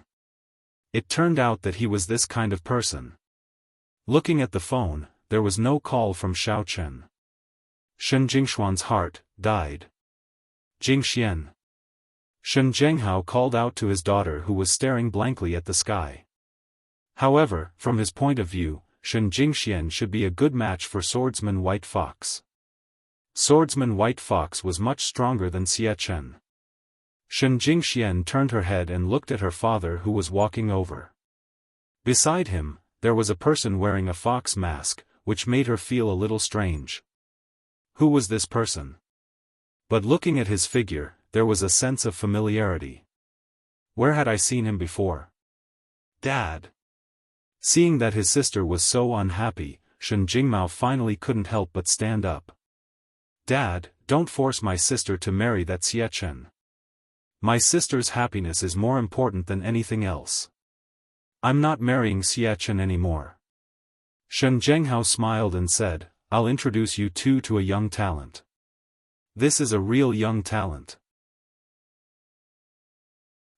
It turned out that he was this kind of person. Looking at the phone, there was no call from Xiaochen. Shen Jingshuan's heart died. Jingxian. Shen Zhenghao called out to his daughter, who was staring blankly at the sky. However, from his point of view, Shen Jingxian should be a good match for Swordsman White Fox. Swordsman White Fox was much stronger than Xiaochen. Shen Jingxian turned her head and looked at her father, who was walking over. Beside him, there was a person wearing a fox mask, which made her feel a little strange. Who was this person? But looking at his figure, there was a sense of familiarity. Where had I seen him before? Dad. Seeing that his sister was so unhappy, Shen Jingmao finally couldn't help but stand up. Dad, don't force my sister to marry that Xiaochen. My sister's happiness is more important than anything else. I'm not marrying Xiaochen anymore. Shen Zhenghao smiled and said, I'll introduce you two to a young talent. This is a real young talent.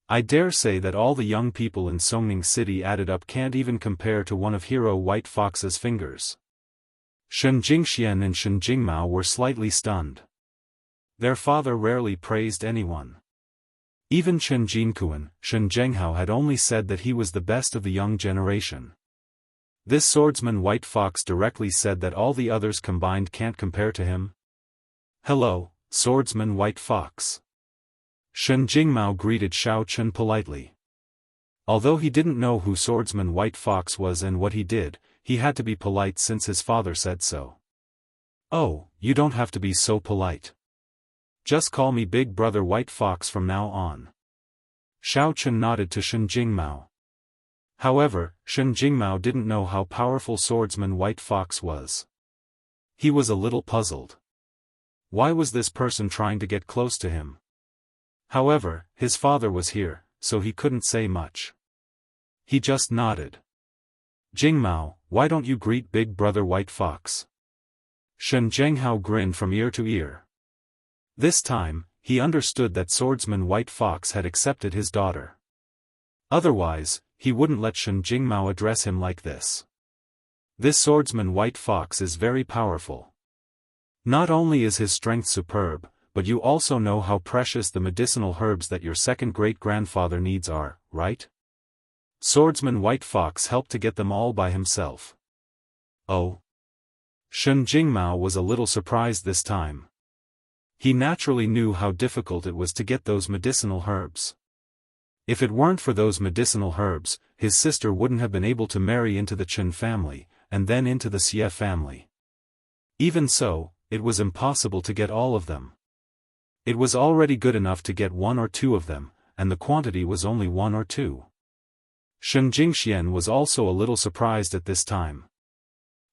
I dare say that all the young people in Songning City added up can't even compare to one of Hero White Fox's fingers. Shen Jingxian and Shen Jingmao were slightly stunned. Their father rarely praised anyone. Even Chen Jinkuan, Shen Zhenghao had only said that he was the best of the young generation. This swordsman White Fox directly said that all the others combined can't compare to him. Hello, swordsman White Fox. Shen Jingmao greeted Xiaochen politely. Although he didn't know who swordsman White Fox was and what he did, he had to be polite since his father said so. Oh, you don't have to be so polite. Just call me Big Brother White Fox from now on. Xiaochen nodded to Shen Jingmao. However, Shen Jingmao didn't know how powerful swordsman White Fox was. He was a little puzzled. Why was this person trying to get close to him? However, his father was here, so he couldn't say much. He just nodded. Jingmao, why don't you greet Big Brother White Fox? Shen Zhenghao grinned from ear to ear. This time, he understood that swordsman White Fox had accepted his daughter. Otherwise, he wouldn't let Shen Jingmao address him like this. This swordsman White Fox is very powerful. Not only is his strength superb, but you also know how precious the medicinal herbs that your second great-grandfather needs are, right? Swordsman White Fox helped to get them all by himself. Oh. Shen Jingmao was a little surprised this time. He naturally knew how difficult it was to get those medicinal herbs. If it weren't for those medicinal herbs, his sister wouldn't have been able to marry into the Chen family, and then into the Xie family. Even so, it was impossible to get all of them. It was already good enough to get one or two of them, and the quantity was only one or two. Shen Jingxian was also a little surprised at this time.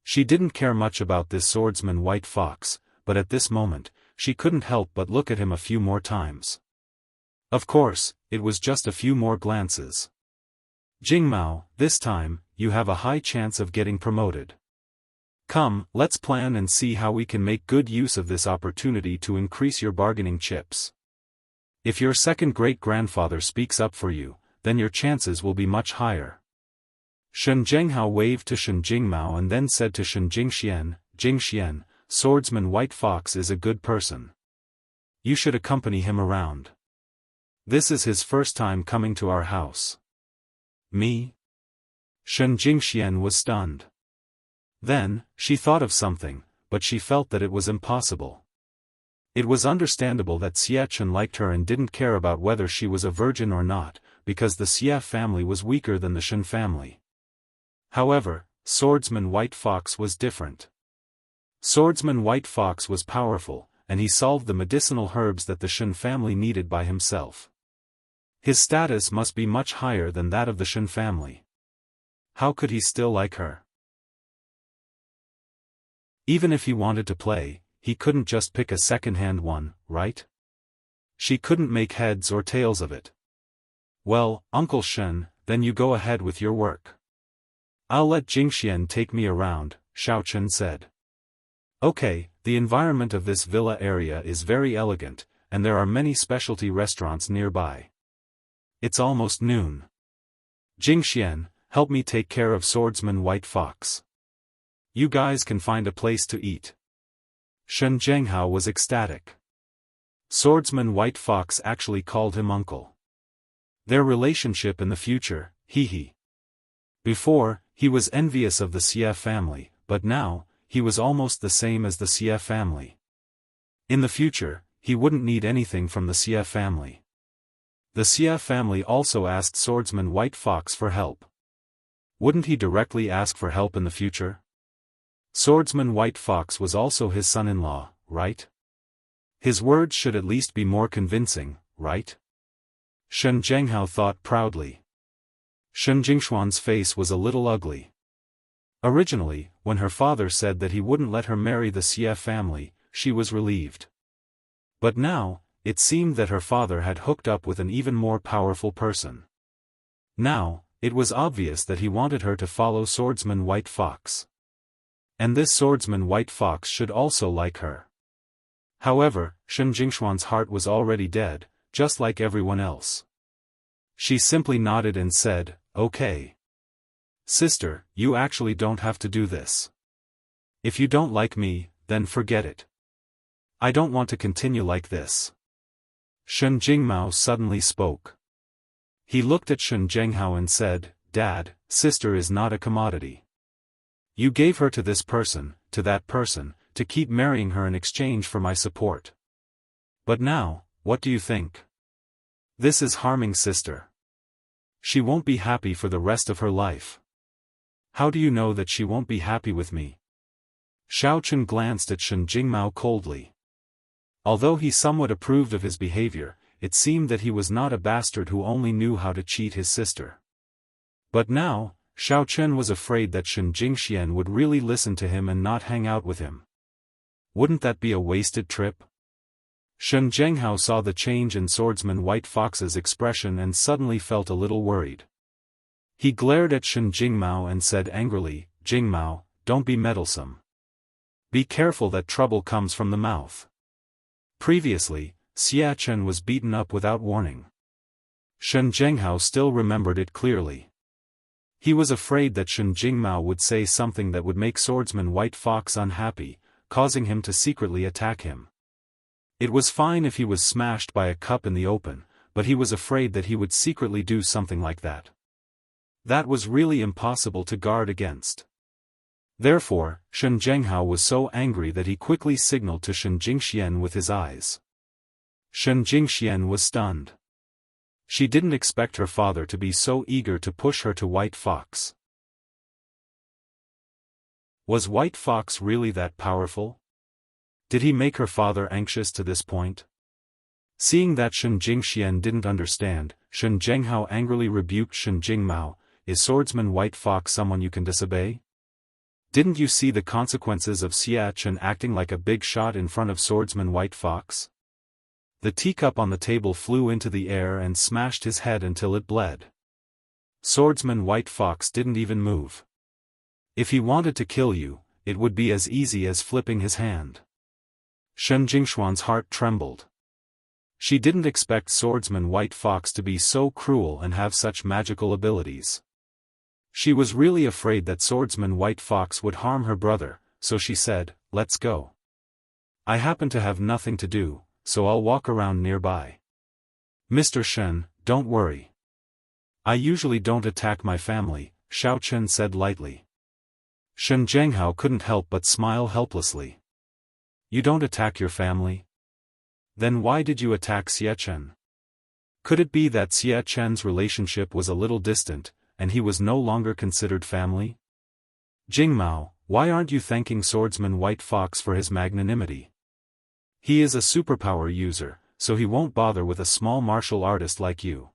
She didn't care much about this swordsman White Fox, but at this moment, she couldn't help but look at him a few more times. Of course, it was just a few more glances. Jingmao, this time, you have a high chance of getting promoted. Come, let's plan and see how we can make good use of this opportunity to increase your bargaining chips. If your second great-grandfather speaks up for you, then your chances will be much higher. Shen Zhenghao waved to Shen Jingmao and then said to Shen Jingxian, Jingxian, swordsman White Fox is a good person. You should accompany him around. This is his first time coming to our house. Me? Shen Jingxian was stunned. Then, she thought of something, but she felt that it was impossible. It was understandable that Xie Chen liked her and didn't care about whether she was a virgin or not, because the Xie family was weaker than the Shen family. However, swordsman White Fox was different. Swordsman White Fox was powerful, and he solved the medicinal herbs that the Shen family needed by himself. His status must be much higher than that of the Shen family. How could he still like her? Even if he wanted to play, he couldn't just pick a second-hand one, right? She couldn't make heads or tails of it. Well, Uncle Shen, then you go ahead with your work. I'll let Jingxian take me around, Xiaochen said. Okay, the environment of this villa area is very elegant, and there are many specialty restaurants nearby. It's almost noon. Jingxian, help me take care of swordsman White Fox. You guys can find a place to eat. Shen Zhenghao was ecstatic. Swordsman White Fox actually called him uncle. Their relationship in the future, hee. Before, he was envious of the Xie family, but now, he was almost the same as the Xie family. In the future, he wouldn't need anything from the Xie family. The Xie family also asked swordsman White Fox for help. Wouldn't he directly ask for help in the future? Swordsman White Fox was also his son-in-law, right? His words should at least be more convincing, right? Shen Zhenghao thought proudly. Shen Jingshuan's face was a little ugly. Originally, when her father said that he wouldn't let her marry the Xie family, she was relieved. But now, it seemed that her father had hooked up with an even more powerful person. Now, it was obvious that he wanted her to follow swordsman White Fox. And this swordsman White Fox should also like her. However, Shen Jingshuan's heart was already dead, just like everyone else. She simply nodded and said, okay. Sister, you actually don't have to do this. If you don't like me, then forget it. I don't want to continue like this. Shen Jingmao suddenly spoke. He looked at Shen Zhenghao and said, Dad, sister is not a commodity. You gave her to this person, to that person, to keep marrying her in exchange for my support. But now, what do you think? This is harming sister. She won't be happy for the rest of her life. How do you know that she won't be happy with me? Xiaochen glanced at Shen Jingmao coldly. Although he somewhat approved of his behavior, it seemed that he was not a bastard who only knew how to cheat his sister. But now, Xiaochen was afraid that Shen Jingxian would really listen to him and not hang out with him. Wouldn't that be a wasted trip? Shen Zhenghao saw the change in swordsman White Fox's expression and suddenly felt a little worried. He glared at Shen Jingmao and said angrily, Jingmao, don't be meddlesome. Be careful that trouble comes from the mouth. Previously, Xie Chen was beaten up without warning. Shen Zhenghao still remembered it clearly. He was afraid that Shen Jingmao would say something that would make swordsman White Fox unhappy, causing him to secretly attack him. It was fine if he was smashed by a cup in the open, but he was afraid that he would secretly do something like that. That was really impossible to guard against. Therefore, Shen Zhenghao was so angry that he quickly signaled to Shen Jingxian with his eyes. Shen Jingxian was stunned. She didn't expect her father to be so eager to push her to White Fox. Was White Fox really that powerful? Did he make her father anxious to this point? Seeing that Shen Jingxian didn't understand, Shen Zhenghao angrily rebuked Shen Jingmao. Is swordsman White Fox someone you can disobey? Didn't you see the consequences of Xia Chen acting like a big shot in front of swordsman White Fox? The teacup on the table flew into the air and smashed his head until it bled. Swordsman White Fox didn't even move. If he wanted to kill you, it would be as easy as flipping his hand. Shen Jingxuan's heart trembled. She didn't expect swordsman White Fox to be so cruel and have such magical abilities. She was really afraid that swordsman White Fox would harm her brother, so she said, "Let's go. I happen to have nothing to do, so I'll walk around nearby." "Mr. Shen, don't worry. I usually don't attack my family," Xiao Chen said lightly. Shen Zhenghao couldn't help but smile helplessly. "You don't attack your family? Then why did you attack Xia Chen?" Could it be that Xia Chen's relationship was a little distant, and he was no longer considered family? "Jingmao, why aren't you thanking swordsman White Fox for his magnanimity? He is a superpower user, so he won't bother with a small martial artist like you."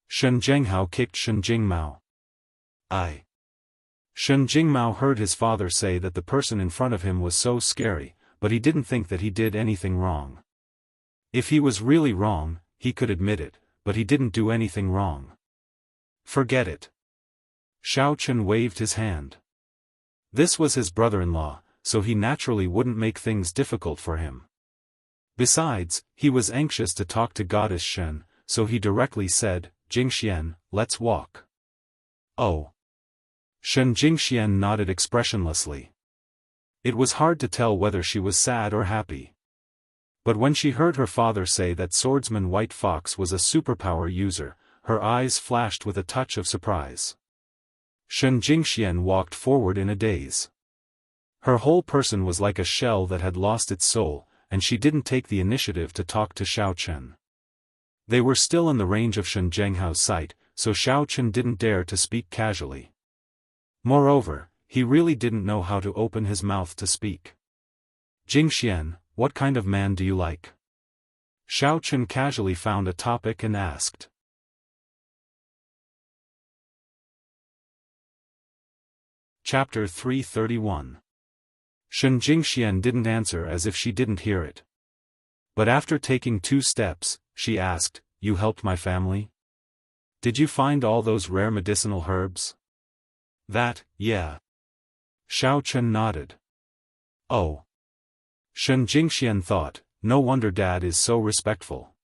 Shen Zhenghao kicked Shen Jingmao. Shen Jingmao heard his father say that the person in front of him was so scary, but he didn't think that he did anything wrong. If he was really wrong, he could admit it, but he didn't do anything wrong. "Forget it." Xiao Chen waved his hand. This was his brother-in-law, so he naturally wouldn't make things difficult for him. Besides, he was anxious to talk to Goddess Shen, so he directly said, "Jingxian, let's walk." "Oh." Shen Jingxian nodded expressionlessly. It was hard to tell whether she was sad or happy. But when she heard her father say that swordsman White Fox was a superpower user, her eyes flashed with a touch of surprise. Shen Jingxian walked forward in a daze. Her whole person was like a shell that had lost its soul, and she didn't take the initiative to talk to Xiao Chen. They were still in the range of Shen Zhenghao's sight, so Xiao Chen didn't dare to speak casually. Moreover, he really didn't know how to open his mouth to speak. "Jingxian, what kind of man do you like?" Xiao Chen casually found a topic and asked. Chapter 331. Shen Jingxian didn't answer as if she didn't hear it. But after taking 2 steps, she asked, "You helped my family? Did you find all those rare medicinal herbs?" "That, yeah." Xiao Chen nodded. "Oh." Shen Jingxian thought, no wonder Dad is so respectful.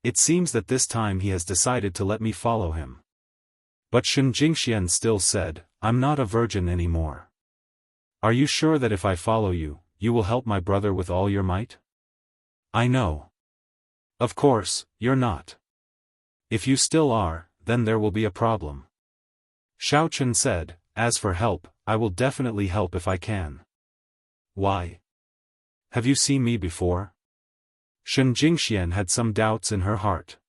It seems that this time he has decided to let me follow him. But Shen Jingxian still said, "I'm not a virgin anymore. Are you sure that if I follow you, you will help my brother with all your might?" "I know. Of course, you're not. If you still are, then there will be a problem." Xiao Chen said, "As for help, I will definitely help if I can." "Why? Have you seen me before?" Shen Jingxian had some doubts in her heart.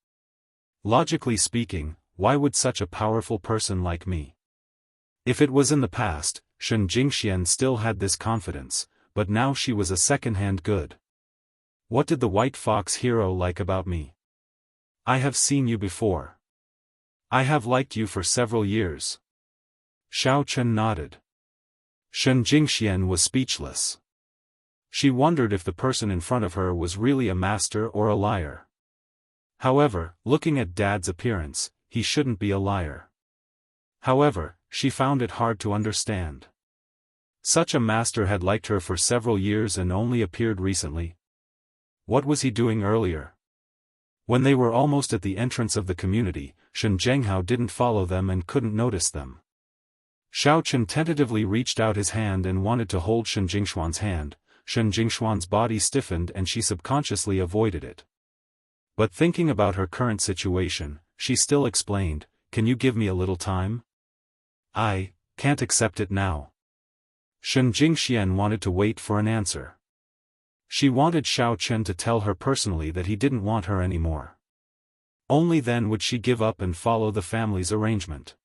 Logically speaking, why would such a powerful person like me? If it was in the past, Shen Jingxian still had this confidence, but now she was a second-hand good. What did the White Fox hero like about me? "I have seen you before. I have liked you for several years." Xiao Chen nodded. Shen Jingxian was speechless. She wondered if the person in front of her was really a master or a liar. However, looking at Dad's appearance, he shouldn't be a liar. However, she found it hard to understand. Such a master had liked her for several years and only appeared recently. What was he doing earlier? When they were almost at the entrance of the community, Shen Zhenghao didn't follow them and couldn't notice them. Xiao Chen tentatively reached out his hand and wanted to hold Shen Jingxuan's hand. Shen Jingxuan's body stiffened and she subconsciously avoided it. But thinking about her current situation, she still explained, "Can you give me a little time? I can't accept it now. Shen Jingxian wanted to wait for an answer. She wanted Xiao Chen to tell her personally that he didn't want her anymore. Only then would she give up and follow the family's arrangement.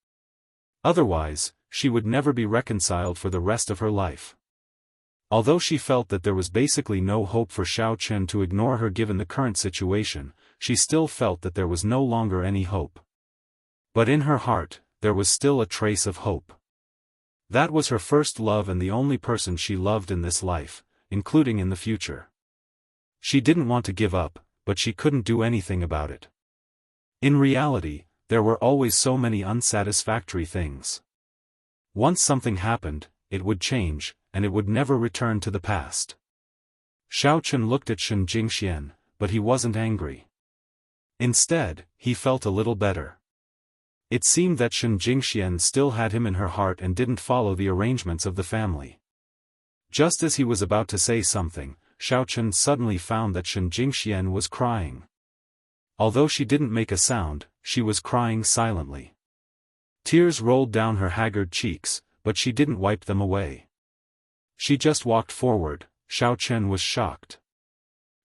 Otherwise, she would never be reconciled for the rest of her life. Although she felt that there was basically no hope for Xiao Chen to ignore her given the current situation, she still felt that there was no longer any hope. But in her heart, there was still a trace of hope. That was her first love and the only person she loved in this life, including in the future. She didn't want to give up, but she couldn't do anything about it. In reality, there were always so many unsatisfactory things. Once something happened, it would change, and it would never return to the past. Xiao Chen looked at Shen Jingxian, but he wasn't angry. Instead, he felt a little better. It seemed that Shen Jingxian still had him in her heart and didn't follow the arrangements of the family. Just as he was about to say something, Xiao Chen suddenly found that Shen Jingxian was crying. Although she didn't make a sound, she was crying silently. Tears rolled down her haggard cheeks, but she didn't wipe them away. She just walked forward. Xiao Chen was shocked.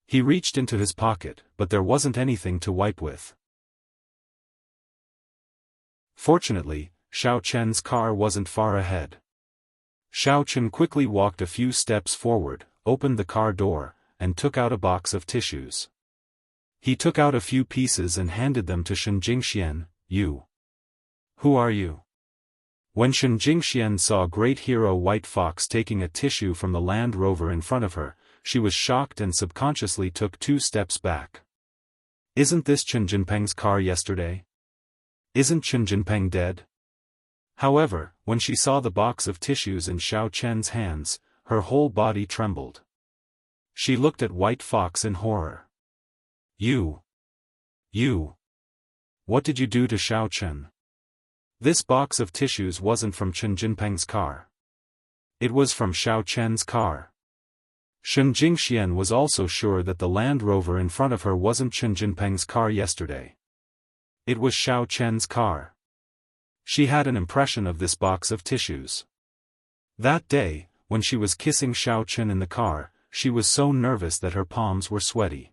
He reached into his pocket, but there wasn't anything to wipe with. Fortunately, Xiao Chen's car wasn't far ahead. Xiao Chen quickly walked a few steps forward, opened the car door, and took out a box of tissues. He took out a few pieces and handed them to Shen Jingxian. "You. Who are you?" When Shen Jingxian saw Great Hero White Fox taking a tissue from the Land Rover in front of her, she was shocked and subconsciously took 2 steps back. "Isn't this Chen Jinpeng's car yesterday? Isn't Chen Jinpeng dead?" However, when she saw the box of tissues in Xiao Chen's hands, her whole body trembled. She looked at White Fox in horror. You. What did you do to Xiao Chen?" This box of tissues wasn't from Chen Jinpeng's car. It was from Xiao Chen's car. Shen Jingxian was also sure that the Land Rover in front of her wasn't Chen Jinpeng's car yesterday. It was Xiao Chen's car. She had an impression of this box of tissues. That day, when she was kissing Xiao Chen in the car, she was so nervous that her palms were sweaty.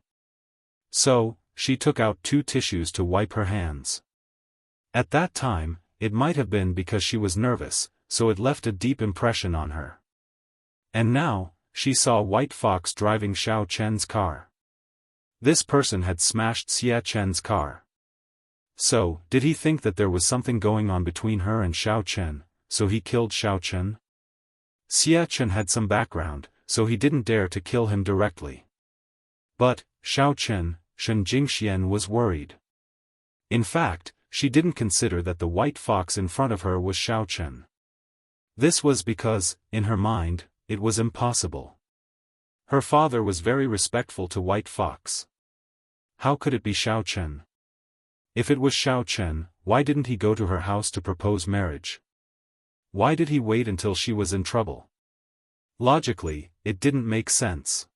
So, she took out 2 tissues to wipe her hands. At that time, it might have been because she was nervous, so it left a deep impression on her. And now, she saw White Fox driving Xiao Chen's car. This person had smashed Xia Chen's car. So, did he think that there was something going on between her and Xiao Chen, so he killed Xiao Chen? Xia Chen had some background, so he didn't dare to kill him directly. But, Xiao Chen, Shen Jingxian was worried. In fact, she didn't consider that the White Fox in front of her was Xiao Chen. This was because, in her mind, it was impossible. Her father was very respectful to White Fox. How could it be Xiao Chen? If it was Xiao Chen, why didn't he go to her house to propose marriage? Why did he wait until she was in trouble? Logically, it didn't make sense.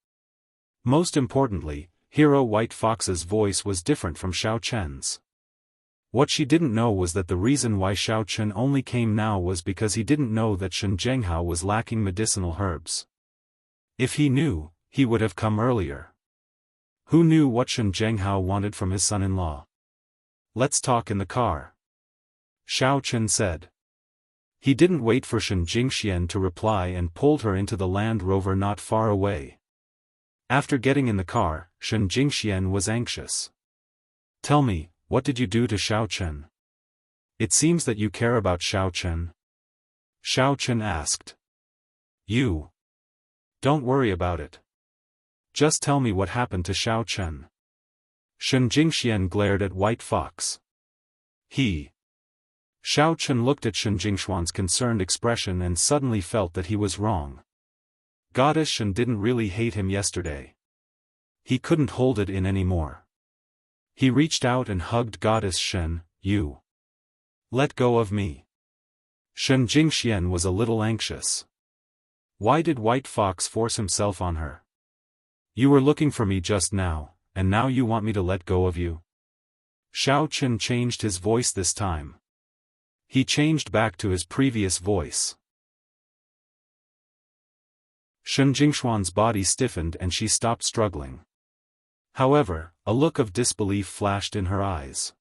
Most importantly, Hero White Fox's voice was different from Xiao Chen's. What she didn't know was that the reason why Xiao Chen only came now was because he didn't know that Shen Zhenghao was lacking medicinal herbs. If he knew, he would have come earlier. Who knew what Shen Zhenghao wanted from his son-in-law? "Let's talk in the car," Xiao Chen said. He didn't wait for Shen Jingxian to reply and pulled her into the Land Rover not far away. After getting in the car, Shen Jingxian was anxious. "Tell me, what did you do to Xiao Chen? It seems that you care about Xiao Chen." Xiao Chen asked. "You. Don't worry about it. Just tell me what happened to Xiao Chen." Shen Jingxian glared at White Fox. Xiao Chen looked at Shen Jingxuan's concerned expression and suddenly felt that he was wrong. Goddess Shen didn't really hate him yesterday. He couldn't hold it in anymore. He reached out and hugged Goddess Shen. "You. Let go of me." Shen Jingxian was a little anxious. Why did White Fox force himself on her? "You were looking for me just now, and now you want me to let go of you?" Xiao Chen changed his voice this time. He changed back to his previous voice. Shen Jingshuan's body stiffened and she stopped struggling. However, a look of disbelief flashed in her eyes.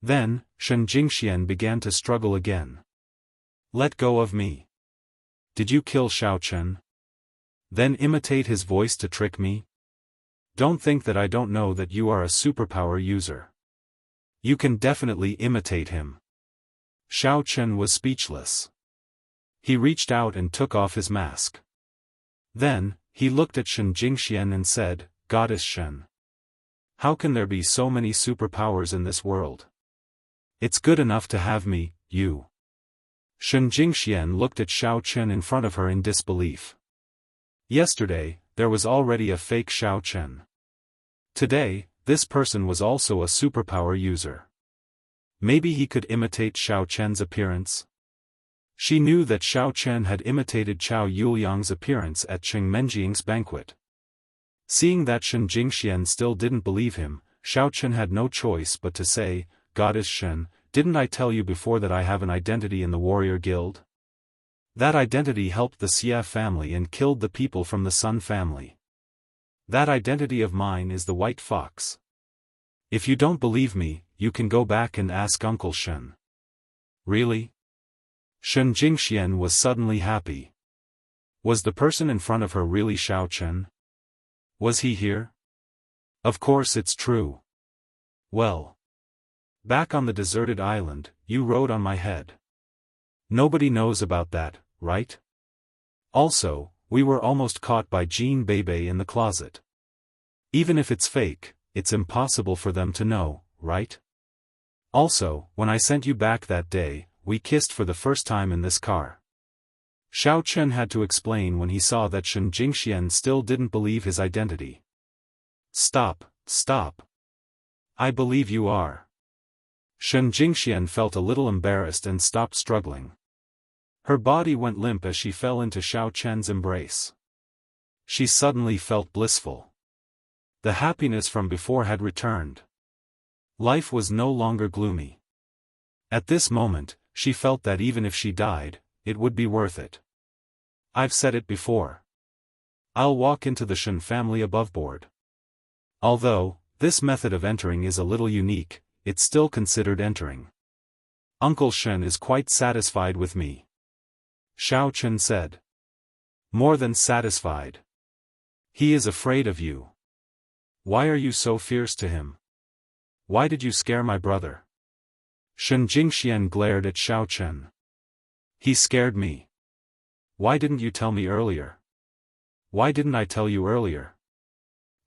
Then, Shen Jingxian began to struggle again. Let go of me. Did you kill Xiao Chen? Then imitate his voice to trick me? Don't think that I don't know that you are a superpower user. You can definitely imitate him. Xiao Chen was speechless. He reached out and took off his mask. Then, he looked at Shen Jingxian and said, Goddess Shen. How can there be so many superpowers in this world? It's good enough to have me, you. Shen Jingxian looked at Xiao Chen in front of her in disbelief. Yesterday, there was already a fake Xiao Chen. Today, this person was also a superpower user. Maybe he could imitate Xiao Chen's appearance? She knew that Xiao Chen had imitated Chao Yuliang's appearance at Cheng Menjing's banquet. Seeing that Shen Jingxian still didn't believe him, Xiao Chen had no choice but to say, Goddess Shen, didn't I tell you before that I have an identity in the warrior guild? That identity helped the Xia family and killed the people from the Sun family. That identity of mine is the White Fox. If you don't believe me, you can go back and ask Uncle Shen. Really? Shen Jingxian was suddenly happy. Was the person in front of her really Xiao Chen? Was he here? Of course it's true. Well. Back on the deserted island, you rode on my head. Nobody knows about that, right? Also, we were almost caught by Jean Bebe in the closet. Even if it's fake, it's impossible for them to know, right? Also, when I sent you back that day, we kissed for the first time in this car. Xiao Chen had to explain when he saw that Shen Jingxian still didn't believe his identity. Stop, stop. I believe you are. Shen Jingxian felt a little embarrassed and stopped struggling. Her body went limp as she fell into Xiao Chen's embrace. She suddenly felt blissful. The happiness from before had returned. Life was no longer gloomy. At this moment, she felt that even if she died, it would be worth it. I've said it before. I'll walk into the Shen family above board. Although, this method of entering is a little unique, it's still considered entering. Uncle Shen is quite satisfied with me. Xiao Chen said. More than satisfied. He is afraid of you. Why are you so fierce to him? Why did you scare my brother? Shen Jingxian glared at Xiao Chen. He scared me. Why didn't you tell me earlier? Why didn't I tell you earlier?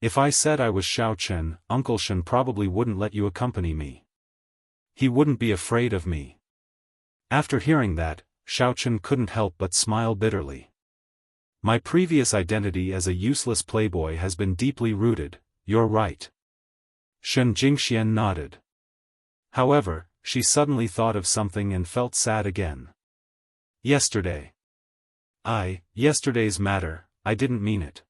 If I said I was Xiao Chen, Uncle Shen probably wouldn't let you accompany me. He wouldn't be afraid of me. After hearing that, Xiao Chen couldn't help but smile bitterly. My previous identity as a useless playboy has been deeply rooted, you're right. Shen Jingxian nodded. However, she suddenly thought of something and felt sad again. Yesterday. Yesterday's matter, I didn't mean it.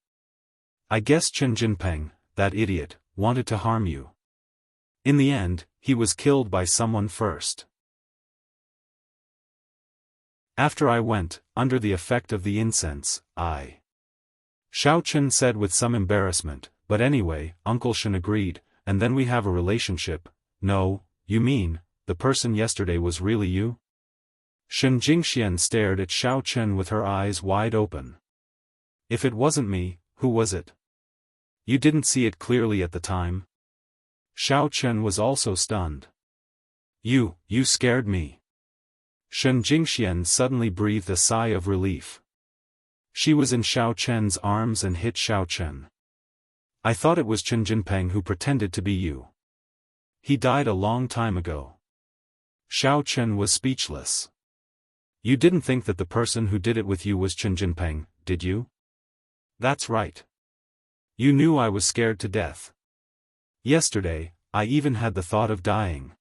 I guess Chen Jinpeng, that idiot, wanted to harm you. In the end, he was killed by someone first. After I went, under the effect of the incense, Xiao Chen said with some embarrassment, but anyway, Uncle Shen agreed, and then we have a relationship. No, you mean, the person yesterday was really you? Shen Jingxian stared at Xiao Chen with her eyes wide open. If it wasn't me, who was it? You didn't see it clearly at the time? Xiao Chen was also stunned. You scared me. Shen Jingxian suddenly breathed a sigh of relief. She was in Xiao Chen's arms and hit Xiao Chen. I thought it was Chen Jinpeng who pretended to be you. He died a long time ago. Xiao Chen was speechless. You didn't think that the person who did it with you was Chen Jinpeng, did you? That's right. You knew I was scared to death. Yesterday, I even had the thought of dying.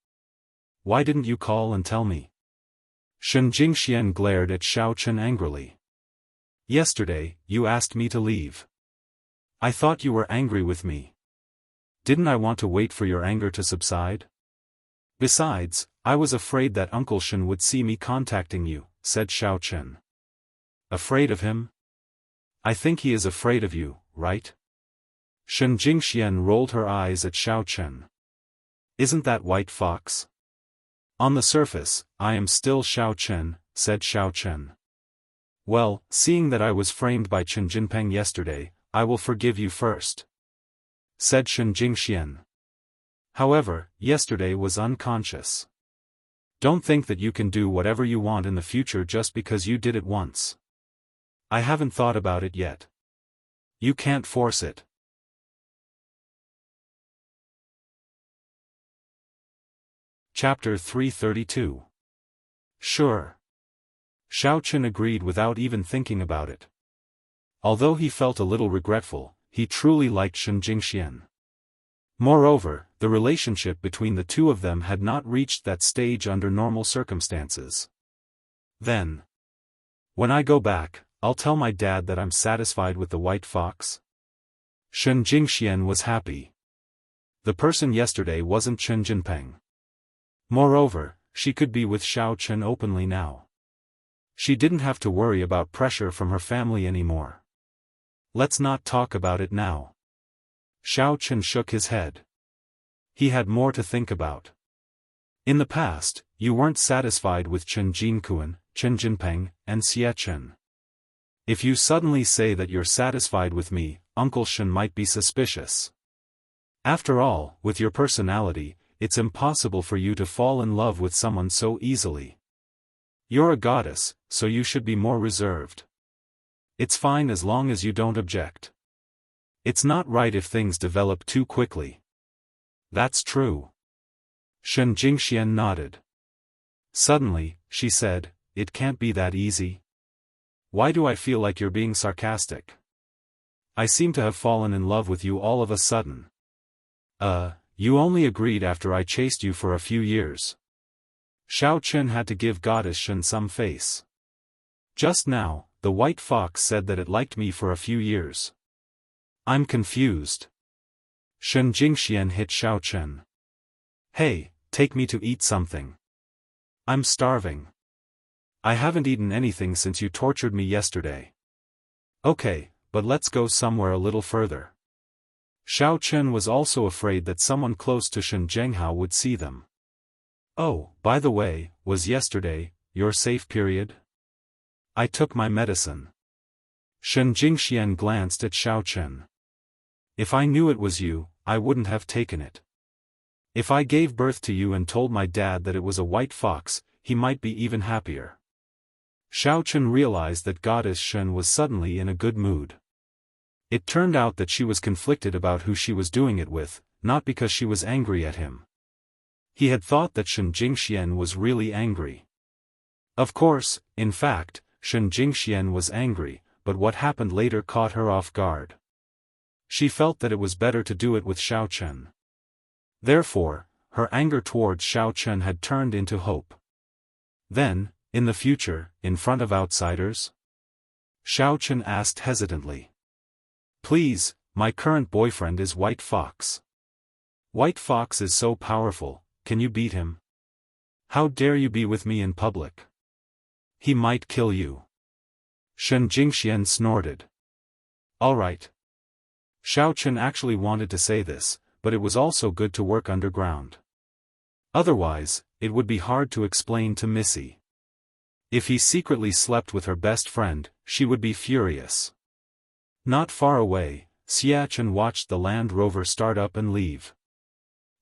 Why didn't you call and tell me? Shen Jingxian glared at Xiao Chen angrily. Yesterday, you asked me to leave. I thought you were angry with me. Didn't I want to wait for your anger to subside? Besides, I was afraid that Uncle Shen would see me contacting you, said Xiao Chen. Afraid of him? I think he is afraid of you, right? Shen Jingxian rolled her eyes at Xiao Chen. Isn't that White Fox? On the surface, I am still Xiao Chen, said Xiao Chen. Well, seeing that I was framed by Chen Jinpeng yesterday, I will forgive you first, said Shen Jingxian. However, yesterday was unconscious. Don't think that you can do whatever you want in the future just because you did it once. I haven't thought about it yet. You can't force it. Chapter 332. Sure. Xiao Chen agreed without even thinking about it. Although he felt a little regretful, he truly liked Shen Jingxian. Moreover, the relationship between the two of them had not reached that stage under normal circumstances. Then, when I go back, I'll tell my dad that I'm satisfied with the White Fox. Shen Jingxian was happy. The person yesterday wasn't Chen Jinpeng. Moreover, she could be with Xiao Chen openly now. She didn't have to worry about pressure from her family anymore. Let's not talk about it now. Xiao Chen shook his head. He had more to think about. In the past, you weren't satisfied with Chen Jinkuan, Chen Jinpeng, and Xie Chen. If you suddenly say that you're satisfied with me, Uncle Shen might be suspicious. After all, with your personality, it's impossible for you to fall in love with someone so easily. You're a goddess, so you should be more reserved. It's fine as long as you don't object. It's not right if things develop too quickly. That's true. Shen Jingxian nodded. Suddenly, she said, it can't be that easy. Why do I feel like you're being sarcastic? I seem to have fallen in love with you all of a sudden. You only agreed after I chased you for a few years. Xiao Chen had to give Goddess Shen some face. Just now, the White Fox said that it liked me for a few years. I'm confused. Shen Jingxian hit Xiao Chen. Hey, take me to eat something. I'm starving. I haven't eaten anything since you tortured me yesterday. Okay, but let's go somewhere a little further. Xiao Chen was also afraid that someone close to Shen Zhenghao would see them. Oh, by the way, was yesterday your safe period? I took my medicine. Shen Jingxian glanced at Xiao Chen. If I knew it was you, I wouldn't have taken it. If I gave birth to you and told my dad that it was a white fox, he might be even happier. Xiao Chen realized that Goddess Shen was suddenly in a good mood. It turned out that she was conflicted about who she was doing it with, not because she was angry at him. He had thought that Shen Jingxian was really angry. Of course, in fact, Shen Jingxian was angry, but what happened later caught her off guard. She felt that it was better to do it with Xiao Chen. Therefore, her anger towards Xiao Chen had turned into hope. Then, in the future, in front of outsiders? Xiao Chen asked hesitantly. Please, my current boyfriend is White Fox. White Fox is so powerful, can you beat him? How dare you be with me in public? He might kill you. Shen Jingxian snorted. All right. Xiao Chen actually wanted to say this, but it was also good to work underground. Otherwise, it would be hard to explain to Missy. If he secretly slept with her best friend, she would be furious. Not far away, Xie Chen watched the Land Rover start up and leave.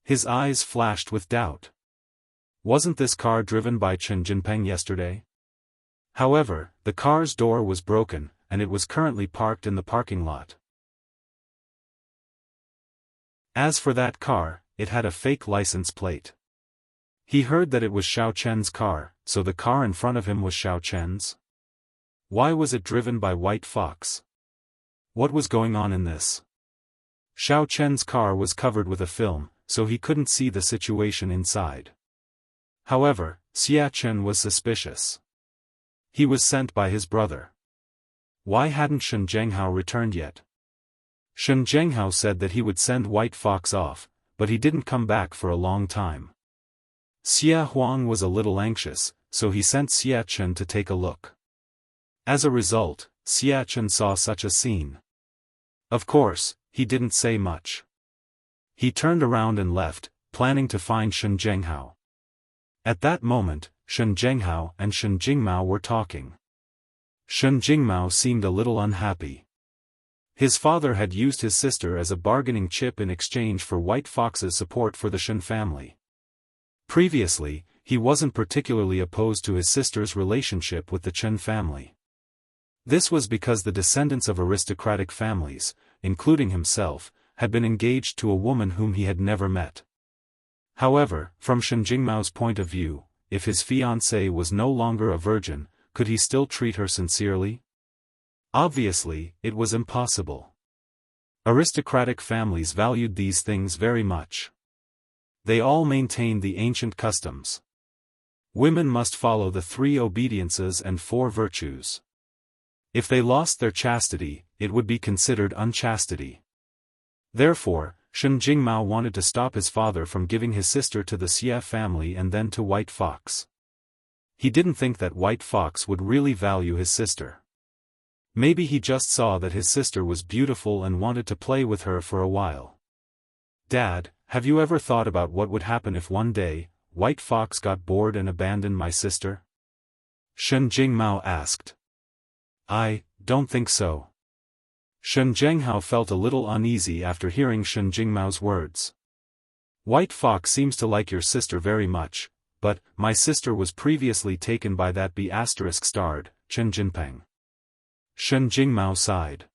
His eyes flashed with doubt. Wasn't this car driven by Chen Jinpeng yesterday? However, the car's door was broken, and it was currently parked in the parking lot. As for that car, it had a fake license plate. He heard that it was Xiao Chen's car, so the car in front of him was Xiao Chen's? Why was it driven by White Fox? What was going on in this? Xiao Chen's car was covered with a film, so he couldn't see the situation inside. However, Xie Chen was suspicious. He was sent by his brother. Why hadn't Shen Zhenghao returned yet? Shen Zhenghao said that he would send White Fox off, but he didn't come back for a long time. Xie Huang was a little anxious, so he sent Xie Chen to take a look. As a result, Xiaofan saw such a scene. Of course, he didn't say much. He turned around and left, planning to find Shen Zhenghao. At that moment, Shen Zhenghao and Shen Jingmao were talking. Shen Jingmao seemed a little unhappy. His father had used his sister as a bargaining chip in exchange for White Fox's support for the Shen family. Previously, he wasn't particularly opposed to his sister's relationship with the Chen family. This was because the descendants of aristocratic families, including himself, had been engaged to a woman whom he had never met. However, from Shen Jingmao's point of view, if his fiancée was no longer a virgin, could he still treat her sincerely? Obviously, it was impossible. Aristocratic families valued these things very much. They all maintained the ancient customs. Women must follow the 3 obediences and 4 virtues. If they lost their chastity, it would be considered unchastity. Therefore, Shen Jingmao wanted to stop his father from giving his sister to the Xie family and then to White Fox. He didn't think that White Fox would really value his sister. Maybe he just saw that his sister was beautiful and wanted to play with her for a while. Dad, have you ever thought about what would happen if one day, White Fox got bored and abandoned my sister? Shen Jingmao asked. I don't think so. Shen Zhenghao felt a little uneasy after hearing Shen Jingmao's words. White Fox seems to like your sister very much, but my sister was previously taken by that B*****, Chen Jinpeng. Shen Jingmao sighed.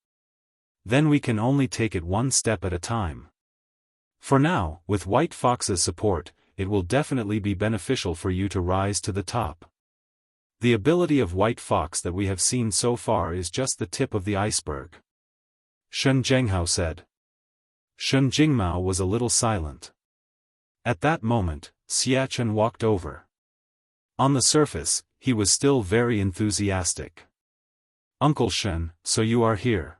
Then we can only take it one step at a time. For now, with White Fox's support, it will definitely be beneficial for you to rise to the top. The ability of White Fox that we have seen so far is just the tip of the iceberg. Shen Zhenghao said. Shen Jingmao was a little silent. At that moment, Xiaofan walked over. On the surface, he was still very enthusiastic. Uncle Shen, so you are here.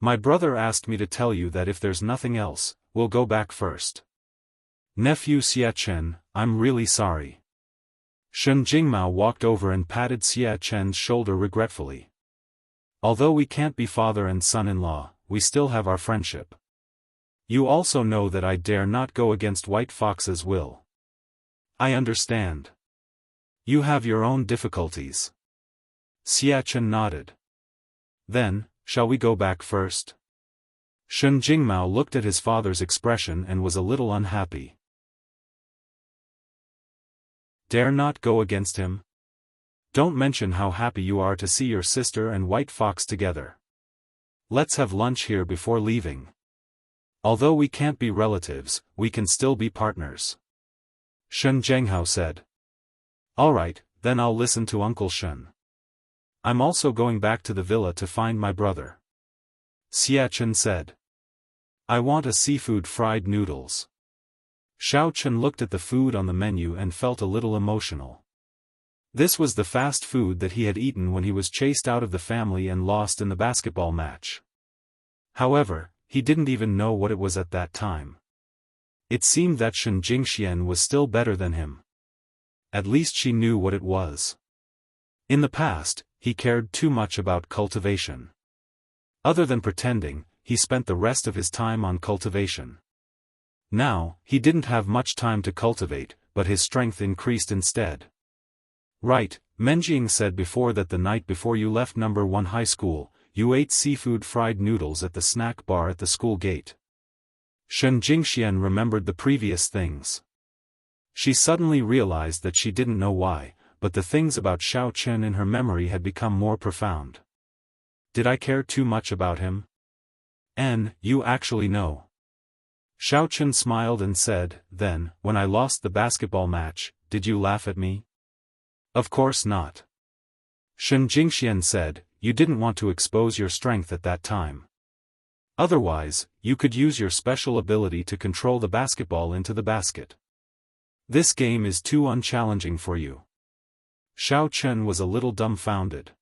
My brother asked me to tell you that if there's nothing else, we'll go back first. Nephew Xiaofan, I'm really sorry. Shen Jingmao walked over and patted Xiaofan's shoulder regretfully. Although we can't be father and son-in-law, we still have our friendship. You also know that I dare not go against White Fox's will. I understand. You have your own difficulties. Xiaofan nodded. Then, shall we go back first? Shen Jingmao looked at his father's expression and was a little unhappy. Dare not go against him? Don't mention how happy you are to see your sister and White Fox together. Let's have lunch here before leaving. Although we can't be relatives, we can still be partners. Shen Zhenghao said. Alright, then I'll listen to Uncle Shen. I'm also going back to the villa to find my brother. Xiaofan said. I want a seafood fried noodles. Xiaofan looked at the food on the menu and felt a little emotional. This was the fast food that he had eaten when he was chased out of the family and lost in the basketball match. However, he didn't even know what it was at that time. It seemed that Shen Jingxian was still better than him. At least she knew what it was. In the past, he cared too much about cultivation. Other than pretending, he spent the rest of his time on cultivation. Now, he didn't have much time to cultivate, but his strength increased instead. Right, Menjing said before that the night before you left No. 1 high school, you ate seafood fried noodles at the snack bar at the school gate. Shen Jingxian remembered the previous things. She suddenly realized that she didn't know why, but the things about Xiaofan in her memory had become more profound. Did I care too much about him? You actually know. Xiaofan smiled and said, then, when I lost the basketball match, did you laugh at me? Of course not. Shen Jingxian said, you didn't want to expose your strength at that time. Otherwise, you could use your special ability to control the basketball into the basket. This game is too unchallenging for you. Xiaofan was a little dumbfounded.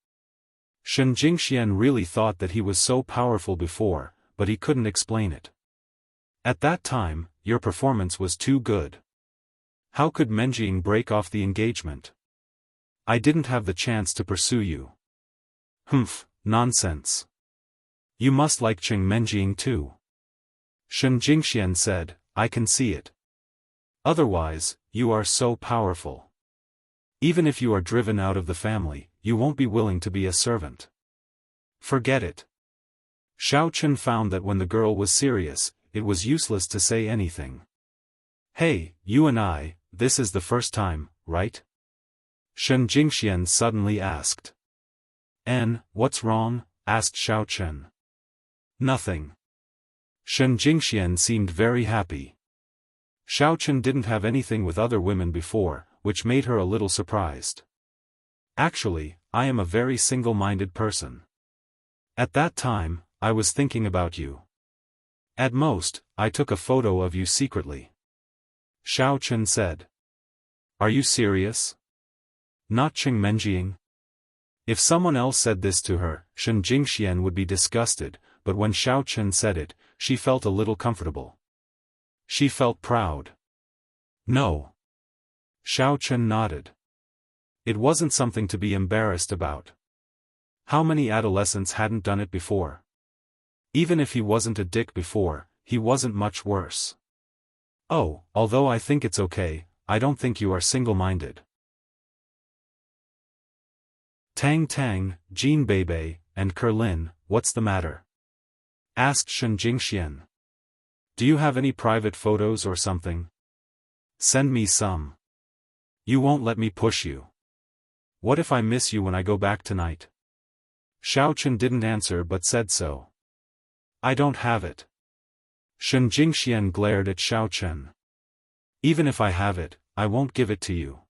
Shen Jingxian really thought that he was so powerful before, but he couldn't explain it. At that time, your performance was too good. How could Menjing break off the engagement? I didn't have the chance to pursue you. Nonsense. You must like Qing Menjing too. Shen Jingxian said, I can see it. Otherwise, you are so powerful. Even if you are driven out of the family, you won't be willing to be a servant. Forget it. Xiao Chen found that when the girl was serious, it was useless to say anything. Hey, you and I, this is the first time, right? Shen Jingxian suddenly asked. What's wrong? Asked Xiao Chen. Nothing. Shen Jingxian seemed very happy. Xiao Chen didn't have anything with other women before, which made her a little surprised. Actually, I am a very single-minded person. At that time, I was thinking about you. At most, I took a photo of you secretly. Xiao Chen said. Are you serious? Not Qing Menjing? If someone else said this to her, Shen Jingxian would be disgusted, but when Xiao Chen said it, she felt a little comfortable. She felt proud. No. Xiao Chen nodded. It wasn't something to be embarrassed about. How many adolescents hadn't done it before? Even if he wasn't a dick before, he wasn't much worse. Oh, although I think it's okay, I don't think you are single-minded. Tang Tang, Jean Bebe, and Kerlin, what's the matter? Asked Shen Jingxian. Do you have any private photos or something? Send me some. You won't let me push you. What if I miss you when I go back tonight? Xiao Chen didn't answer but said so. I don't have it. Shen Jingxian glared at Xiao Chen. Even if I have it, I won't give it to you.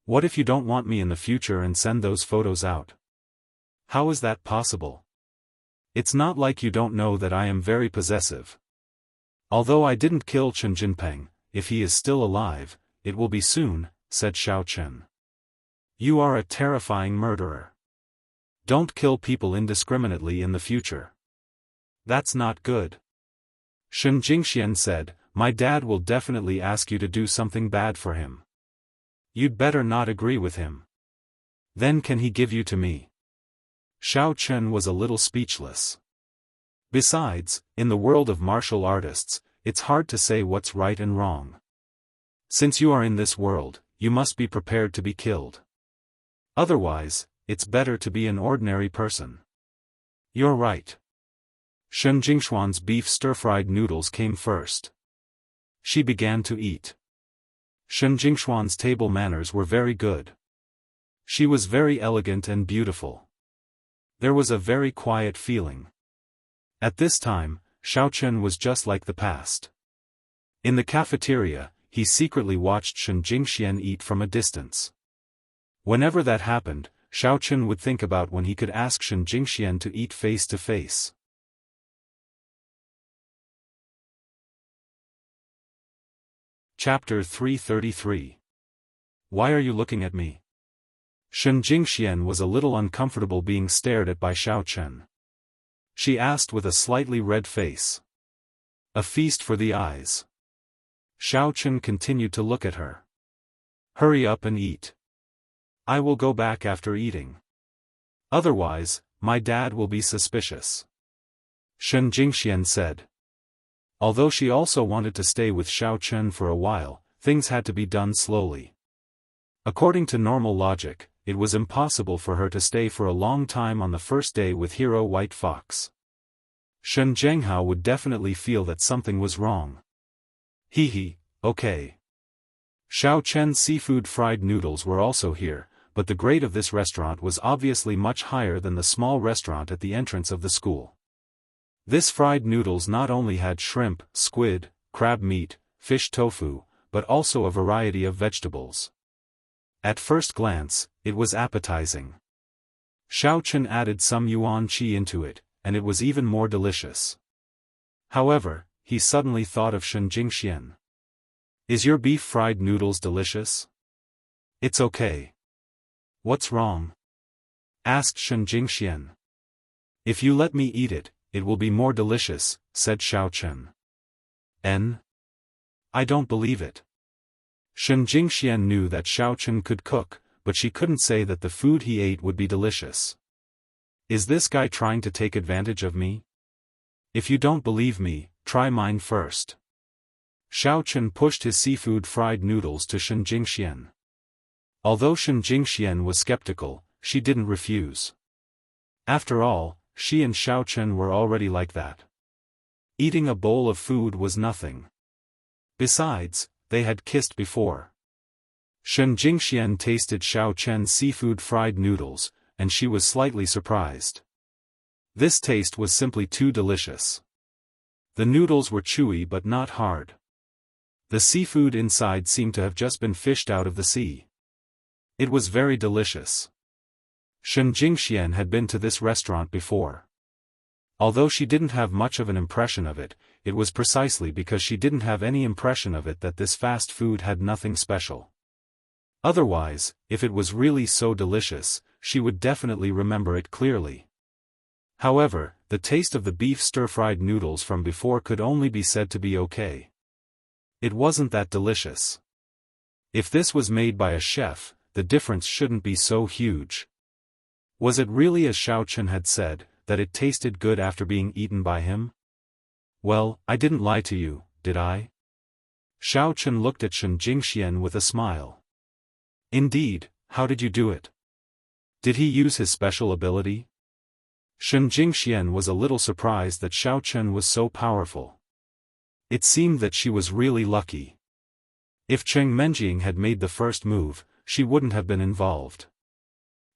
What if you don't want me in the future and send those photos out? How is that possible? It's not like you don't know that I am very possessive. Although I didn't kill Chen Jinpeng, if he is still alive, it will be soon, said Xiao Chen. You are a terrifying murderer. Don't kill people indiscriminately in the future. That's not good. Shen Jingxian said, my dad will definitely ask you to do something bad for him. You'd better not agree with him. Then can he give you to me? Xiao Chen was a little speechless. Besides, in the world of martial artists, it's hard to say what's right and wrong. Since you are in this world, you must be prepared to be killed. Otherwise, it's better to be an ordinary person. You're right. Shen Jingxuan's beef stir-fried noodles came first. She began to eat. Shen Jingxuan's table manners were very good. She was very elegant and beautiful. There was a very quiet feeling. At this time, Xiao Chen was just like the past. In the cafeteria, he secretly watched Shen Jingxian eat from a distance. Whenever that happened, Xiao Chen would think about when he could ask Shen Jingxian to eat face to face. Chapter 333. Why are you looking at me? Shen Jingxian was a little uncomfortable being stared at by Xiao Chen. She asked with a slightly red face. A feast for the eyes. Xiao Chen continued to look at her. Hurry up and eat. I will go back after eating. Otherwise, my dad will be suspicious. Shen Jingxian said. Although she also wanted to stay with Xiao Chen for a while, things had to be done slowly. According to normal logic, it was impossible for her to stay for a long time on the first day with Hero White Fox. Shen Zhenghao would definitely feel that something was wrong. Okay. Xiao Chen's seafood fried noodles were also here, but the grade of this restaurant was obviously much higher than the small restaurant at the entrance of the school. This fried noodles not only had shrimp, squid, crab meat, fish tofu, but also a variety of vegetables. At first glance, it was appetizing. Xiao Chen added some yuan qi into it, and it was even more delicious. However, he suddenly thought of Shen Jingxian. Is your beef fried noodles delicious? It's okay. What's wrong? Asked Shen Jingxian. If you let me eat it, it will be more delicious, said Xiao Chen. I don't believe it. Shen Jingxian knew that Xiao Chen could cook, but she couldn't say that the food he ate would be delicious. Is this guy trying to take advantage of me? If you don't believe me, try mine first. Xiaofan pushed his seafood fried noodles to Shen Jingxian. Although Shen Jingxian was skeptical, she didn't refuse. After all, she and Xiaofan were already like that. Eating a bowl of food was nothing. Besides, they had kissed before. Shen Jingxian tasted Xiaofan's seafood fried noodles, and she was slightly surprised. This taste was simply too delicious. The noodles were chewy but not hard. The seafood inside seemed to have just been fished out of the sea. It was very delicious. Shen Jingxian had been to this restaurant before. Although she didn't have much of an impression of it, it was precisely because she didn't have any impression of it that this fast food had nothing special. Otherwise, if it was really so delicious, she would definitely remember it clearly. However, the taste of the beef stir-fried noodles from before could only be said to be okay. It wasn't that delicious. If this was made by a chef, the difference shouldn't be so huge. Was it really as Xiaofan had said, that it tasted good after being eaten by him? Well, I didn't lie to you, did I? Xiaofan looked at Shen Jingxian with a smile. Indeed, how did you do it? Did he use his special ability? Shen Jingxian was a little surprised that Xiaofan was so powerful. It seemed that she was really lucky. If Cheng Menjing had made the first move, she wouldn't have been involved.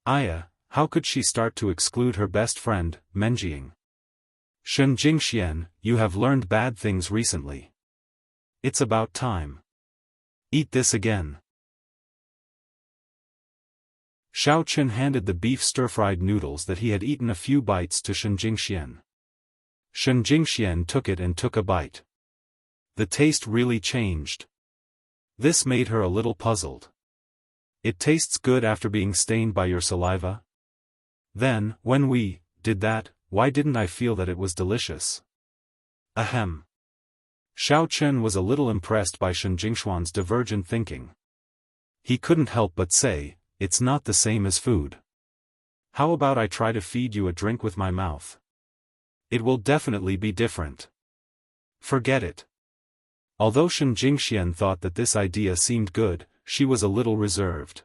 How could she start to exclude her best friend, Menjing? Shen Jingxian, you have learned bad things recently. It's about time. Eat this again. Xiaofan handed the beef stir-fried noodles that he had eaten a few bites to Shen Jingxian. Shen Jingxian took it and took a bite. The taste really changed. This made her a little puzzled. It tastes good after being stained by your saliva? Then, when we did that, why didn't I feel that it was delicious? Ahem. Xiaofan was a little impressed by Shen Jingxuan's divergent thinking. He couldn't help but say, it's not the same as food. How about I try to feed you a drink with my mouth? It will definitely be different. Forget it. Although Shen Jingxian thought that this idea seemed good, she was a little reserved.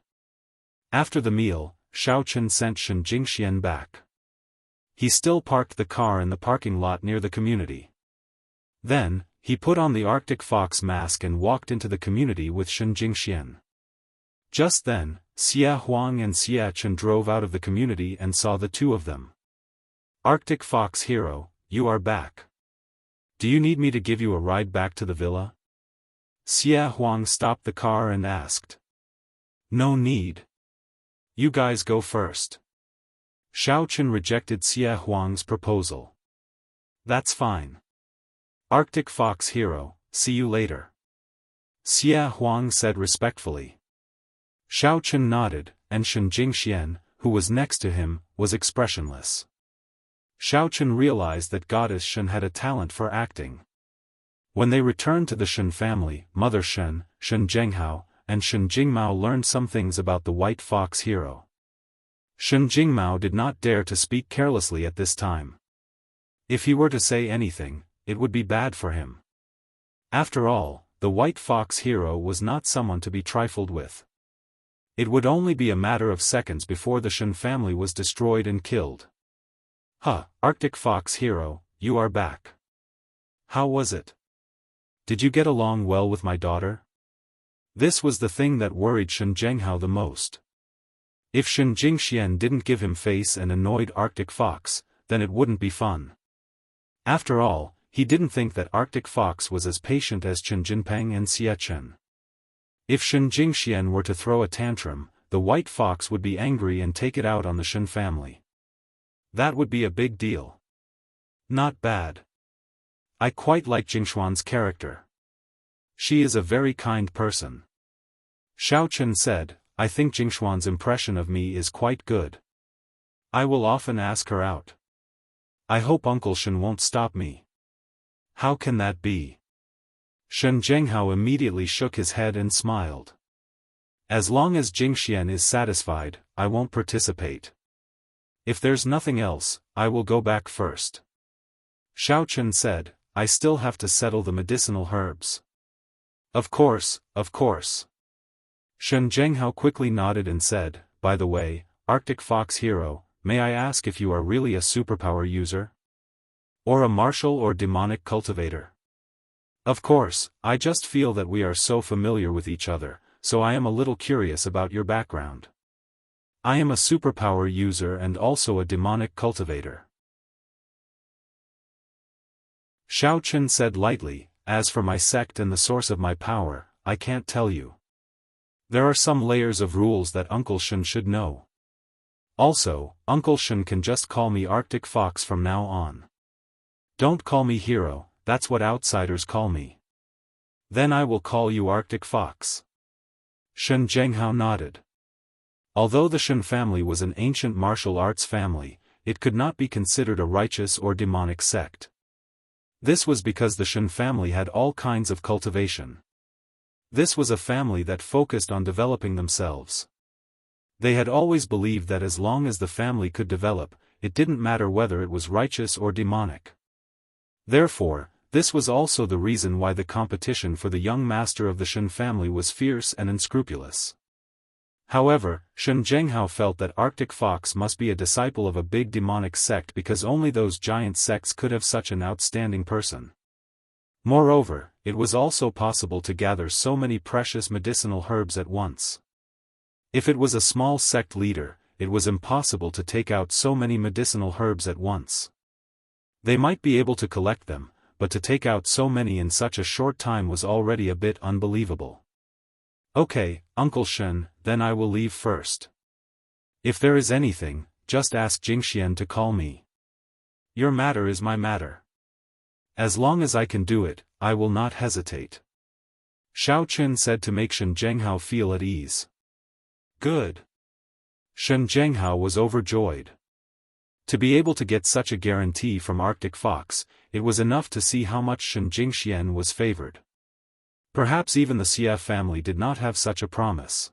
After the meal, Xiaofan sent Shen Jingxian back. He still parked the car in the parking lot near the community. Then, he put on the Arctic fox mask and walked into the community with Shen Jingxian. Just then, Xia Huang and Xia Chen drove out of the community and saw the two of them. Arctic fox hero, you are back. Do you need me to give you a ride back to the villa? Xia Huang stopped the car and asked. No need. You guys go first. Xiaofan rejected Xia Huang's proposal. That's fine. Arctic fox hero, see you later. Xia Huang said respectfully. Xiaofan nodded, and Shen Jingxian, who was next to him, was expressionless. Xiaofan realized that Goddess Shen had a talent for acting. When they returned to the Shen family, Mother Shen, Shen Zhenghao, and Shen Jingmao learned some things about the white fox hero. Shen Jingmao did not dare to speak carelessly at this time. If he were to say anything, it would be bad for him. After all, the white fox hero was not someone to be trifled with. It would only be a matter of seconds before the Shen family was destroyed and killed. Arctic fox hero, you are back. How was it? Did you get along well with my daughter? This was the thing that worried Shen Zhenghao the most. If Shen Jingxian didn't give him face and annoyed Arctic fox, then it wouldn't be fun. After all, he didn't think that Arctic fox was as patient as Chen Jinpeng and Xia Chen. If Shen Jingxian were to throw a tantrum, the white fox would be angry and take it out on the Shen family. That would be a big deal. Not bad. I quite like Jingxuan's character. She is a very kind person. Xiaofan said, I think Jingxuan's impression of me is quite good. I will often ask her out. I hope Uncle Shen won't stop me. How can that be? Shen Zhenghao immediately shook his head and smiled. As long as Jingxian is satisfied, I won't participate. If there's nothing else, I will go back first. Xiaochen said, I still have to settle the medicinal herbs. Of course, of course. Shen Zhenghao quickly nodded and said, by the way, Arctic Fox Hero, may I ask if you are really a superpower user? Or a martial or demonic cultivator? Of course, I just feel that we are so familiar with each other, so I am a little curious about your background. I am a superpower user and also a demonic cultivator. Xiaochen said lightly, as for my sect and the source of my power, I can't tell you. There are some layers of rules that Uncle Shen should know. Also, Uncle Shen can just call me Arctic Fox from now on. Don't call me Hero, that's what outsiders call me. Then I will call you Arctic Fox. Shen Zhenghao nodded. Although the Shen family was an ancient martial arts family, it could not be considered a righteous or demonic sect. This was because the Shen family had all kinds of cultivation. This was a family that focused on developing themselves. They had always believed that as long as the family could develop, it didn't matter whether it was righteous or demonic. Therefore, this was also the reason why the competition for the young master of the Shen family was fierce and unscrupulous. However, Shen Zhenghao felt that Arctic Fox must be a disciple of a big demonic sect because only those giant sects could have such an outstanding person. Moreover, it was also possible to gather so many precious medicinal herbs at once. If it was a small sect leader, it was impossible to take out so many medicinal herbs at once. They might be able to collect them, but to take out so many in such a short time was already a bit unbelievable. Okay, Uncle Shen, then I will leave first. If there is anything, just ask Jingxian to call me. Your matter is my matter. As long as I can do it, I will not hesitate. Xiaochen said to make Shen Zhenghao feel at ease. Good. Shen Zhenghao was overjoyed. To be able to get such a guarantee from Arctic Fox, it was enough to see how much Shen Jingxian was favored. Perhaps even the Xia family did not have such a promise.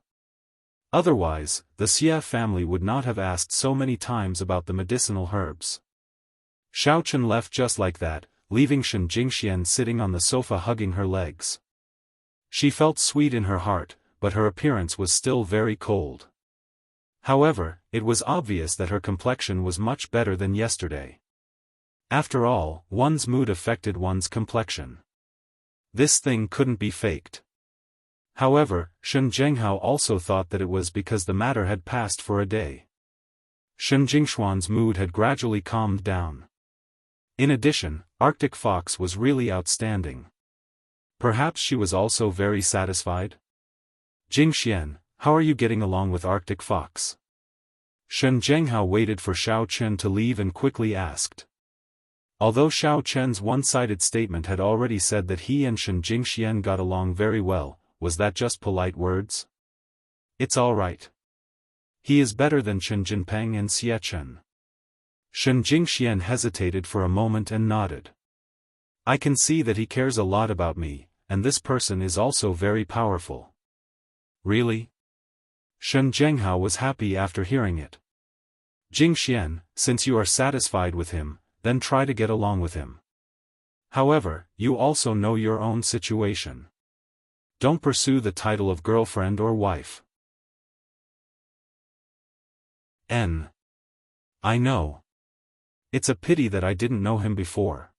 Otherwise, the Xia family would not have asked so many times about the medicinal herbs. Xiaochen left just like that, leaving Shen Jingxian sitting on the sofa hugging her legs. She felt sweet in her heart, but her appearance was still very cold. However, it was obvious that her complexion was much better than yesterday. After all, one's mood affected one's complexion. This thing couldn't be faked. However, Shen Zhenghao also thought that it was because the matter had passed for a day. Shen Jingshuan's mood had gradually calmed down. In addition, Arctic Fox was really outstanding. Perhaps she was also very satisfied? Jingxian, how are you getting along with Arctic Fox? Shen Zhenghao waited for Xiaochen to leave and quickly asked. Although Xiaochen's one-sided statement had already said that he and Shen Jingxian got along very well, was that just polite words? It's all right. He is better than Chen Jinpeng and Xie Chen. Shen Jingxian hesitated for a moment and nodded. I can see that he cares a lot about me, and this person is also very powerful. Really? Shen Zhenghao was happy after hearing it. Jingxian, since you are satisfied with him, then try to get along with him. However, you also know your own situation. Don't pursue the title of girlfriend or wife. I know. It's a pity that I didn't know him before.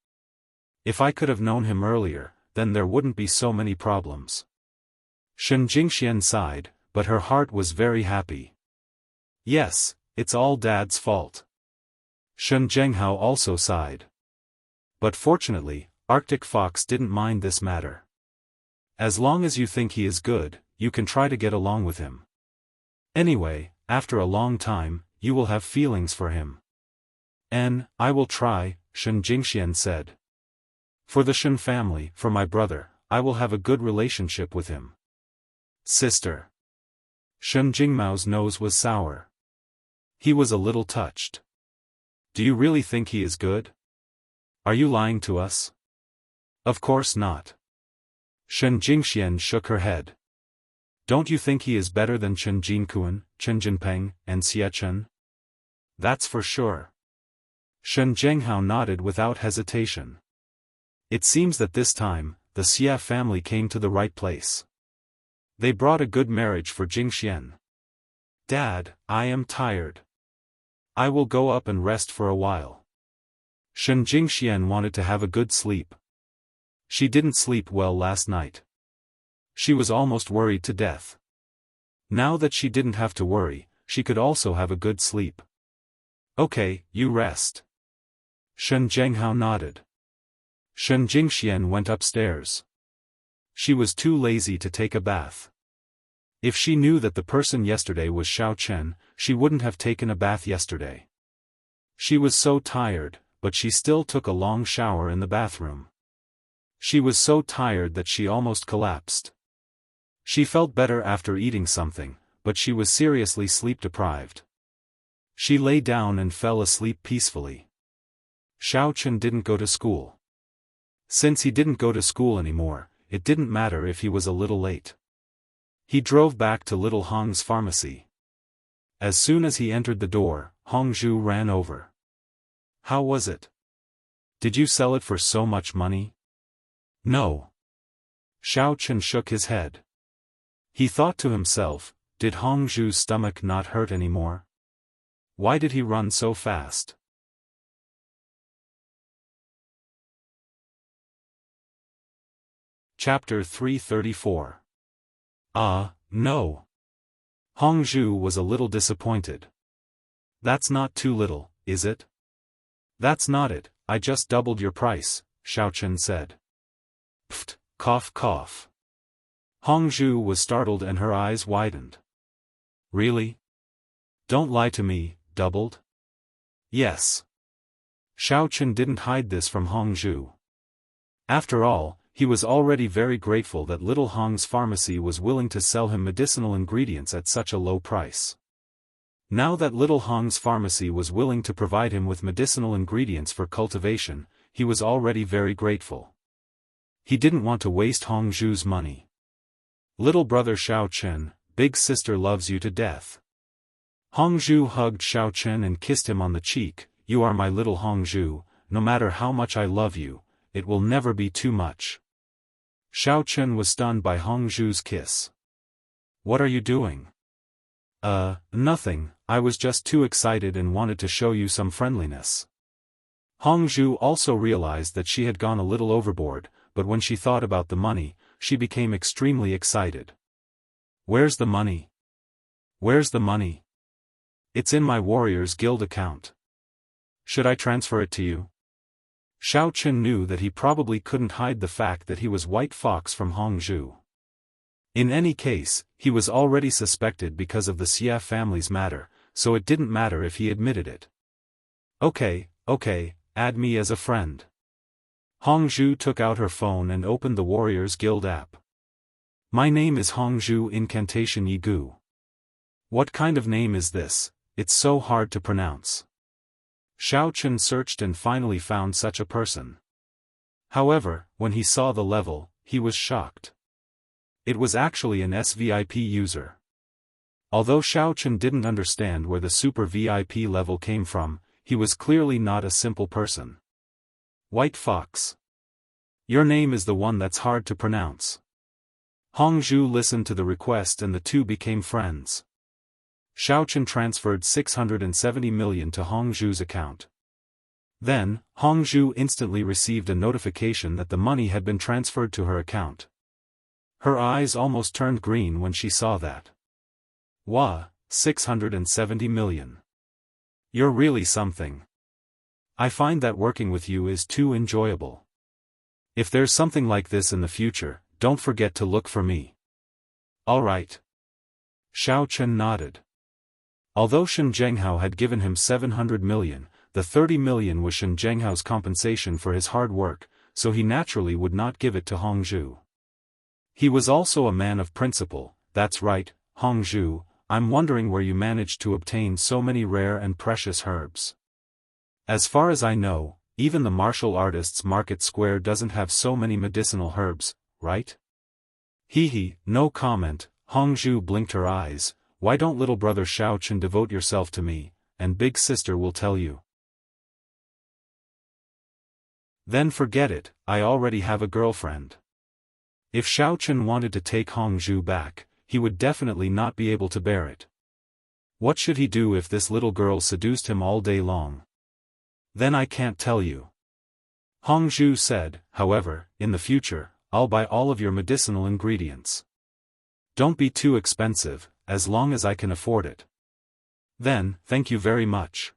If I could have known him earlier, then there wouldn't be so many problems. Shen Jingxian sighed, but her heart was very happy. Yes, it's all Dad's fault. Shen Zhenghao also sighed. But fortunately, Arctic Fox didn't mind this matter. As long as you think he is good, you can try to get along with him. Anyway, after a long time, you will have feelings for him. I will try, Shen Jingxian said. For the Shen family, for my brother, I will have a good relationship with him. Sister. Shen Jingmao's nose was sour. He was a little touched. Do you really think he is good? Are you lying to us? Of course not. Shen Jingxian shook her head. Don't you think he is better than Chen Jinkuan, Chen Jinpeng, and Xie Chen? That's for sure. Shen Zhenghao nodded without hesitation. It seems that this time, the Xia family came to the right place. They brought a good marriage for Jingxian. Dad, I am tired. I will go up and rest for a while. Shen Jingxian wanted to have a good sleep. She didn't sleep well last night. She was almost worried to death. Now that she didn't have to worry, she could also have a good sleep. Okay, you rest. Shen Zhenghao nodded. Shen Jingxian went upstairs. She was too lazy to take a bath. If she knew that the person yesterday was Xiao Chen, she wouldn't have taken a bath yesterday. She was so tired, but she still took a long shower in the bathroom. She was so tired that she almost collapsed. She felt better after eating something, but she was seriously sleep-deprived. She lay down and fell asleep peacefully. Xiao Chen didn't go to school. Since he didn't go to school anymore, it didn't matter if he was a little late. He drove back to Little Hong's pharmacy. As soon as he entered the door, Hongzhu ran over. How was it? Did you sell it for so much money? No. Xiao Chen shook his head. He thought to himself, did Hongzhu's stomach not hurt anymore? Why did he run so fast? Chapter 334. No. Hongzhu was a little disappointed. That's not too little, is it? That's not it, I just doubled your price, Xiao Chen said. Pfft, cough cough. Hongzhu was startled and her eyes widened. Really? Don't lie to me, doubled? Yes. Xiao Chen didn't hide this from Hongzhu. After all, he was already very grateful that Little Hong's pharmacy was willing to sell him medicinal ingredients at such a low price. Now that Little Hong's pharmacy was willing to provide him with medicinal ingredients for cultivation, he was already very grateful. He didn't want to waste Hongzhu's money. Little brother Xiao Chen, big sister loves you to death. Hongzhu hugged Xiao Chen and kissed him on the cheek. You are my little Hongzhu, no matter how much I love you, it will never be too much. Xiao Chen was stunned by Hongzhu's kiss. What are you doing? Nothing, I was just too excited and wanted to show you some friendliness. Hongzhu also realized that she had gone a little overboard, but when she thought about the money, she became extremely excited. Where's the money? Where's the money? It's in my Warriors Guild account. Should I transfer it to you? Xiao Chen knew that he probably couldn't hide the fact that he was White Fox from Hongzhu. In any case, he was already suspected because of the Xia family's matter, so it didn't matter if he admitted it. Okay, add me as a friend. Hongzhu took out her phone and opened the Warriors Guild app. My name is Hongzhu Incantation Yigu. What kind of name is this? It's so hard to pronounce. Xiao Chen searched and finally found such a person. However, when he saw the level, he was shocked. It was actually an SVIP user. Although Xiao Chen didn't understand where the Super VIP level came from, he was clearly not a simple person. White Fox. Your name is the one that's hard to pronounce. Hongzhu listened to the request and the two became friends. Xiao Chen transferred 670 million to Hongzhu's account. Then, Hongzhu instantly received a notification that the money had been transferred to her account. Her eyes almost turned green when she saw that. Wow, 670 million. You're really something. I find that working with you is too enjoyable. If there's something like this in the future, don't forget to look for me. Alright. Xiao Chen nodded. Although Shen Zhenghao had given him 700 million, the 30 million was Shen Zhenghao's compensation for his hard work, so he naturally would not give it to Hongzhu. He was also a man of principle. That's right, Hongzhu, I'm wondering where you managed to obtain so many rare and precious herbs. As far as I know, even the martial artists' market square doesn't have so many medicinal herbs, right? Hee, no comment. Hongzhu blinked her eyes. Why don't little brother Xiao Chen devote yourself to me? and big sister will tell you. Then forget it, I already have a girlfriend. If Xiaochen wanted to take Hongzhu back, he would definitely not be able to bear it. What should he do if this little girl seduced him all day long? Then I can't tell you. Hongzhu said, however, in the future, I'll buy all of your medicinal ingredients. Don't be too expensive, as long as I can afford it. Then, thank you very much.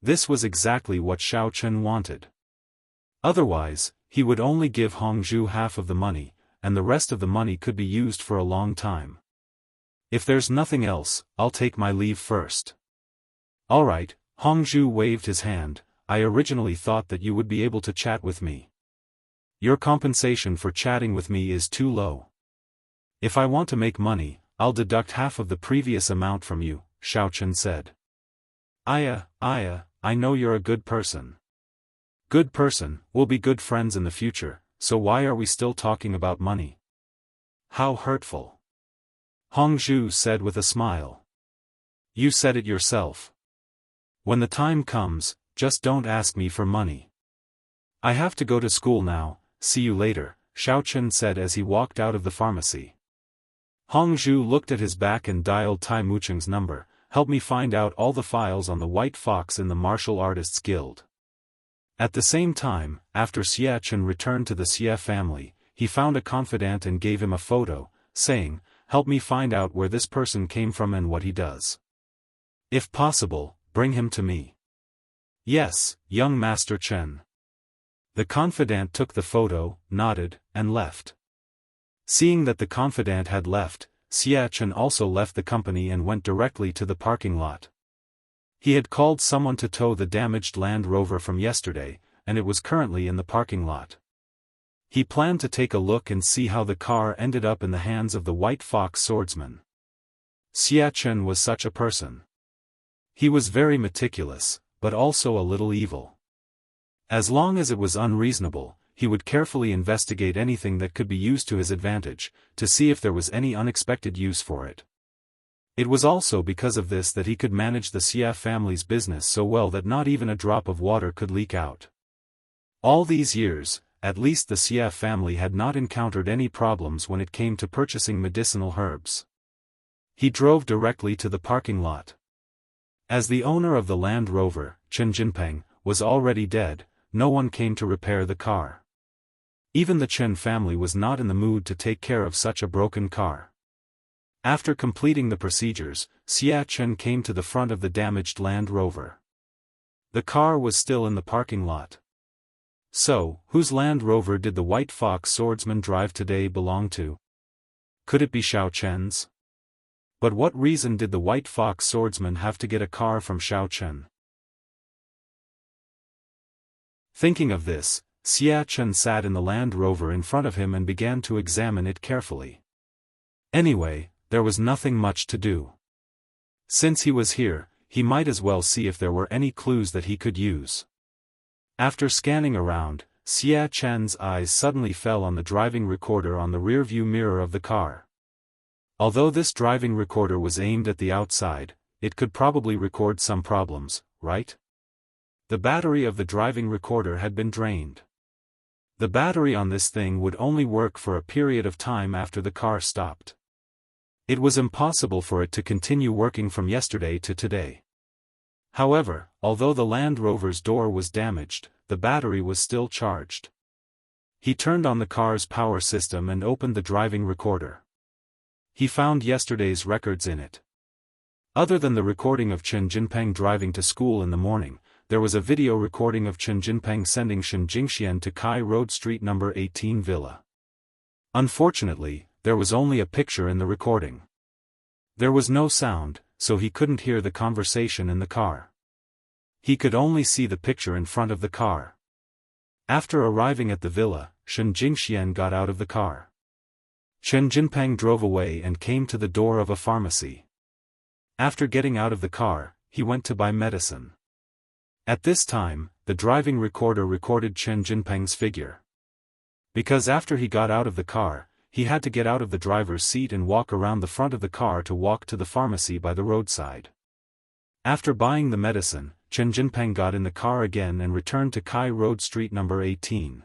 This was exactly what Xiaochen wanted. Otherwise, he would only give Hongzhu half of the money, and the rest of the money could be used for a long time. If there's nothing else, I'll take my leave first. Alright, Hongzhu waved his hand, I originally thought that you would be able to chat with me. Your compensation for chatting with me is too low. If I want to make money, I'll deduct half of the previous amount from you, Xiaochen said. Aya, I know you're a good person. Good person, we'll be good friends in the future, so why are we still talking about money? How hurtful. Hongzhu said with a smile. You said it yourself. When the time comes, just don't ask me for money. I have to go to school now, see you later, Xiaochen said as he walked out of the pharmacy. Hongzhu looked at his back and dialed Tai Mucheng's number, help me find out all the files on the White Fox in the Martial Artists Guild. At the same time, after Xiaochen returned to the Xie family, he found a confidant and gave him a photo, saying, help me find out where this person came from and what he does. If possible, bring him to me. Yes, young Master Chen. The confidant took the photo, nodded, and left. Seeing that the confidant had left, Xiaochen also left the company and went directly to the parking lot. He had called someone to tow the damaged Land Rover from yesterday, and it was currently in the parking lot. He planned to take a look and see how the car ended up in the hands of the White Fox swordsman. Xiaochen was such a person. He was very meticulous, but also a little evil. As long as it was unreasonable, he would carefully investigate anything that could be used to his advantage, to see if there was any unexpected use for it. It was also because of this that he could manage the Xie family's business so well that not even a drop of water could leak out. All these years, at least the Xie family had not encountered any problems when it came to purchasing medicinal herbs. He drove directly to the parking lot. As the owner of the Land Rover, Chen Jinpeng, was already dead, no one came to repair the car. Even the Chen family was not in the mood to take care of such a broken car. After completing the procedures, Xiaochen came to the front of the damaged Land Rover. The car was still in the parking lot. So, whose Land Rover did the White Fox swordsman drive today belong to? Could it be Xiaochen's? But what reason did the White Fox swordsman have to get a car from Xiaochen? Thinking of this, Xiaochen sat in the Land Rover in front of him and began to examine it carefully. Anyway, there was nothing much to do. Since he was here, he might as well see if there were any clues that he could use. After scanning around, Xiaochen's eyes suddenly fell on the driving recorder on the rear-view mirror of the car. Although this driving recorder was aimed at the outside, it could probably record some problems, right? The battery of the driving recorder had been drained. The battery on this thing would only work for a period of time after the car stopped. It was impossible for it to continue working from yesterday to today. However, although the Land Rover's door was damaged, the battery was still charged. He turned on the car's power system and opened the driving recorder. He found yesterday's records in it. Other than the recording of Chen Jinpeng driving to school in the morning, there was a video recording of Chen Jinpeng sending Shen Jingxian to Kai Road Street No. 18 Villa. Unfortunately, there was only a picture in the recording. There was no sound, so he couldn't hear the conversation in the car. He could only see the picture in front of the car. After arriving at the villa, Shen Jingxian got out of the car. Chen Jinpeng drove away and came to the door of a pharmacy. After getting out of the car, he went to buy medicine. At this time, the driving recorder recorded Chen Jinpeng's figure. Because after he got out of the car, he had to get out of the driver's seat and walk around the front of the car to walk to the pharmacy by the roadside. After buying the medicine, Chen Jinpeng got in the car again and returned to Kai Road Street number 18.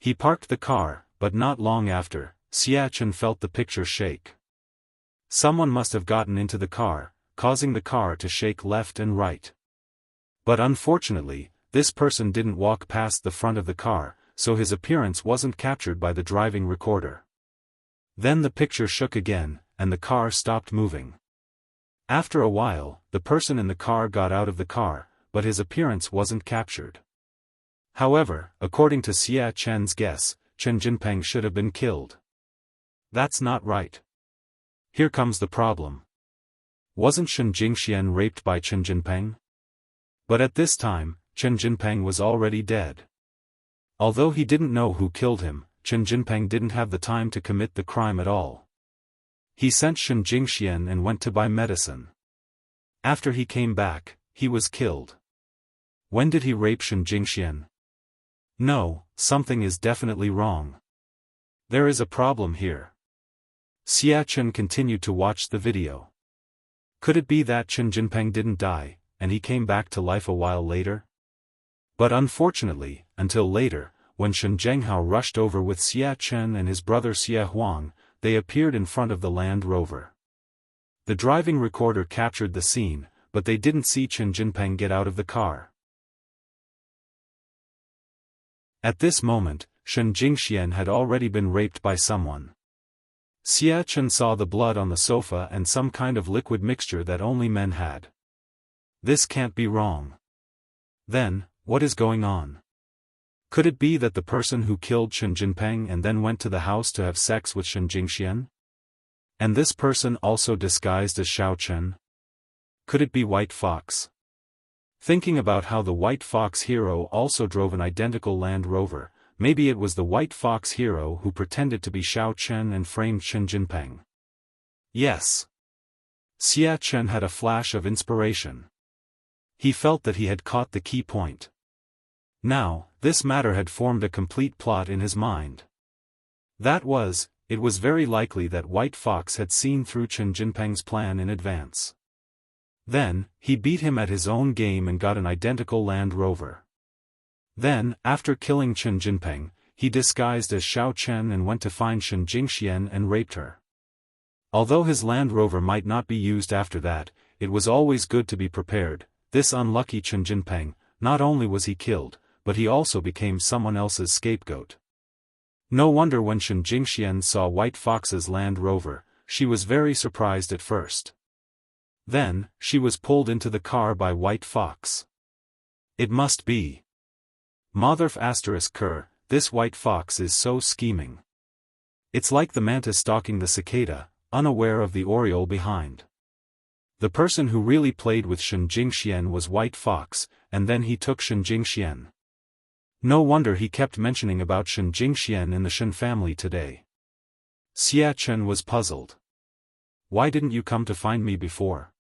He parked the car, but not long after, Xiaofan felt the picture shake. Someone must have gotten into the car, causing the car to shake left and right. But unfortunately, this person didn't walk past the front of the car, so his appearance wasn't captured by the driving recorder. Then the picture shook again, and the car stopped moving. After a while, the person in the car got out of the car, but his appearance wasn't captured. However, according to Xiaofan's guess, Chen Jinpeng should have been killed. That's not right. Here comes the problem. Wasn't Shen Jingxian raped by Chen Jinpeng? But at this time, Chen Jinpeng was already dead. Although he didn't know who killed him, Chen Jinpeng didn't have the time to commit the crime at all. He sent Shen Jingxian and went to buy medicine. After he came back, he was killed. When did he rape Shen Jingxian? No, something is definitely wrong. There is a problem here. Xiaofan continued to watch the video. Could it be that Chen Jinpeng didn't die, and he came back to life a while later? But unfortunately, until later, when Shen Zhenghao rushed over with Xiaofan and his brother Xiaohuang, they appeared in front of the Land Rover. The driving recorder captured the scene, but they didn't see Chen Jinpeng get out of the car. At this moment, Shen Jingxian had already been raped by someone. Xiaofan saw the blood on the sofa and some kind of liquid mixture that only men had. This can't be wrong. Then, what is going on? Could it be that the person who killed Shen Jinpeng and then went to the house to have sex with Shen Jingxian? And this person also disguised as Xiao Chen? Could it be White Fox? Thinking about how the White Fox hero also drove an identical Land Rover, maybe it was the White Fox hero who pretended to be Xiao Chen and framed Shen Jinpeng. Yes. Xiaofan had a flash of inspiration. He felt that he had caught the key point. Now, this matter had formed a complete plot in his mind. It was very likely that White Fox had seen through Chen Jinpeng's plan in advance. Then, he beat him at his own game and got an identical Land Rover. Then, after killing Chen Jinpeng, he disguised as Xiao Chen and went to find Shen Jingxian and raped her. Although his Land Rover might not be used after that, it was always good to be prepared. This unlucky Chen Jinpeng, not only was he killed, but he also became someone else's scapegoat. No wonder when Shen Jingxian saw White Fox's Land Rover, she was very surprised at first. Then, she was pulled into the car by White Fox. It must be. Motherf ***, this White Fox is so scheming. It's like the mantis stalking the cicada, unaware of the oriole behind. The person who really played with Shen Jingxian was White Fox, and then he took Shen Jingxian. No wonder he kept mentioning about Shen Jingxian in the Shen family today. Xiaofan was puzzled. Why didn't you come to find me before?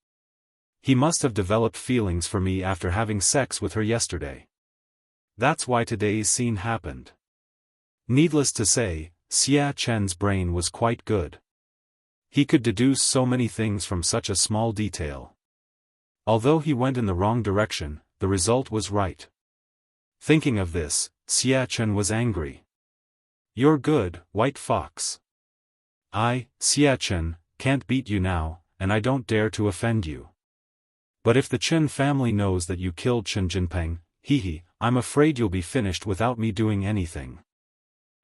He must have developed feelings for me after having sex with her yesterday. That's why today's scene happened. Needless to say, Xiaofan's brain was quite good. He could deduce so many things from such a small detail. Although he went in the wrong direction, the result was right. Thinking of this, Xiaofan was angry. You're good, White Fox. I, Xiaofan, can't beat you now, and I don't dare to offend you. But if the Chen family knows that you killed Chen Jinpeng, I'm afraid you'll be finished without me doing anything.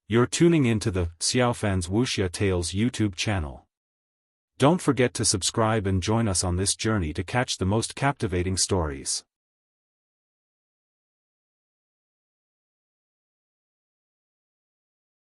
You're tuning into the Xiaofan's Wuxia Tales YouTube channel. Don't forget to subscribe and join us on this journey to catch the most captivating stories.